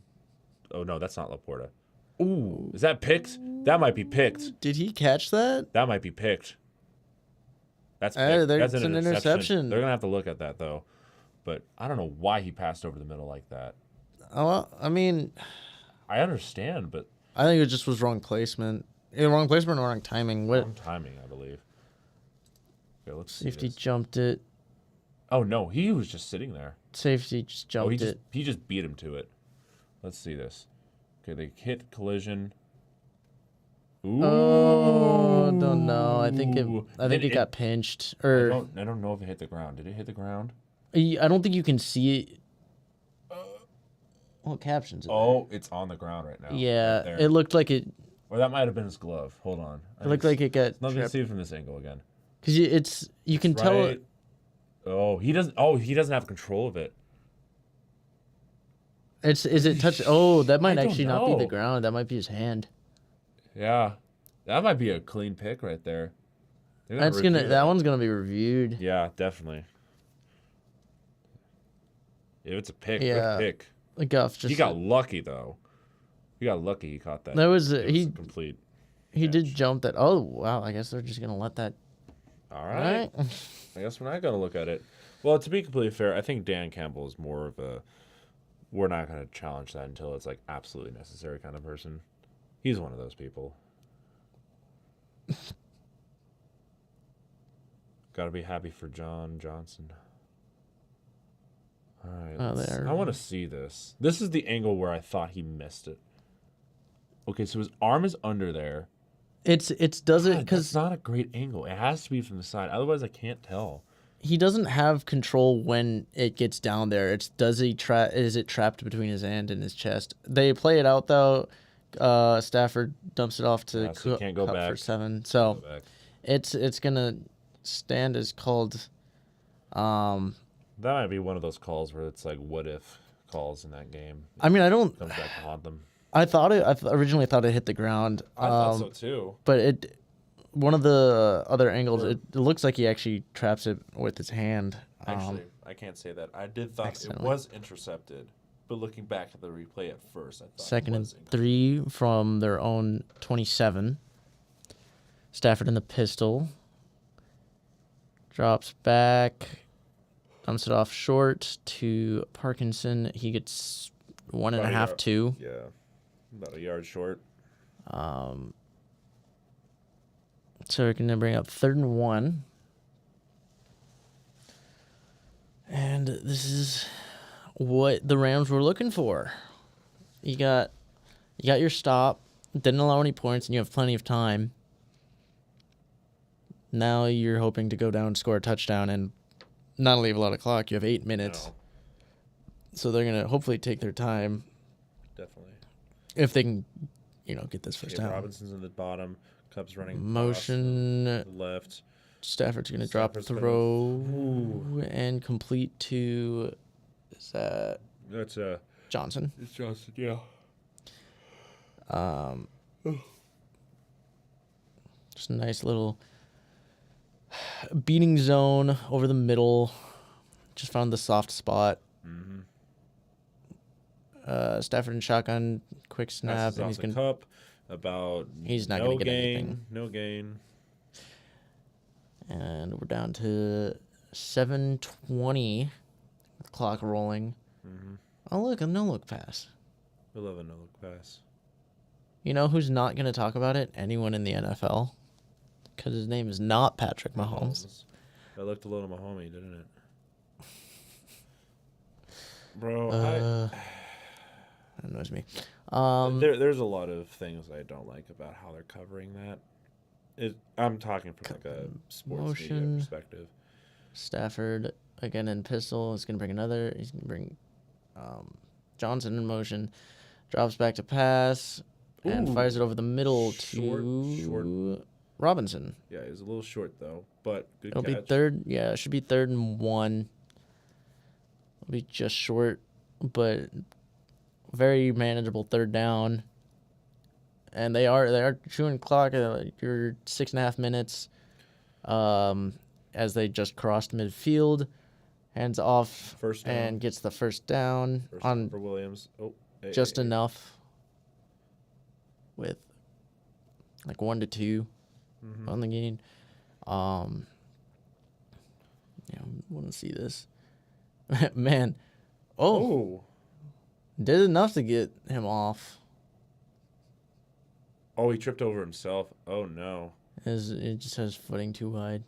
Oh no, that's not Laporta. Ooh, is that picked? That might be picked. Did he catch that? That might be picked. That's picked. That's an an interception. They're gonna have to look at that though. But I don't know why he passed over the middle like that. Oh, well, I mean, I understand, but I think it just was wrong placement. Either wrong placement or wrong timing. What? wrong timing, I believe. Okay, let's see. Safety this. jumped it. Oh no, he was just sitting there. Safety just jumped it. He just beat him to it. Let's see this. Okay, they hit collision. Ooh. Oh, don't know. I think it got pinched. Or I don't know if it hit the ground. Did it hit the ground? I don't think you can see it. What captions? Oh, it's on the ground right now. Yeah, right it looked like it. Or that might have been his glove. Hold on. It looked like it got. Let me see it from this angle again. Because you can tell. Right. Oh, he doesn't. Oh, he doesn't have control of it. Is it touch? Oh, that might I don't actually not be know. the ground. That might be his hand. Yeah, that might be a clean pick right there. That one's gonna be reviewed. Yeah, definitely. If it's a pick, Yeah. good pick. The Goff just. He got lucky though. He got lucky. He caught that. That was It he. a complete. He did catch. jump that. Oh wow! I guess they're just gonna let that. All right. Right. I guess we're not gonna look at it. Well, to be completely fair, I think Dan Campbell is more of a. We're not gonna challenge that until it's like absolutely necessary kind of person. He's one of those people. Got to be happy for John Johnson. All right. There. I want to see this. This is the angle where I thought he missed it. Okay, so his arm is under there. It's does it God, that's because not a great angle. It has to be from the side. Otherwise, I can't tell. he doesn't have control when it gets down there. It's is it trapped between his hand and his chest? They play it out though. Stafford dumps it off to so you can't go Kupp back. for 7. So Go back. it's gonna stand as called. That might be one of those calls where it's like, what if calls in that game. I mean, I don't. Comes back to haunt them. I originally thought it hit the ground. I thought so too. But one of the other angles, it looks like he actually traps it with his hand. Actually, I can't say that. I did thought it accidentally. was intercepted, but looking back at the replay at first, I thought 2nd it and was 3 from their own 27. Stafford in the pistol. Drops back. Dumps it off short to Parkinson. He gets 1.5, 2. Yeah, about a yard short. So we're going to bring up 3rd and 1. And this is what the Rams were looking for. You got your stop, didn't allow any points, and you have plenty of time. Now you're hoping to go down, score a touchdown, and not leave a lot of clock. You have 8 minutes. No, So they're going to hopefully take their time. definitely. if they can, get this first Okay, down. Robinson's in the bottom. Cubs running across Motion. to the left. Stafford's going to drop Stafford's gonna- throw and complete to, is that That's Johnson? it's Johnson. Yeah. Just a nice little beating zone over the middle. Just found the soft spot. Mm-hmm. Stafford and shotgun, quick snap, Passes and off he's the going. cup. About He's not no gonna get gain, anything. No gain. And we're down to 7:20. The clock rolling. Mm-hmm. Oh look, a no look pass. We love a no look pass. You know who's not going to talk about it? Anyone in the NFL, because his name is not Patrick Mahomes. That looked a little Mahomes, didn't it? Bro, That annoys me. there's a lot of things I don't like about how they're covering that. I'm talking from like a sports media Motion. perspective. Stafford again in pistol. He's going to bring another. He's going to bring Johnson in motion. Drops back to pass and Ooh. fires it over the middle Short. to Robinson. Yeah, he's a little short though, but good It'll catch. be third. Yeah, it should be 3rd and 1. It'll be just short, but very manageable 3rd down. And they are chewing clock at your 6.5 minutes. As they just crossed midfield, hands off First down. and gets the first down First down on for Williams. Oh, just enough with like 1 to 2 Mhm. on the gain. Yeah, I want to see this. Man, Oh, did enough to get him off. oh, he tripped over himself. Oh no. It just has footing too wide.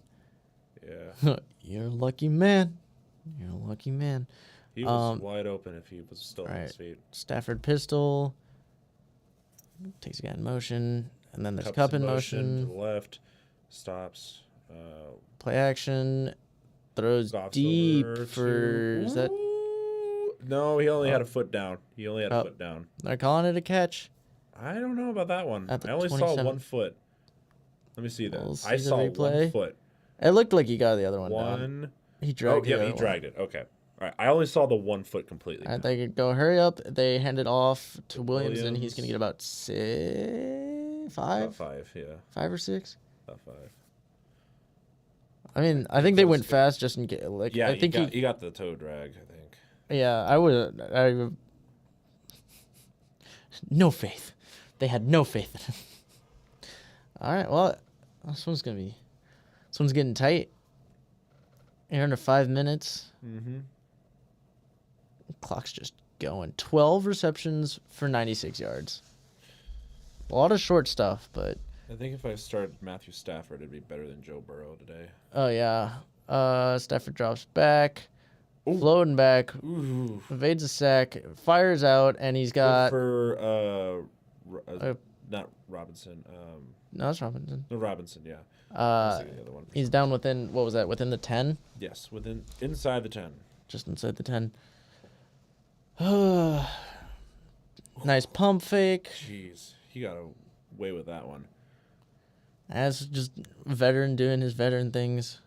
Yeah, You're a lucky man. You're a lucky man. he was wide open if he was still on right. his feet. Stafford pistol. Takes again motion. And then there's cup in to motion. the left. Stops. Play action. Throws Stops deep over for. to- Is that. Ooh. No, he only had a foot down. He only had a Oh. foot down. They're calling it a catch. I don't know about that one. At the I only saw 27. 1 foot. Let me see that. We'll see I the saw replay. 1 foot. It looked like he got the other one down. One. He Oh, dragged the yeah, other he one. dragged it. Okay. All right. I only saw the 1 foot completely. All right, they could go hurry up. They hand it off to Williams, and he's Williams. going to get about 5? About 5, yeah. 5 or 6? About 5. I mean, I think they Close went to- fast just in case. Like, Yeah, I think he got the toe drag, I think. Yeah, I no faith. They had no faith in him. All right, well, this one's getting tight. You're under 5 minutes. Mm-hmm. Clock's just going. 12 receptions for 96 yards. A lot of short stuff, but I think if I started Matthew Stafford, it'd be better than Joe Burrow today. oh yeah. Stafford drops back, Ooh. floating back, Ooh. evades a sack, fires out, and he's got For Uh, not Robinson. no, it's Robinson. No, Robinson. Yeah. I was Uh, thinking the other one. he's down within what was that? Within the 10, Yes, inside the 10. just inside the 10. Nice pump fake. Jeez, he got away with that one. As just veteran doing his veteran things.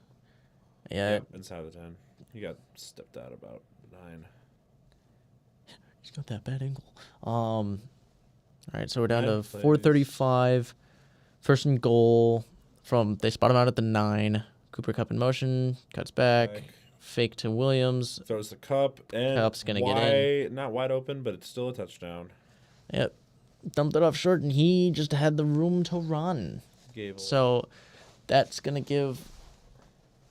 Yeah, Yep, inside the 10. He got stepped out about 9. he's got that bad angle. All right, so we're down to Nine plays. 4:35. First and goal from they spot him out at the 9. Cooper Cup in motion, cuts back, fake to Williams. Throws the cup and Cup's gonna get in. Not wide open, but it's still a touchdown. Yep, dumped it off short, and he just had the room to run. Gave away. So that's gonna give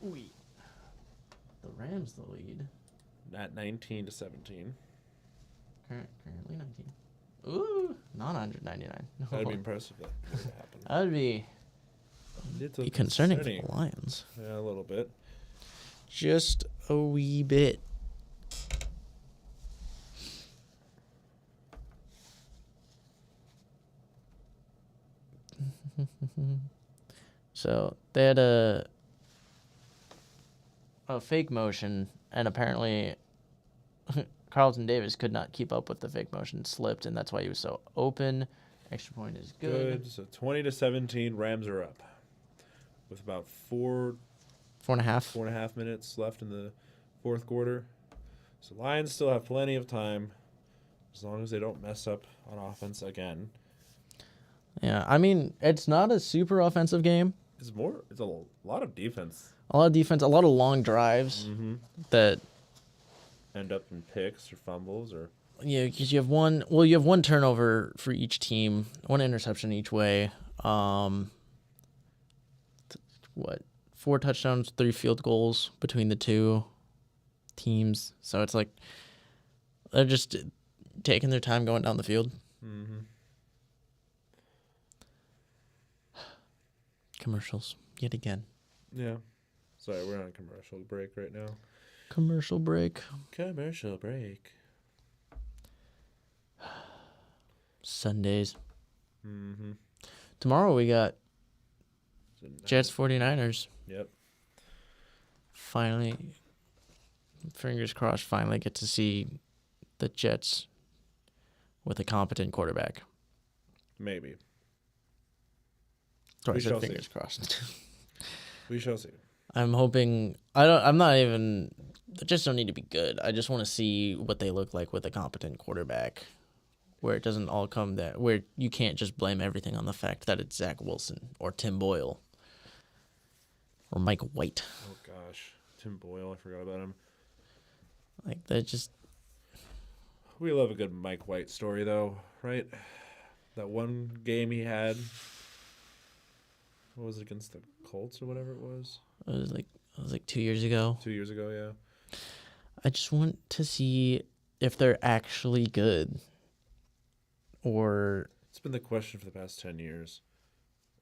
the Rams the lead. At 19-17. Currently 19. Ooh, not 199. That'd be impressive. If that were to happen. That would be Little concerning for the Lions. Yeah, a little bit. Just a wee bit. So they had a fake motion, and apparently Carlton Davis could not keep up with the fake motion, slipped, and that's why he was so open. Extra point is good. So 20-17, Rams are up with about 4.5. 4.5 minutes left in the fourth quarter. So Lions still have plenty of time as long as they don't mess up on offense again. Yeah, I mean, it's not a super offensive game. It's a lot of defense. A lot of defense, a lot of long drives that End up in picks or fumbles or yeah, because you have one turnover for each team, one interception each way. What? 4 touchdowns, 3 field goals between the two teams. So it's like they're just taking their time going down the field. Commercials yet again. yeah. Sorry, we're on a commercial break right now. Commercial break. Commercial break. Sundays. Tomorrow we got Jets 49ers. Yep. Finally, fingers crossed, finally get to see the Jets with a competent quarterback. Maybe. Sorry, We I said shall fingers see. crossed. We shall see. I'm hoping the Jets don't need to be good. I just want to see what they look like with a competent quarterback, where it doesn't all come that where you can't just blame everything on the fact that it's Zach Wilson or Tim Boyle or Mike White. Oh gosh, Tim Boyle, I forgot about him. Like that just We love a good Mike White story though, right? That one game he had. What was it, against the Colts or whatever it was? it was like 2 years ago. 2 years ago, yeah. I just want to see if they're actually good. Or It's been the question for the past 10 years.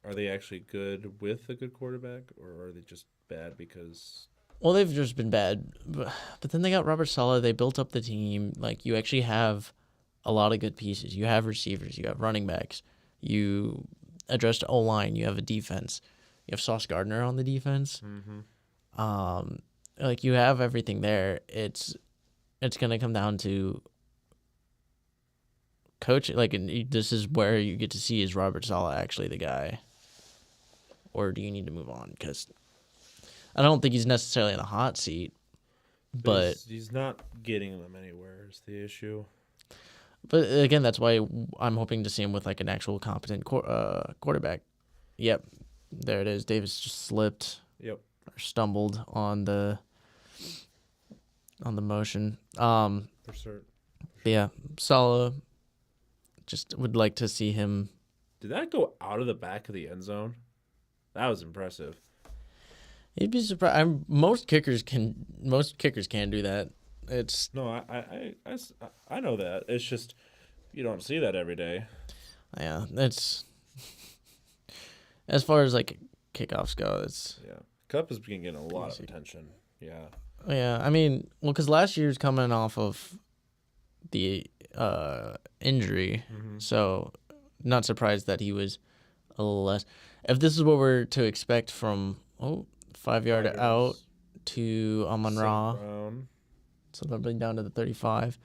Are they actually good with a good quarterback, or are they just bad because... well, they've just been bad, but then they got Robert Saleh. They built up the team. Like you actually have a lot of good pieces. You have receivers. You have running backs. You addressed O-line. You have a defense. You have Sauce Gardner on the defense. Like you have everything there. It's gonna come down to coach. Like this is where you get to see, is Robert Saleh actually the guy, or do you need to move on? Because I don't think he's necessarily in the hot seat, but he's not getting them anywhere is the issue. But again, that's why I'm hoping to see him with like an actual competent quarterback. Yep, there it is. Davis just slipped. Yep. Or stumbled on the motion. For sure. But yeah, Salah. Just would like to see him. Did that go out of the back of the end zone? That was impressive. You'd be surprised. Most kickers can do that. It's No, I know that. It's just you don't see that every day. yeah. It's as far as like kickoffs go. It's Yeah. Cup has been getting a lot of Easy. attention. Yeah. yeah. I mean, well, because last year's coming off of the injury, so not surprised that he was a little less. If this is what we're to expect from 5-yard yards. out to Amon St. Ra. Brown. So they'll bring down to the 35.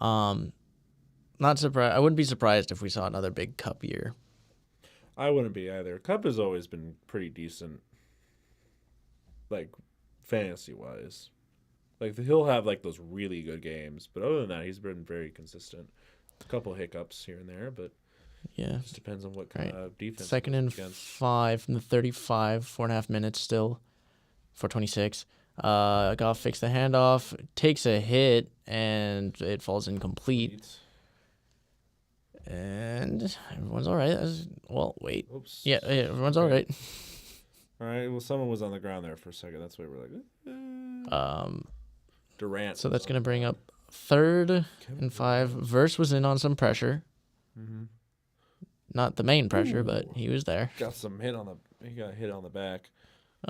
Not surprised. I wouldn't be surprised if we saw another big Cup year. I wouldn't be either. Cup has always been pretty decent, like fantasy wise. Like he'll have like those really good games, but other than that, he's been very consistent. A couple hiccups here and there, but Yeah. it just depends on what kind of defense. Second and against. 5 from the 35, 4.5 minutes still for 26. Goff fakes the handoff, takes a hit, and it falls incomplete. And everyone's all right. Well, wait. Oops. Yeah, everyone's all right. All right. Well, someone was on the ground there for a second. That's why we're like, Durant. So that's going to bring up 3rd and 5. Verse was in on some pressure. Not the main pressure, but he was there. Got some hit on the. He got hit on the back.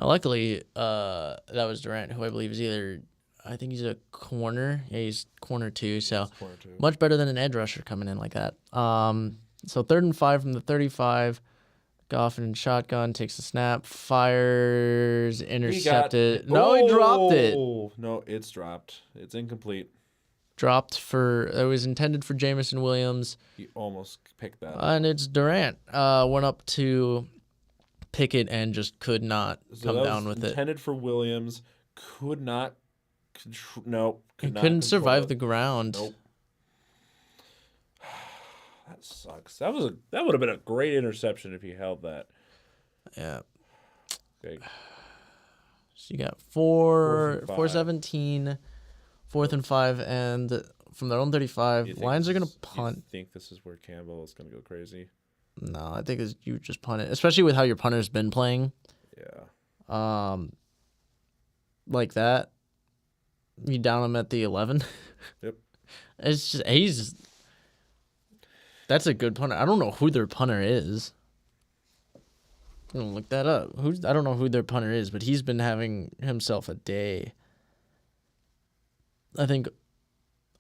Luckily, that was Durant, who I believe is I think he's a corner. Yeah, he's corner 2, so Corner two. much better than an edge rusher coming in like that. So 3rd and 5 from the 35. Goff in shotgun, takes the snap, fires, intercepted. No, he dropped it. No, it's dropped. It's incomplete. dropped for. It was intended for Jamison Williams, He almost picked that. and it's Durant. Went up to pick it and just could not So come that down was with it. intended for Williams. Could not. Nope. He Not couldn't control survive it. the ground. Nope. That sucks. That would have been a great interception if he held that. Yeah. Okay. So you got Fourth and 4-17, 4th and 5, and from their own 35, You think Lions are this going to is- punt. You think this is where Campbell is going to go crazy? No, I think you just punt it, especially with how your punter's been playing. Yeah. Like that. You down him at the 11. Yep. It's just that's a good punter. I don't know who their punter is. I'm gonna look that up. I don't know who their punter is, but he's been having himself a day. I think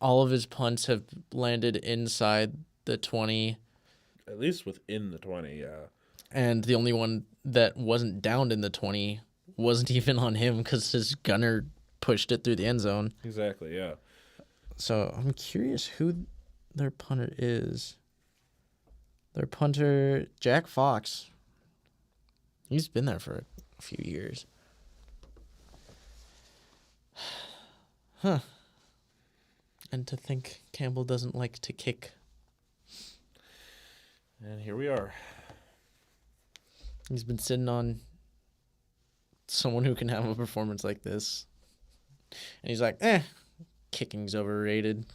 all of his punts have landed inside the 20, At least within the 20, yeah. and the only one that wasn't downed in the 20 wasn't even on him because his gunner pushed it through the end zone. Exactly, yeah. So I'm curious who their punter is. Their punter, Jack Fox. He's been there for a few years. Huh. And to think Campbell doesn't like to kick. And here we are. He's been sitting on someone who can have a performance like this. And he's like, kicking's overrated.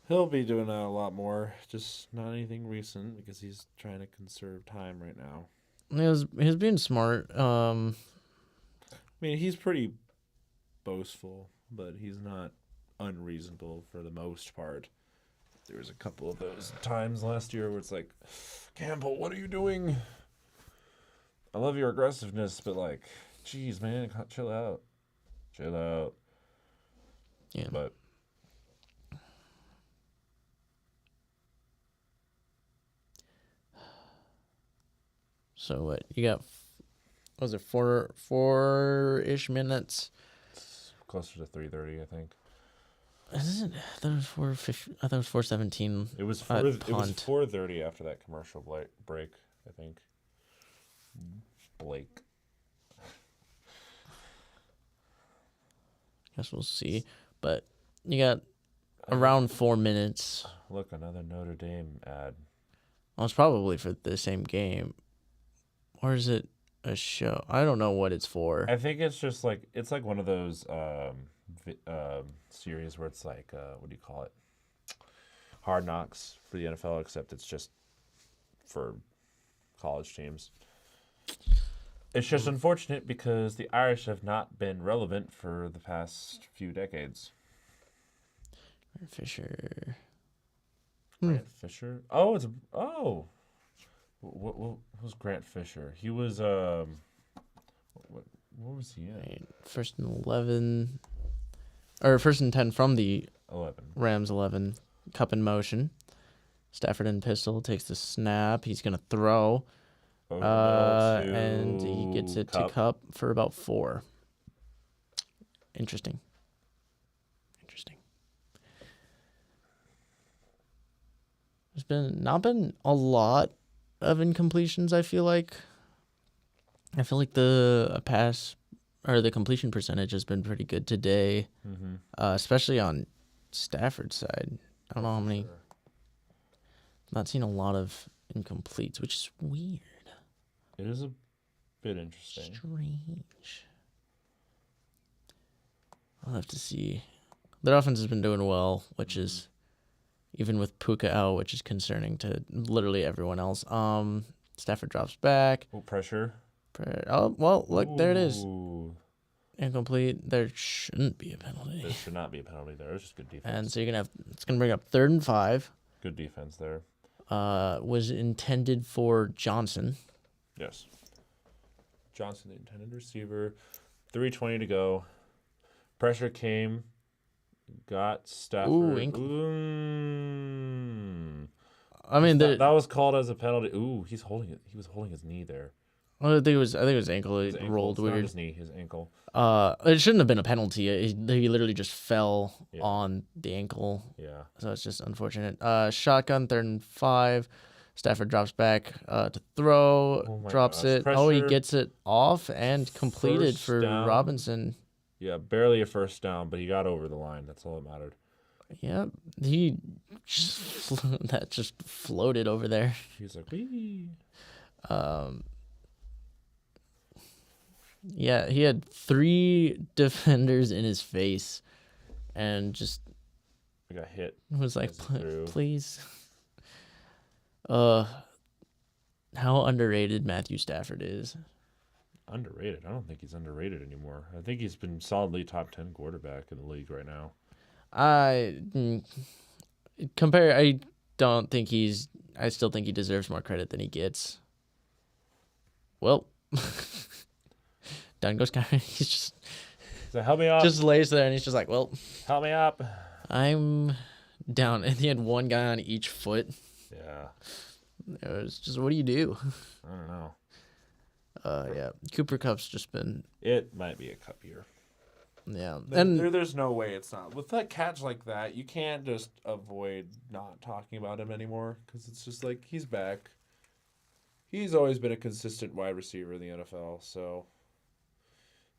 He'll be doing that a lot more. Just not anything recent because he's trying to conserve time right now. He's being smart. I mean, he's pretty boastful, but he's not unreasonable for the most part. There was a couple of those times last year where it's like, Campbell, what are you doing? I love your aggressiveness, but like, geez, man, chill out. Chill out. Yeah. But So what you got? What was it 4-ish minutes? It's closer to 3:30, I think. Isn't it? I thought it was 4:50. I thought it was 4:17. It was At it was punt. 4:30 after that commercial break, I think. Blake. Guess we'll see. But you got around 4 minutes. Look, another Notre Dame ad. Well, it's probably for the same game, or is it a show? I don't know what it's for. I think it's just like it's like one of those series where it's like what do you call it? Hard Knocks for the NFL, except it's just for college teams. It's just unfortunate because the Irish have not been relevant for the past few decades. Fisher. Grant Fisher? Oh, what was Grant Fisher? He was what was he in? Right. 1st and 11, or 1st and 10 from the 11. Rams 11. Cup in motion. Stafford in pistol takes the snap. He's gonna throw. And he gets it to Cup for about 4. Interesting. There's not been a lot of incompletions, I feel like. The pass or the completion percentage has been pretty good today, especially on Stafford's side. I don't know how many. Not seen a lot of incompletes, which is weird. It is a bit interesting. Strange. I'll have to see. Their offense has been doing well, which is, even with Puka out, which is concerning to literally everyone else. Stafford drops back. Oh, pressure. Oh, well, look, there it is. Ooh. Incomplete. There shouldn't be a penalty. There should not be a penalty there. It's just good defense. And so it's going to bring up 3rd and 5. Good defense there. Was intended for Johnson. Yes. Johnson, the intended receiver. 3:20 to go. Pressure came. Got Stafford. I mean, that was called as a penalty. Ooh, he was holding his knee there. Well, I think it was ankle. It His ankle. rolled It's not weird. his knee, his ankle. It shouldn't have been a penalty. He literally just fell Yeah. on the ankle. Yeah. So it's just unfortunate. Shotgun, 3rd and 5. Stafford drops back to throw, Oh my drops gosh. it. Oh, he Pressure. gets it off and completed First for down. Robinson. Yeah, barely a first down, but he got over the line. That's all that mattered. Yep, he that just floated over there. He's like, wee. Yeah, he had 3 defenders in his face, and just I got hit. was like, As he threw. please. How underrated Matthew Stafford is. Underrated. I don't think he's underrated anymore. I think he's been solidly top 10 quarterback in the league right now. I don't think I still think he deserves more credit than he gets. Well, down goes Kyrie. He's just So help me up. just lays there and he's just like, well, Help me up. I'm down. And he had one guy on each foot. Yeah. It was just, what do you do? I don't know. Yeah, Cooper Cup's just been, It might be a cup year. yeah. And And there's no way it's not. With that catch like that, you can't just avoid not talking about him anymore because it's just like he's back. He's always been a consistent wide receiver in the NFL, so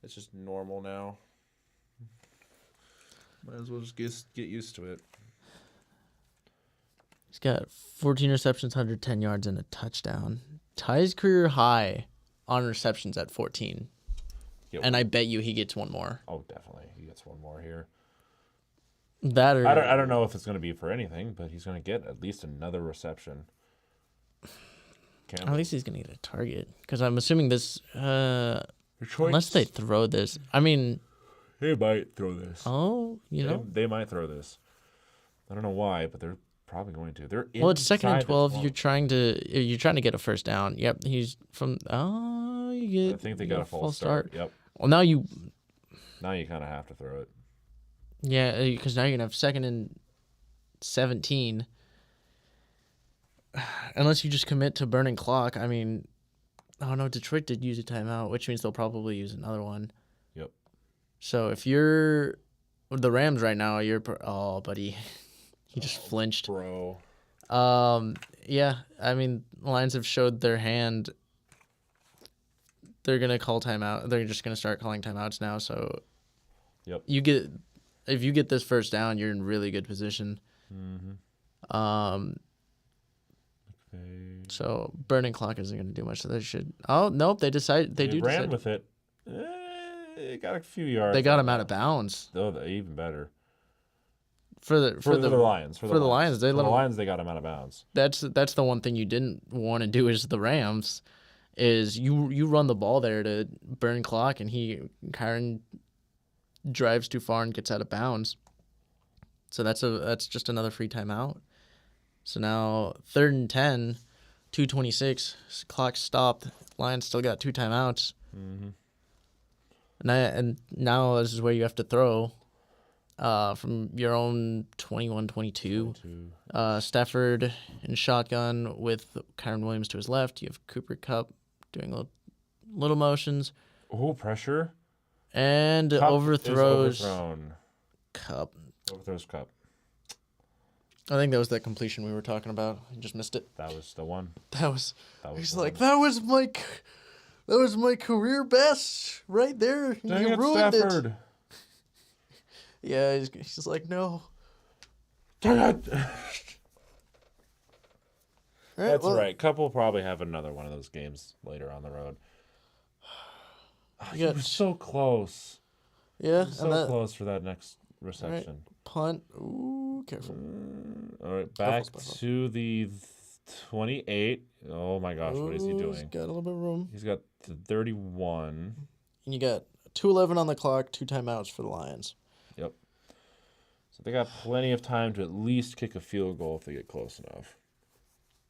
it's just normal now. Might as well just get used to it. he's got 14 receptions, 110 yards, and a touchdown. Ties career high on receptions at 14. Yeah, And I bet you he gets one more. Oh, definitely. He gets one more here. That or I don't know if it's going to be for anything, but he's going to get at least another reception. at least he's gonna get a target because I'm assuming this. Your choice. Unless they throw this, I mean, They might throw this. oh, you know, They might throw this. I don't know why, but they're probably going to. They're well, it's 2nd and inside the 12. You're trying to get a first down. Yep, he's from. Oh, you get. I think they you got a false start. Yep. Well, now you, Now you kind of have to throw it. yeah, because now you're gonna have 2nd and 17. Unless you just commit to burning clock. I mean, oh no, Detroit did use a timeout, which means they'll probably use another one. Yep. So if you're the Rams right now, oh, buddy, he just flinched. Bro. Yeah, I mean, Lions have showed their hand. They're gonna call timeout. They're just gonna start calling timeouts now. So, Yep. If you get this first down, you're in really good position. Mm-hmm. So burning clock isn't gonna do much. So they should. Oh nope, they decide they do ran decide. with it. It got a few yards. They got him out of bounds Oh, even better. for the Lions. For the Lions, they let the him- Lions. They got him out of bounds. That's the one thing you didn't want to do as the Rams, is you run the ball there to burn clock, and Kyron drives too far and gets out of bounds. So that's just another free timeout. So now 3rd and 10, 2:26, clock stopped. Lions still got 2 timeouts. Mm-hmm. And now this is where you have to throw from your own 21-22. Stafford in shotgun with Kyron Williams to his left. You have Cooper Kupp doing little motions. Oh, pressure. And Kupp overthrows is overthrown. Kupp. Overthrows Kupp. I think that was that completion we were talking about. I just missed it. That was the one. He's the like, one. that was my career best right there. Dang You it, ruined Stafford. it. Yeah, he's just like, no. Dang it. All That's well, right. Kupp will probably have another one of those games later on the road. He was so close. Yeah, So and that close for that next reception. punt. Ooh, careful. All right, back Buffalo's. to the 28. Oh my gosh, what is he Ooh, doing? He's got a little bit of room. He's got the 31. And you got 2:11 on the clock, 2 timeouts for the Lions. Yep. So they got plenty of time to at least kick a field goal if they get close enough.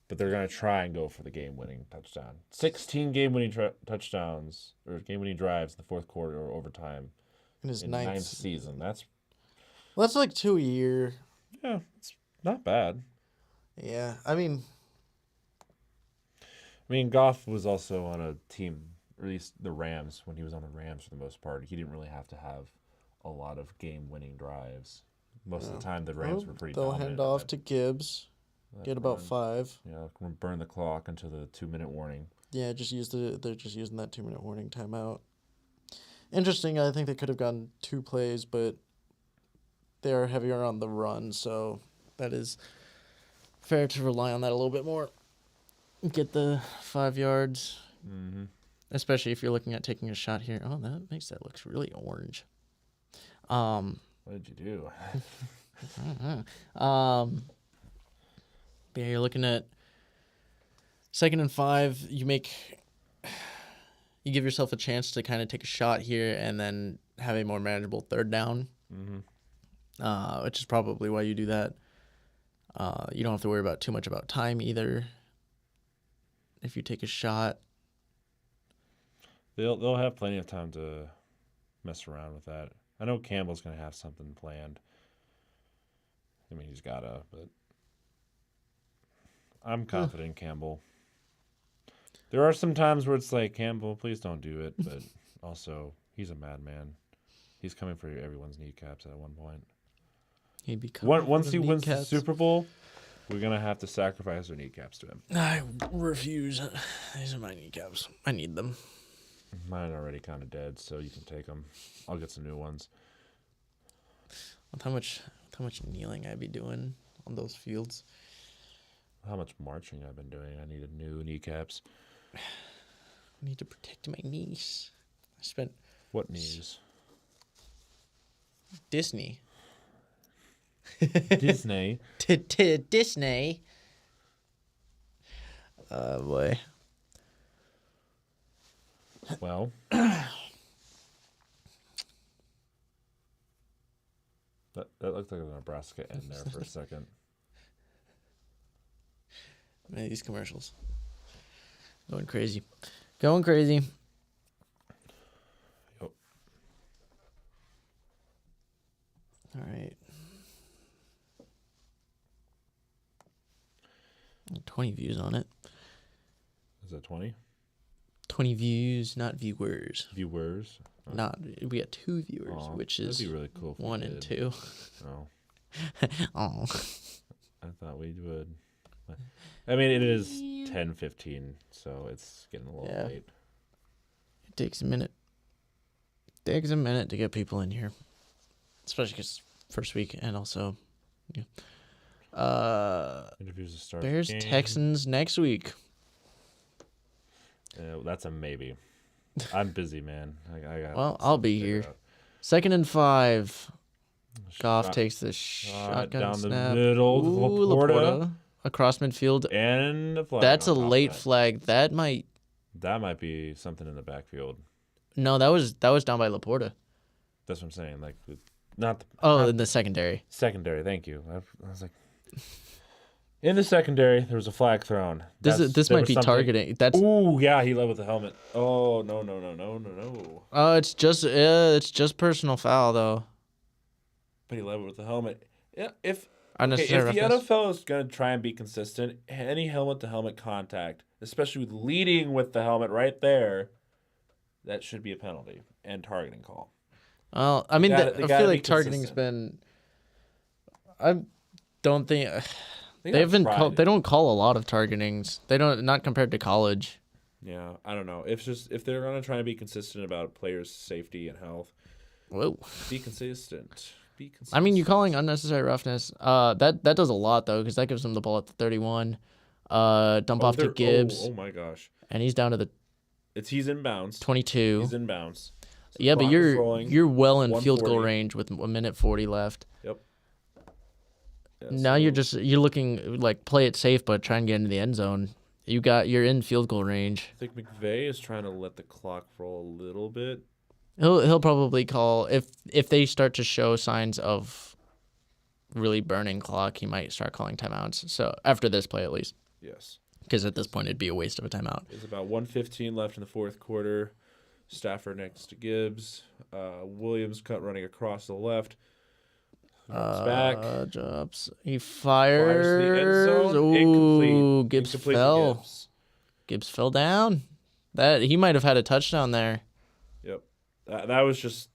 But they're going to try and go for the game-winning touchdown. 16 game-winning touchdowns, or game-winning drives in the fourth quarter or overtime In his in ninth ninth season. That's like 2 a year. it's not bad. Yeah, I mean, I mean, Goff was also on a team, or at least the Rams, when he was on the Rams for the most part. He didn't really have to have a lot of game-winning drives. Most of the time, the Rams were pretty They'll dominant. hand off to Gibbs. Get about 5. Yeah, burn the clock until the 2-minute warning. Yeah, they're just using that 2-minute warning timeout. Interesting. I think they could have gotten 2 plays, but they are heavier on the run, so that is fair to rely on that a little bit more. Get the 5 yards, especially if you're looking at taking a shot here. Oh, that makes that looks really orange. What did you do? But yeah, you're looking at 2nd and 5. You give yourself a chance to kind of take a shot here and then have a more manageable 3rd down, which is probably why you do that. You don't have to worry about too much about time either. If you take a shot, They'll have plenty of time to mess around with that. I know Campbell's going to have something planned. I mean, he's gotta, but I'm confident in Campbell. There are some times where it's like, Campbell, please don't do it, but also he's a madman. He's coming for everyone's kneecaps at one point. he'd be Once he wins the Super Bowl, we're gonna have to sacrifice our kneecaps to him. I refuse. These are my kneecaps. I need them. Mine are already kind of dead, so you can take them. I'll get some new ones. With how much kneeling I'd be doing on those fields. How much marching I've been doing. I needed new kneecaps. I need to protect my knees. I spent What knees? Disney. Disney. Disney. Boy. Well, that looked like a Nebraska end there for a second. Man, these commercials. Going crazy. Going crazy. Yep. All right. 20 views on it. Is that 20? 20 views, not viewers. Viewers? Oh. Not we got 2 viewers, which is that'd be really cool if we 1 and did. 2. Oh, Oh. I thought we would. I mean, it is 10:15, so it's getting a little Yeah. late. It takes a minute. Takes a minute to get people in here, especially because first week and also, yeah. Interviews to start. Bears the game. Texans next week. That's a maybe. I'm busy, man. I got. Well, I'll be here. 2nd and 5. Goff takes the shotgun down snap. the middle. Ooh, Laporta. Across midfield. And a flag. That's a on top of late that. flag. That might. That might be something in the backfield. No, that was down by Laporta. That's what I'm saying. Like, not the, Oh, not in the secondary. secondary. Thank you. I was like, in the secondary, there was a flag thrown. This There might was be something- targeting. That's Ooh, yeah, he led with the helmet. Oh no. it's just personal foul though. But he led with the helmet. Yeah, if Unnecessary if the roughness. NFL is going to try and be consistent, any helmet-to-helmet contact, especially with leading with the helmet right there, that should be a penalty and targeting call. Well, I mean, They I gotta feel be like targeting's consistent. been. I don't think they gotta haven't. try They don't call a lot of targetings. They don't, not compared to college. Yeah, I don't know. If they're going to try and be consistent about players' safety and health, Whoa. be consistent. Be consistent. I mean, you calling unnecessary roughness. That does a lot though, because that gives them the ball at the 31. Dump off to Gibbs, Oh my gosh, and he's down to the he's in bounds. 22. He's in bounds. So Yeah, but clock is rolling. you're well in field goal 140. range with 1:40 left. Yep. Yeah, Now so you're looking like play it safe, but try and get into the end zone. You're in field goal range. I think McVay is trying to let the clock roll a little bit. He'll probably call if they start to show signs of really burning clock. He might start calling timeouts. So after this play, at least, Yes. because at this point it'd be a waste of a timeout. There's about 1:15 left in the fourth quarter. Stafford next to Gibbs. Williams cut running across the left. Runs back. Drops. He Fires fires. the end zone. Ooh, Incomplete. Gibbs Incomplete to fell. Gibbs. Gibbs fell down. That he might have had a touchdown there. Yep. That was just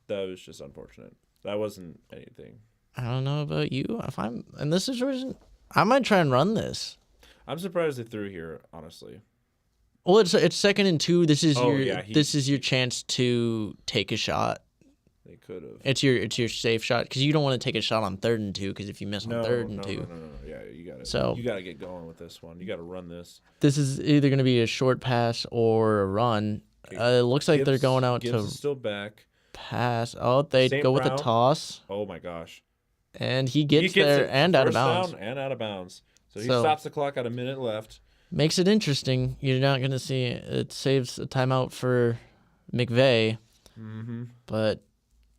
unfortunate. That wasn't anything. I don't know about you. If I'm in this situation, I might try and run this. I'm surprised they threw here, honestly. Well, it's 2nd and 2. This is this is your chance to take a shot. They could have. It's your safe shot because you don't want to take a shot on 3rd and 2 because if you miss on 3rd and 2, no. Yeah, you got to. So you got to get going with this one. You got to run this. This is either going to be a short pass or a run. It looks like they're going out Gibbs to is still back. pass. Oh, they St. go with a Brown. toss, Oh my gosh. and he gets there it. and out of First bounds. down and out of bounds. So he So- stops the clock at a minute left. Makes it interesting. You're not going to see it saves a timeout for McVay, Mm-hmm. but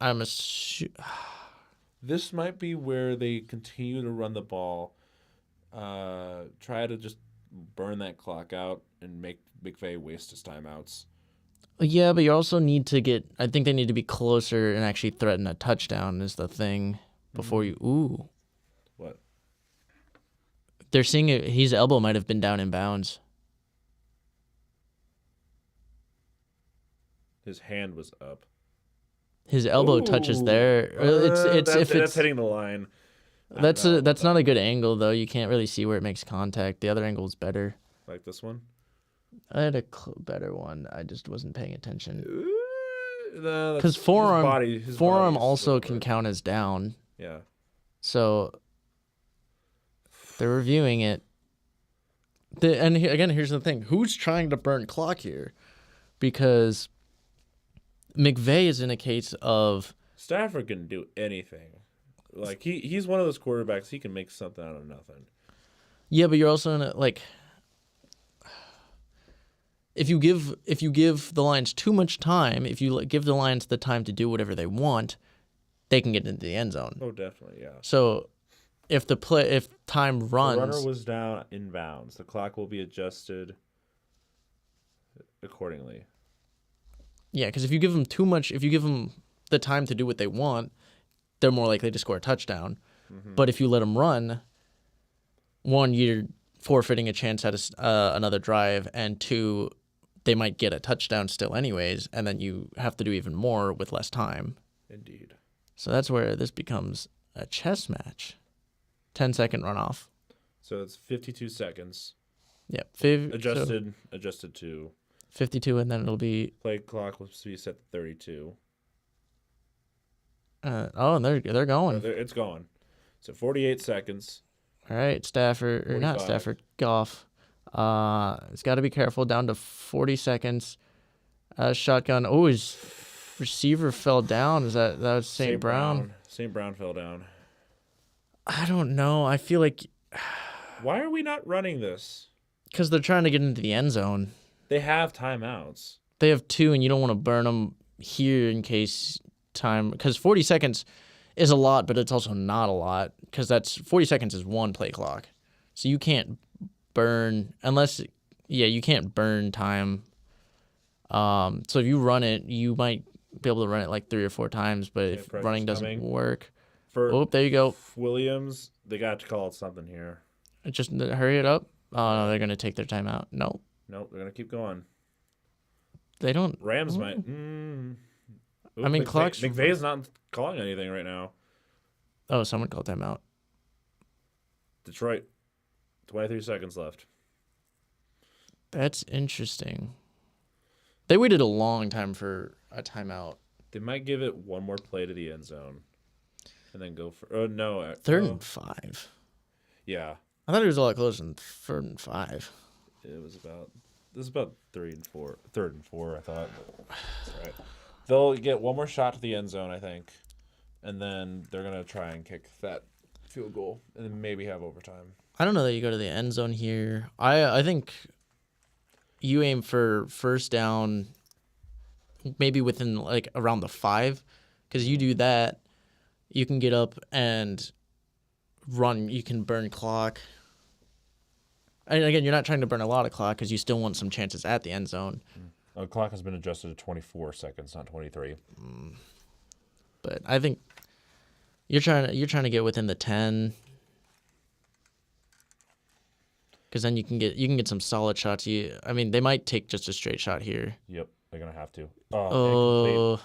I'm This might be where they continue to run the ball, try to just burn that clock out and make McVay waste his timeouts. Yeah, but you also need to get. I think they need to be closer and actually threaten a touchdown is the thing before you. Ooh, What? they're seeing it. His elbow might have been down in bounds. His hand was up. His elbow touches Ooh. there. That's hitting the line. That's not a good angle though. You can't really see where it makes contact. The other angle is better. Like this one. I had a better one. I just wasn't paying attention. Because Because forearm body is also over. can count as down. Yeah. So they're reviewing it. Again, here's the thing: who's trying to burn clock here? Because McVay is in a case of Stafford can do anything. Like he's one of those quarterbacks. He can make something out of nothing. yeah, but you're also in a like. If you give the Lions too much time, if you give the Lions the time to do whatever they want, they can get into the end zone. Oh, definitely, yeah. So, if time runs, The runner was down in bounds. The clock will be adjusted accordingly. yeah, because if you give them too much, if you give them the time to do what they want, they're more likely to score a touchdown. Mm-hmm. But if you let them run, one, you're forfeiting a chance at another drive, and two, they might get a touchdown still anyways, and then you have to do even more with less time. Indeed. So that's where this becomes a chess match. 10-second runoff. So it's 52 seconds. Yep. Adjusted to 52, and then it'll be play clock will be set to 32. and they're going. It's going. So 48 seconds. All right, Stafford or not 45. Stafford, Goff. It's got to be careful. Down to 40 seconds. Shotgun. Oh, his receiver fell down. That was St. Brown? St. Brown fell down. I don't know. I feel like Why are we not running this? because they're trying to get into the end zone. They have timeouts. They have two, and you don't want to burn them here in case time. Because 40 seconds is a lot, but it's also not a lot because 40 seconds is one play clock. So you can't burn you can't burn time. So if you run it, you might be able to run it like 3 or 4 times, but if pressure running doesn't coming. work, For there you go. Williams, they got to call it something here. Just hurry it up. Oh no, they're gonna take their time out. No, Nope, they're gonna keep going. they don't. Rams might. I mean, clocks. McVay's not calling anything right now. Oh, someone called time out. Detroit, 23 seconds left. That's interesting. They waited a long time for a timeout. They might give it one more play to the end zone, and then go for. Oh no, 3rd and 5. Yeah, I thought it was a lot closer than 3rd and 5. it was about. This is about 3rd and 4. 3rd and 4, I thought. That's right. They'll get one more shot to the end zone, I think, and then they're gonna try and kick that field goal, and then maybe have overtime. I don't know that you go to the end zone here. I think you aim for first down, maybe within like around the 5, because you do that, you can get up and run. You can burn clock. And again, you're not trying to burn a lot of clock because you still want some chances at the end zone. The clock has been adjusted to 24 seconds, not 23. But I think you're trying to get within the 10. because then you can get some solid shots. I mean, they might take just a straight shot here. Yep, they're gonna have to. Incomplete. Oh,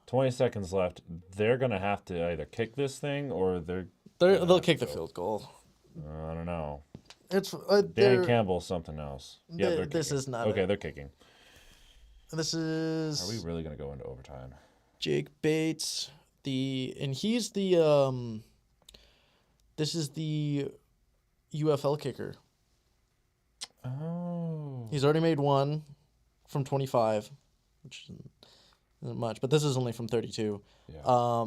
20 seconds left. They're gonna have to either kick this thing or they'll kick the field goal. I don't know. It's Dan Campbell's something else. Yeah, they're this kicking. is not Okay, they're kicking. This Are we is really gonna go into overtime? Jake Bates, he's this is the UFL kicker. Oh. He's already made one from 25, which isn't much, but this is only from 32. Yeah.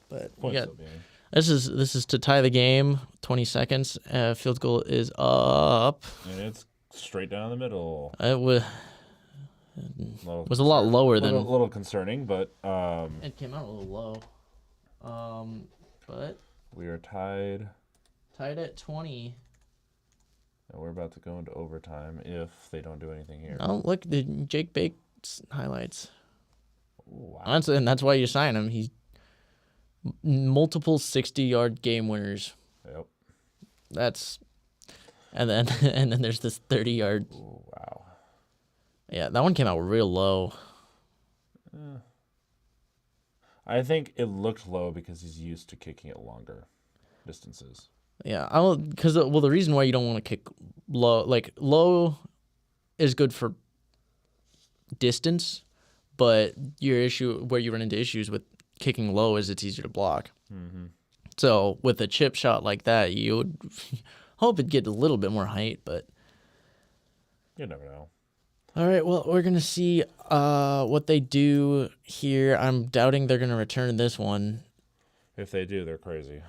But Point yeah, still being. this is to tie the game. 20 seconds. Field goal is up. And it's straight down the middle. It was a lot concerning. lower A than little concerning, but it came out a little low. But we are tied, tied at 20. and we're about to go into overtime if they don't do anything here. Oh, look, the Jake Bates highlights. Ooh, wow. And that's why you sign him. He's multiple 60-yard game winners. Yep. And then there's this 30-yard. Ooh, wow. Yeah, that one came out real low. I think it looked low because he's used to kicking it longer distances. Yeah, the reason why you don't want to kick low, like low, is good for distance, but your issue where you run into issues with kicking low is it's easier to block. Mm-hmm. So with a chip shot like that, you would hope it'd get a little bit more height, but. You never know. All right, well, we're going to see what they do here. I'm doubting they're going to return this one. If they do, they're crazy.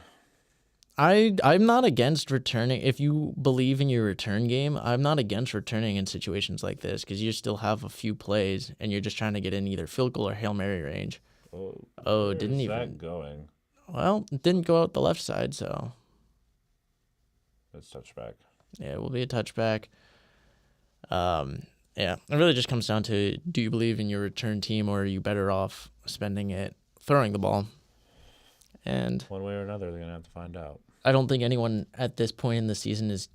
I'm not against returning. If you believe in your return game, I'm not against returning in situations like this because you still have a few plays and you're just trying to get in either field goal or Hail Mary range. Oh, didn't even. that going? Well, it didn't go out the left side, so. It's touchback. Yeah, it will be a touchback. Yeah, it really just comes down to, do you believe in your return team or are you better off spending it throwing the ball? And one way or another, they're going to have to find out. I don't think anyone at this point in the season is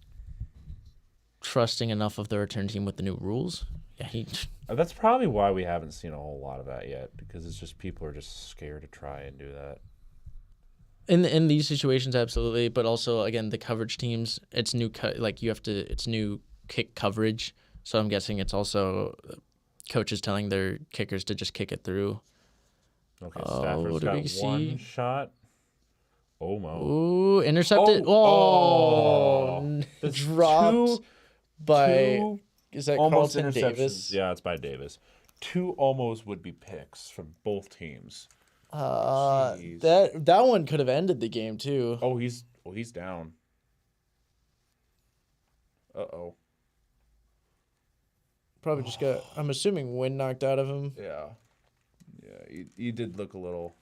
trusting enough of the return team with the new rules. Yeah, That's probably why we haven't seen a whole lot of that yet, because it's just people are just scared to try and do that. In these situations, absolutely, but also again the coverage teams, it's new it's new kick coverage. So I'm guessing it's also coaches telling their kickers to just kick it through. Okay, Stafford's got one shot. Almost. Ooh, intercepted. Dropped by. Is that Carlton Davis? Yeah, it's by Davis. 2 almost would be picks from both teams. That one could have ended the game too. Oh, he's down. Uh-oh. Probably just got, I'm assuming, wind knocked out of him. Yeah. Yeah, he did look a little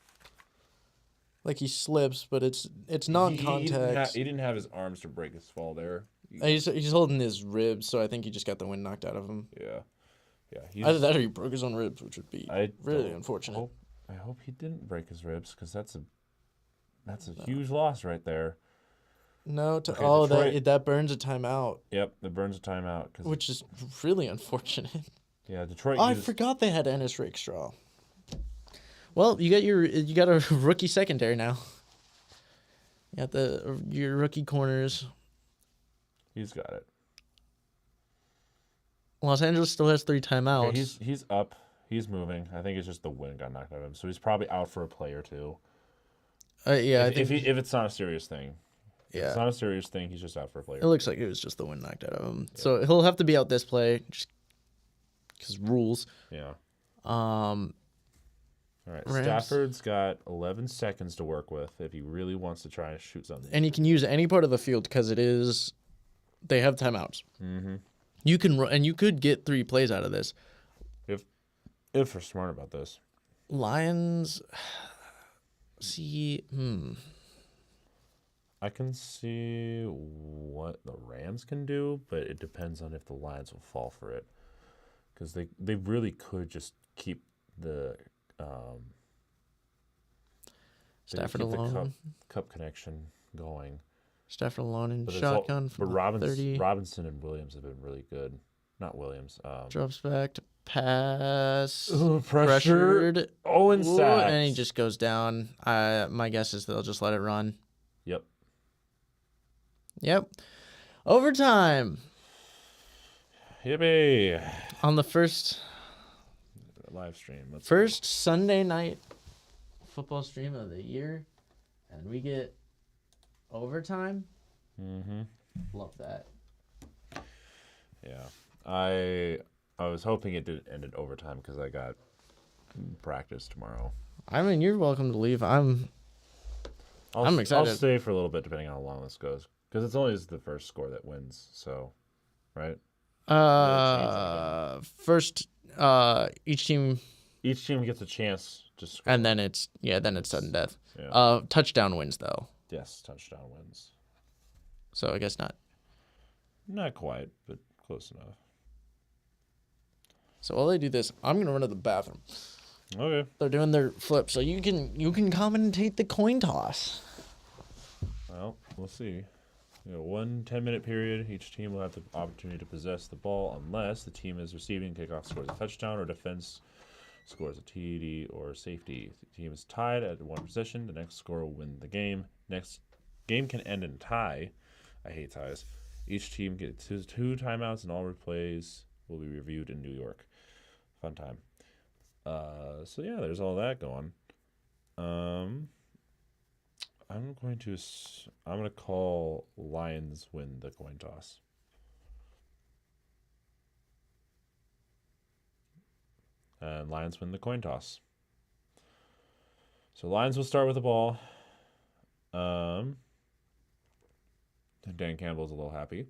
like he slips, but it's non-contact. He didn't have his arms to break his fall there. He's holding his ribs, so I think he just got the wind knocked out of him. Yeah. Yeah. Either that or he broke his own ribs, which would be really unfortunate. I hope he didn't break his ribs because that's a huge loss right there. No, Detroit, that burns a timeout. Yep, that burns a timeout. Which is really unfortunate. Yeah, Detroit. I forgot they had Ennis Rakestraw. Well, you got a rookie secondary now. You got your rookie corners. He's got it. Los Angeles still has 3 timeouts. Okay, he's up. He's moving. I think it's just the wind got knocked out of him, so he's probably out for a play or two. Yeah, if it's not a serious thing. Yeah. If it's not a serious thing, he's just out for a play. It looks like it was just the wind knocked out of him. Yeah. So he'll have to be out this play, just because rules. Yeah. All right. Rams. Stafford's got 11 seconds to work with if he really wants to try and shoot something. And he can use any part of the field because they have timeouts. Mm-hmm. You can run, and you could get 3 plays out of this. If we're smart about this. Lions, I can see what the Rams can do, but it depends on if the Lions will fall for it. Because they really could just keep the Stafford alone. Cup connection going. Stafford alone in But shotgun but from the 30. Robinson and Williams have been really good. Not Williams. Drops back to pass. Ooh, Pressured. Owen Ooh, sacks. and he just goes down. My guess is they'll just let it run. Yep. Yep. Overtime. Yippee. On the first Live stream. first Sunday night football stream of the year, and we get overtime. Mm-hmm. Love that. Yeah. I was hoping it did end in overtime because I got practice tomorrow. I mean, you're welcome to leave. I'm excited. I'll stay for a little bit depending on how long this goes because it's only the first score that wins. So, right? First, each team, gets a chance to score. and then it's sudden death. Yeah. Touchdown wins though, Yes, touchdown wins. so I guess not. Not quite, but close enough. So while they do this, I'm gonna run to the bathroom. Okay. They're doing their flip, so you can commentate the coin toss. Well, we'll see. One 10-minute period. Each team will have the opportunity to possess the ball unless the team is receiving kickoff scores a touchdown or defense scores a TD or safety. If the team is tied at one possession, the next score will win the game. Next game can end in tie. I hate ties. Each team gets two timeouts and all replays will be reviewed in New York. Fun time. So yeah, there's all that going. I'm going to call Lions win the coin toss. And Lions win the coin toss. So Lions will start with the ball. Dan Campbell's a little happy.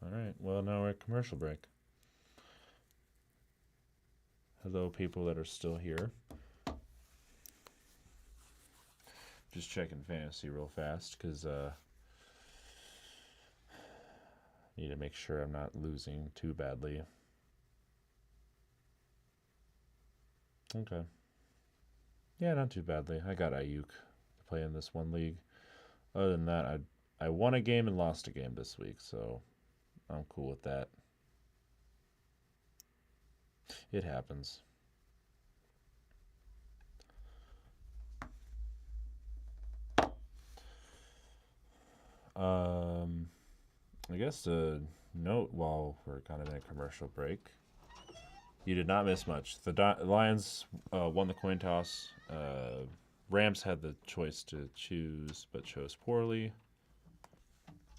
All right. Well, now we're at commercial break. Hello, people that are still here. Just checking fantasy real fast because need to make sure I'm not losing too badly. Okay. Yeah, not too badly. I got Ayuk to play in this one league. Other than that, I won a game and lost a game this week, so I'm cool with that. It happens. I guess to note while we're kind of in a commercial break, you did not miss much. The Lions won the coin toss. Rams had the choice to choose but chose poorly.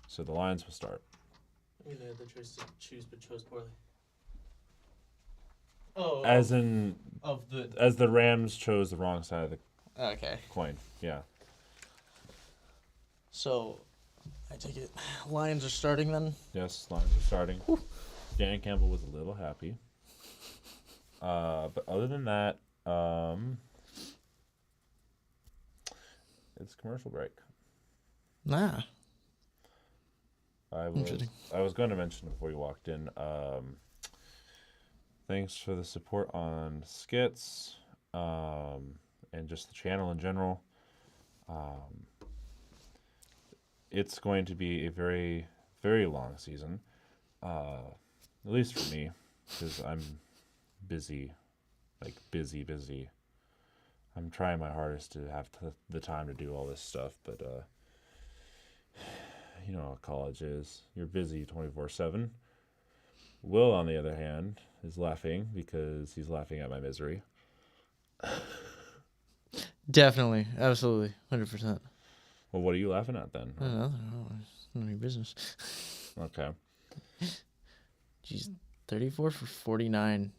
So the Lions will start. They had the choice to choose but chose poorly. Oh, As the Rams chose the wrong side of the okay. coin. Yeah. So, I take it Lions are starting then? Yes, Lions are starting. Whew. Dan Campbell was a little happy. But other than that, it's commercial break. Nah. I was going to mention before you walked in. Thanks for the support on skits, and just the channel in general. It's going to be a very, very long season, at least for me, because I'm busy, like busy. I'm trying my hardest to have the time to do all this stuff, but you know how college is. You're busy 24/7. Will, on the other hand, is laughing because he's laughing at my misery. Definitely. Absolutely. 100%. Well, what are you laughing at then? None of your business. Okay. Jeez. 34 for 49.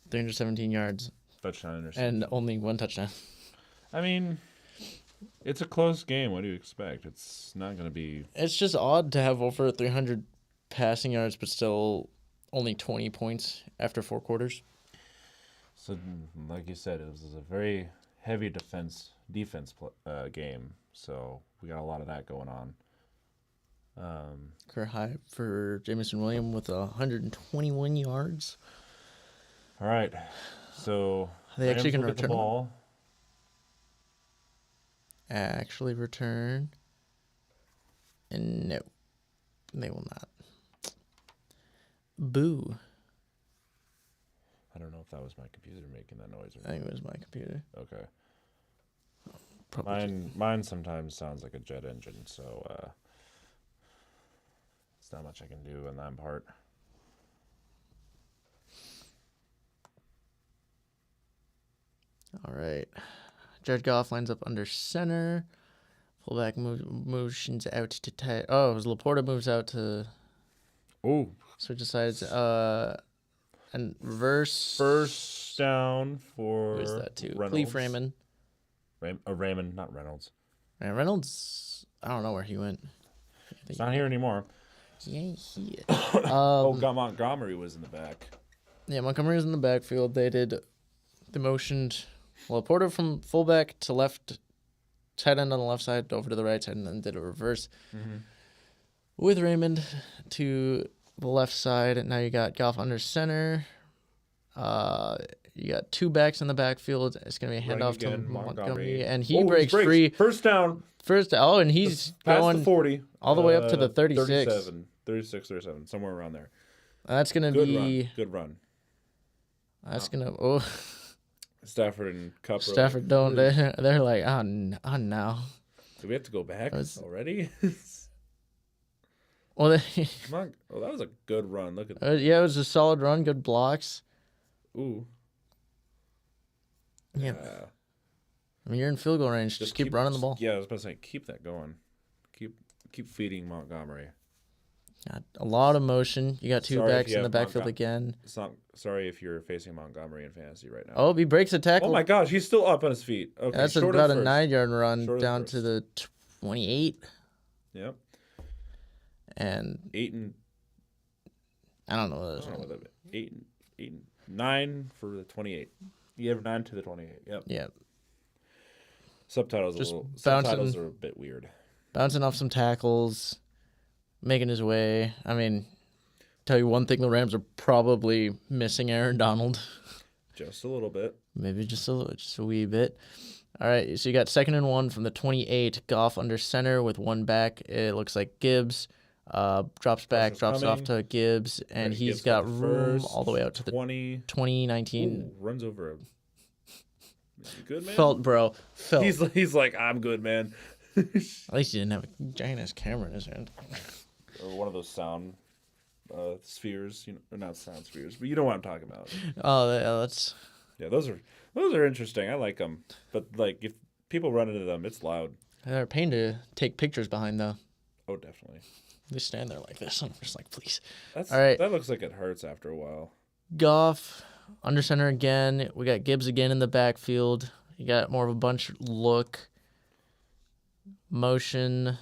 317 yards. Touchdown interception. And only one touchdown. I mean, it's a close game. What do you expect? It's not going to be... It's just odd to have over 300 passing yards, but still only 20 points after 4 quarters. So, like you said, it was a very heavy defense game, so we got a lot of that going on. Career high for Jamison Williams with 121 yards. All right, so Are they actually Rams going to will get the return? ball. Actually return. And no, they will not. Boo. I don't know if that was my computer making that noise. I think it was my computer. Okay. Probably. Mine sometimes sounds like a jet engine, so it's not much I can do on that part. All right. Jared Goff lines up under center. Fullback motions out to tight. Oh, it was Laporta moves out to. Oh, So decides. And reverse. first down for Who is that too? Reynolds. Cleve Raymond. Raymond, not Reynolds. And Reynolds. I don't know where he went. It's not here anymore. He ain't here. Montgomery was in the back. Yeah, Montgomery was in the backfield. They motioned Laporta from fullback to left, tight end on the left side over to the right side, and then did a reverse with Raymond to the left side. And now you got Goff under center. You got two backs in the backfield. It's going to be a handoff to Montgomery, and he breaks free. First down. And he's Past going the 40. all the way up to the 36. 37, somewhere around there. That's going to be... Good run. That's going to... Oh, Stafford and Cup. Stafford don't... They're like, oh, no. Do we have to go back already? Well, Come on. Oh, that was a good run. Look at that. yeah, it was a solid run. Good blocks. Ooh. Yeah. I mean, you're in field goal range. Just keep running the ball. Yeah, I was about to say, keep that going. Keep feeding Montgomery. Got a lot of motion. You got two Sorry if backs you in the have backfield again. It's not sorry if you're facing Montgomery in fantasy right now. Oh, he breaks a tackle. Oh my gosh, he's still up on his feet. Okay, That's short about of a first. 9-yard run Short of down first. to the 28. Yep. And 8 and I don't know what I this don't know one. what that 8 and 9 for the 28. You have 9 to the 28. Yep. Yeah. Subtitles Just subtitles are a bit weird. Bouncing off some tackles, making his way. I mean, tell you one thing, the Rams are probably missing Aaron Donald. Just a little bit. Maybe just a wee bit. All right, so you got 2nd and 1 from the 28. Goff under center with one back. It looks like Gibbs. Drops back, drops off to Gibbs, and he's Gibbs got the room first, all the way out to the 2019. Runs over a Is he good, man? Felt. He's like, I'm good, man. At least he didn't have a giant ass camera in his hand. Or one of those sound spheres, or not sound spheres, but you know what I'm talking about. Oh, yeah, that's. Yeah, those are interesting. I like them, but like if people run into them, it's loud. They're a pain to take pictures behind, though. Oh, definitely. They stand there like this. I'm just like, please. All right. That looks like it hurts after a while. Goff under center again. We got Gibbs again in the backfield. You got more of a bunch look. Motion.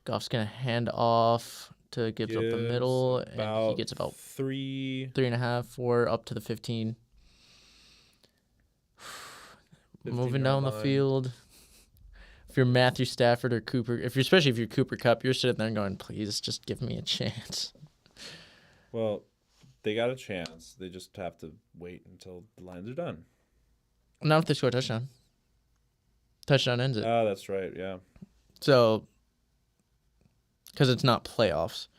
Goff's gonna hand off to Gibbs up the middle, and he gets about 3.5, 4 up to the 15. Moving down the field. If you're Matthew Stafford or Cooper, especially if you're Cooper Kupp, you're sitting there going, "Please, just give me a chance." Well, they got a chance. They just have to wait until the lines are done. Not if they score a touchdown. Touchdown ends it. Oh, that's right. Yeah. So, because it's not playoffs,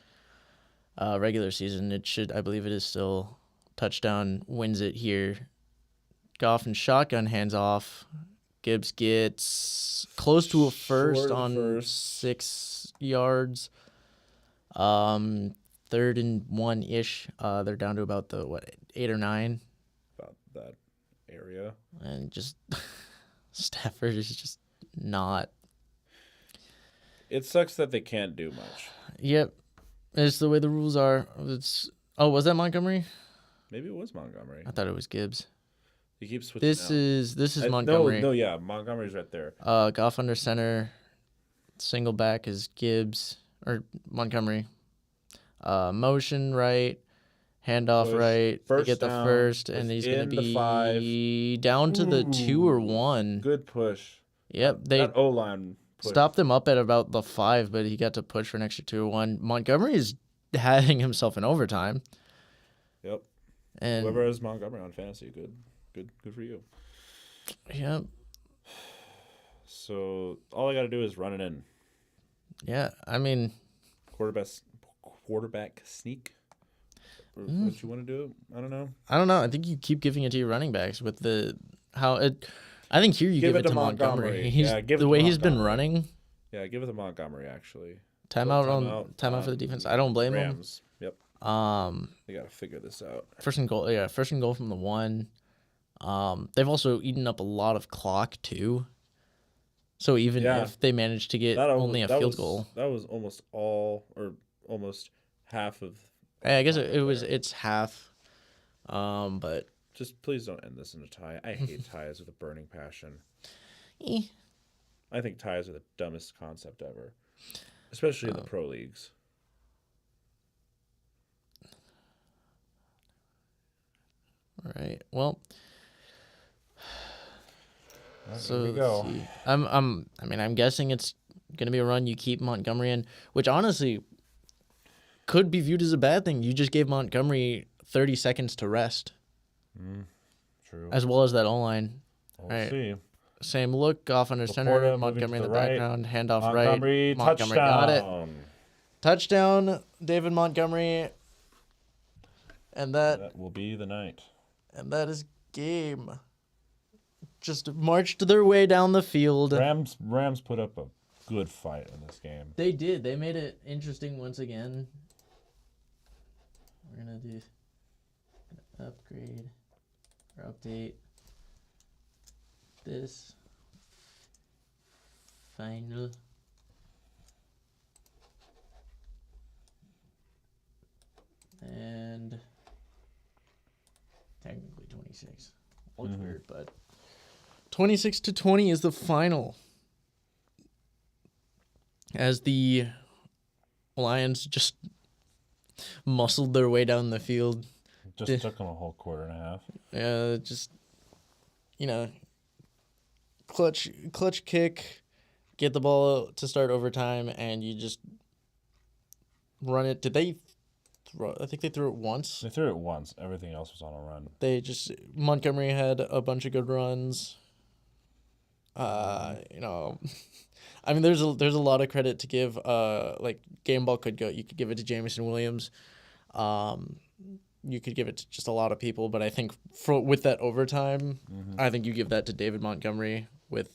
regular season, I believe it is still touchdown wins it here. Goff and shotgun hands off. Gibbs gets close to a first on 6 yards. 3rd and 1-ish. They're down to about the 8 or 9. About that area. And just Stafford is just not. It sucks that they can't do much. Yep, it's the way the rules are. Was that Montgomery? Maybe it was Montgomery. I thought it was Gibbs. He keeps switching. This is Montgomery. No, yeah, Montgomery's right there. Goff under center. Single back is Gibbs or Montgomery. Motion right. Handoff Push. right. They First get the down first, and he's going to within the be down to the 2 or 1. Good push. Yep, they That O-line push. stopped him up at about the 5, but he got to push for an extra 2 or 1. Montgomery is having himself in overtime. Yep. And Whoever has Montgomery on fantasy, good for you. yeah, So all I got to do is run it in. yeah. I mean, Quarterback sneak. Or what you want to do? I don't know. I don't know. I think you keep giving it to your running backs with I think here you give it to Montgomery. Give it the to way he's been Montgomery. running. Yeah, give it to Montgomery actually. Timeout for the defense. I don't blame Rams. Yep. him. They got to figure this out. First and goal. Yeah, first and goal from the 1. They've also eaten up a lot of clock too. So even if they manage to get only a field goal, that was almost all or almost half of. I guess it's half. But just please don't end this in a tie. I hate ties with a burning passion. eh. I think ties are the dumbest concept ever, especially in the pro leagues. All right. Well. So here we go. let's see. I'm guessing it's gonna be a run. You keep Montgomery in, which honestly could be viewed as a bad thing. You just gave Montgomery 30 seconds to rest, True. as well as that O-line. We'll right. see. Same look off under center. Laporta moving Montgomery to in the the right. background. Handoff Montgomery, right. Montgomery got it. touchdown. Touchdown, David Montgomery. And That will be the night. that is game. Just marched their way down the field. Rams put up a good fight in this game. They did. They made it interesting once again. We're gonna do upgrade or update this final and technically 26. Looks weird, but 26-20 is the final. As the Lions just muscled their way down the field. Just took them a whole quarter and a half. Just, clutch kick, get the ball to start overtime, and you just run it. Did they throw? I think they threw it once. They threw it once. Everything else was on a run. Montgomery had a bunch of good runs. I mean, there's a lot of credit to give. Like game ball could go. You could give it to Jamison Williams. You could give it to just a lot of people, but I think with that overtime, I think you give that to David Montgomery with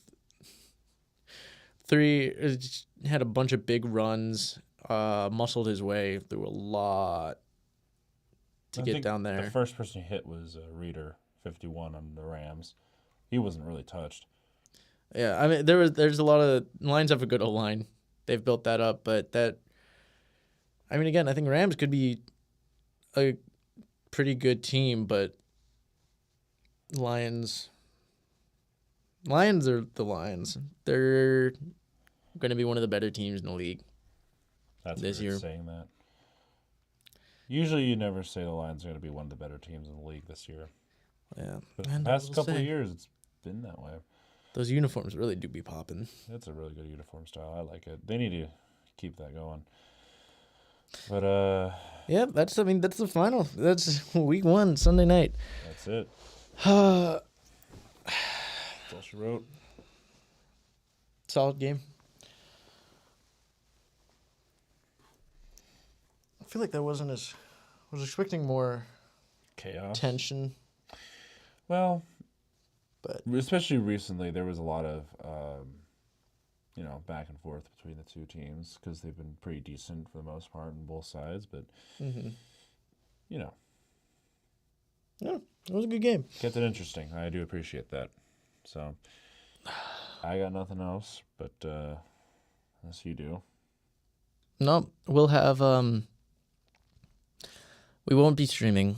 had a bunch of big runs, muscled his way through a lot to get down there. The first person he hit was Reader, 51 on the Rams. He wasn't really touched. Yeah, I mean there's a lot of Lions have a good O-line. They've built that up, but again, I think Rams could be a pretty good team, but Lions are the Lions. They're going to be one of the better teams in the league. That's this weird year. Saying that. Usually you never say the Lions are going to be one of the better teams in the league this year. Yeah. But the past couple of years, it's been that way. Those uniforms really do be popping. That's a really good uniform style. I like it. They need to keep that going. But yeah, that's the final. That's week 1, Sunday night. That's it. Solid That's all she wrote. game. I feel like that wasn't as. I was expecting more Chaos. tension, Well, but especially recently, there was a lot of, back and forth between the two teams because they've been pretty decent for the most part on both sides. But, yeah, it was a good game. kept it interesting. I do appreciate that. So, I got nothing else, but unless you do. No, we'll have we won't be streaming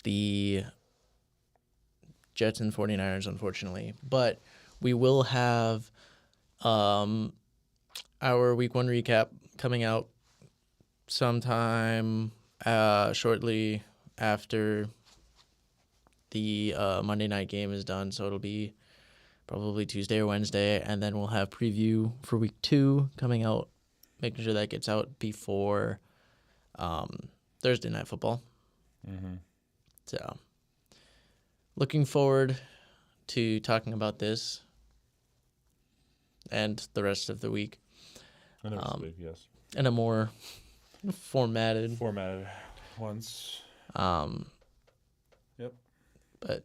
the Jets and 49ers, unfortunately, but we will have our week 1 recap coming out sometime shortly after the Monday night game is done, so it'll be probably Tuesday or Wednesday, and then we'll have preview for week 2 coming out, making sure that gets out before Thursday Night Football. Mm-hmm. So, looking forward to talking about this and the rest of the week Yes. in a more formatted ones. Yep. But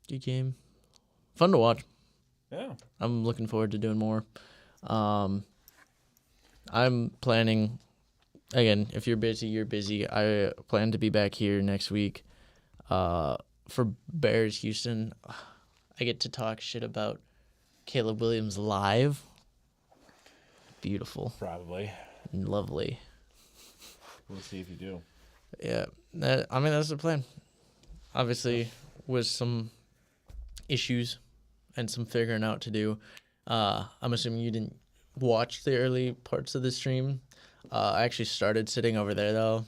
good game. Fun to watch. Yeah. I'm looking forward to doing more. I'm planning, again, if you're busy, you're busy. I plan to be back here next week for Bears Houston. I get to talk shit about Caleb Williams live. Beautiful. Probably. Lovely. We'll see if you do. Yeah. That's the plan. Obviously, with some issues and some figuring out to do. I'm assuming you didn't watch the early parts of the stream. I actually started sitting over there, though,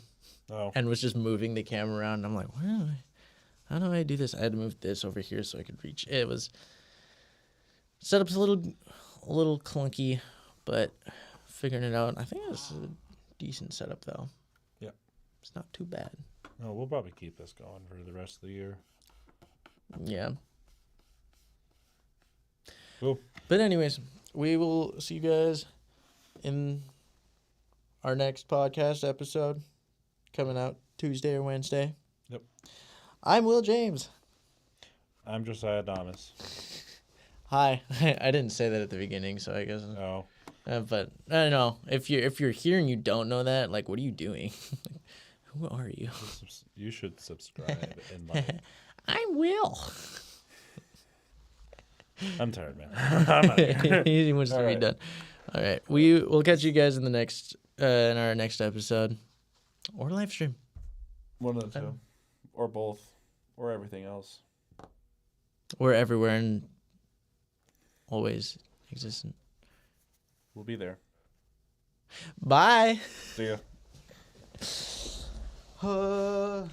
and was just moving the camera around. And I'm like, how do I do this? I had to move this over here so I could reach. It was setup's a little clunky, but figuring it out. I think it's a decent setup, though. Yeah. It's not too bad. No, we'll probably keep this going for the rest of the year. Yeah. Cool. But anyways, we will see you guys in our next podcast episode coming out Tuesday or Wednesday. Yep. I'm Will James. I'm Josiah Thomas. Hi. I didn't say that at the beginning, so I guess. Oh. But I don't know. If you're here and you don't know that, like, what are you doing? Who are you? You should subscribe and like. I'm Will. I'm tired, man. I'm out of here. He wants to be done. All right. We'll catch you guys in our next episode or live stream. One of the two. Or both. Or everything else. We're everywhere and always existent. We'll be there. Bye. See ya.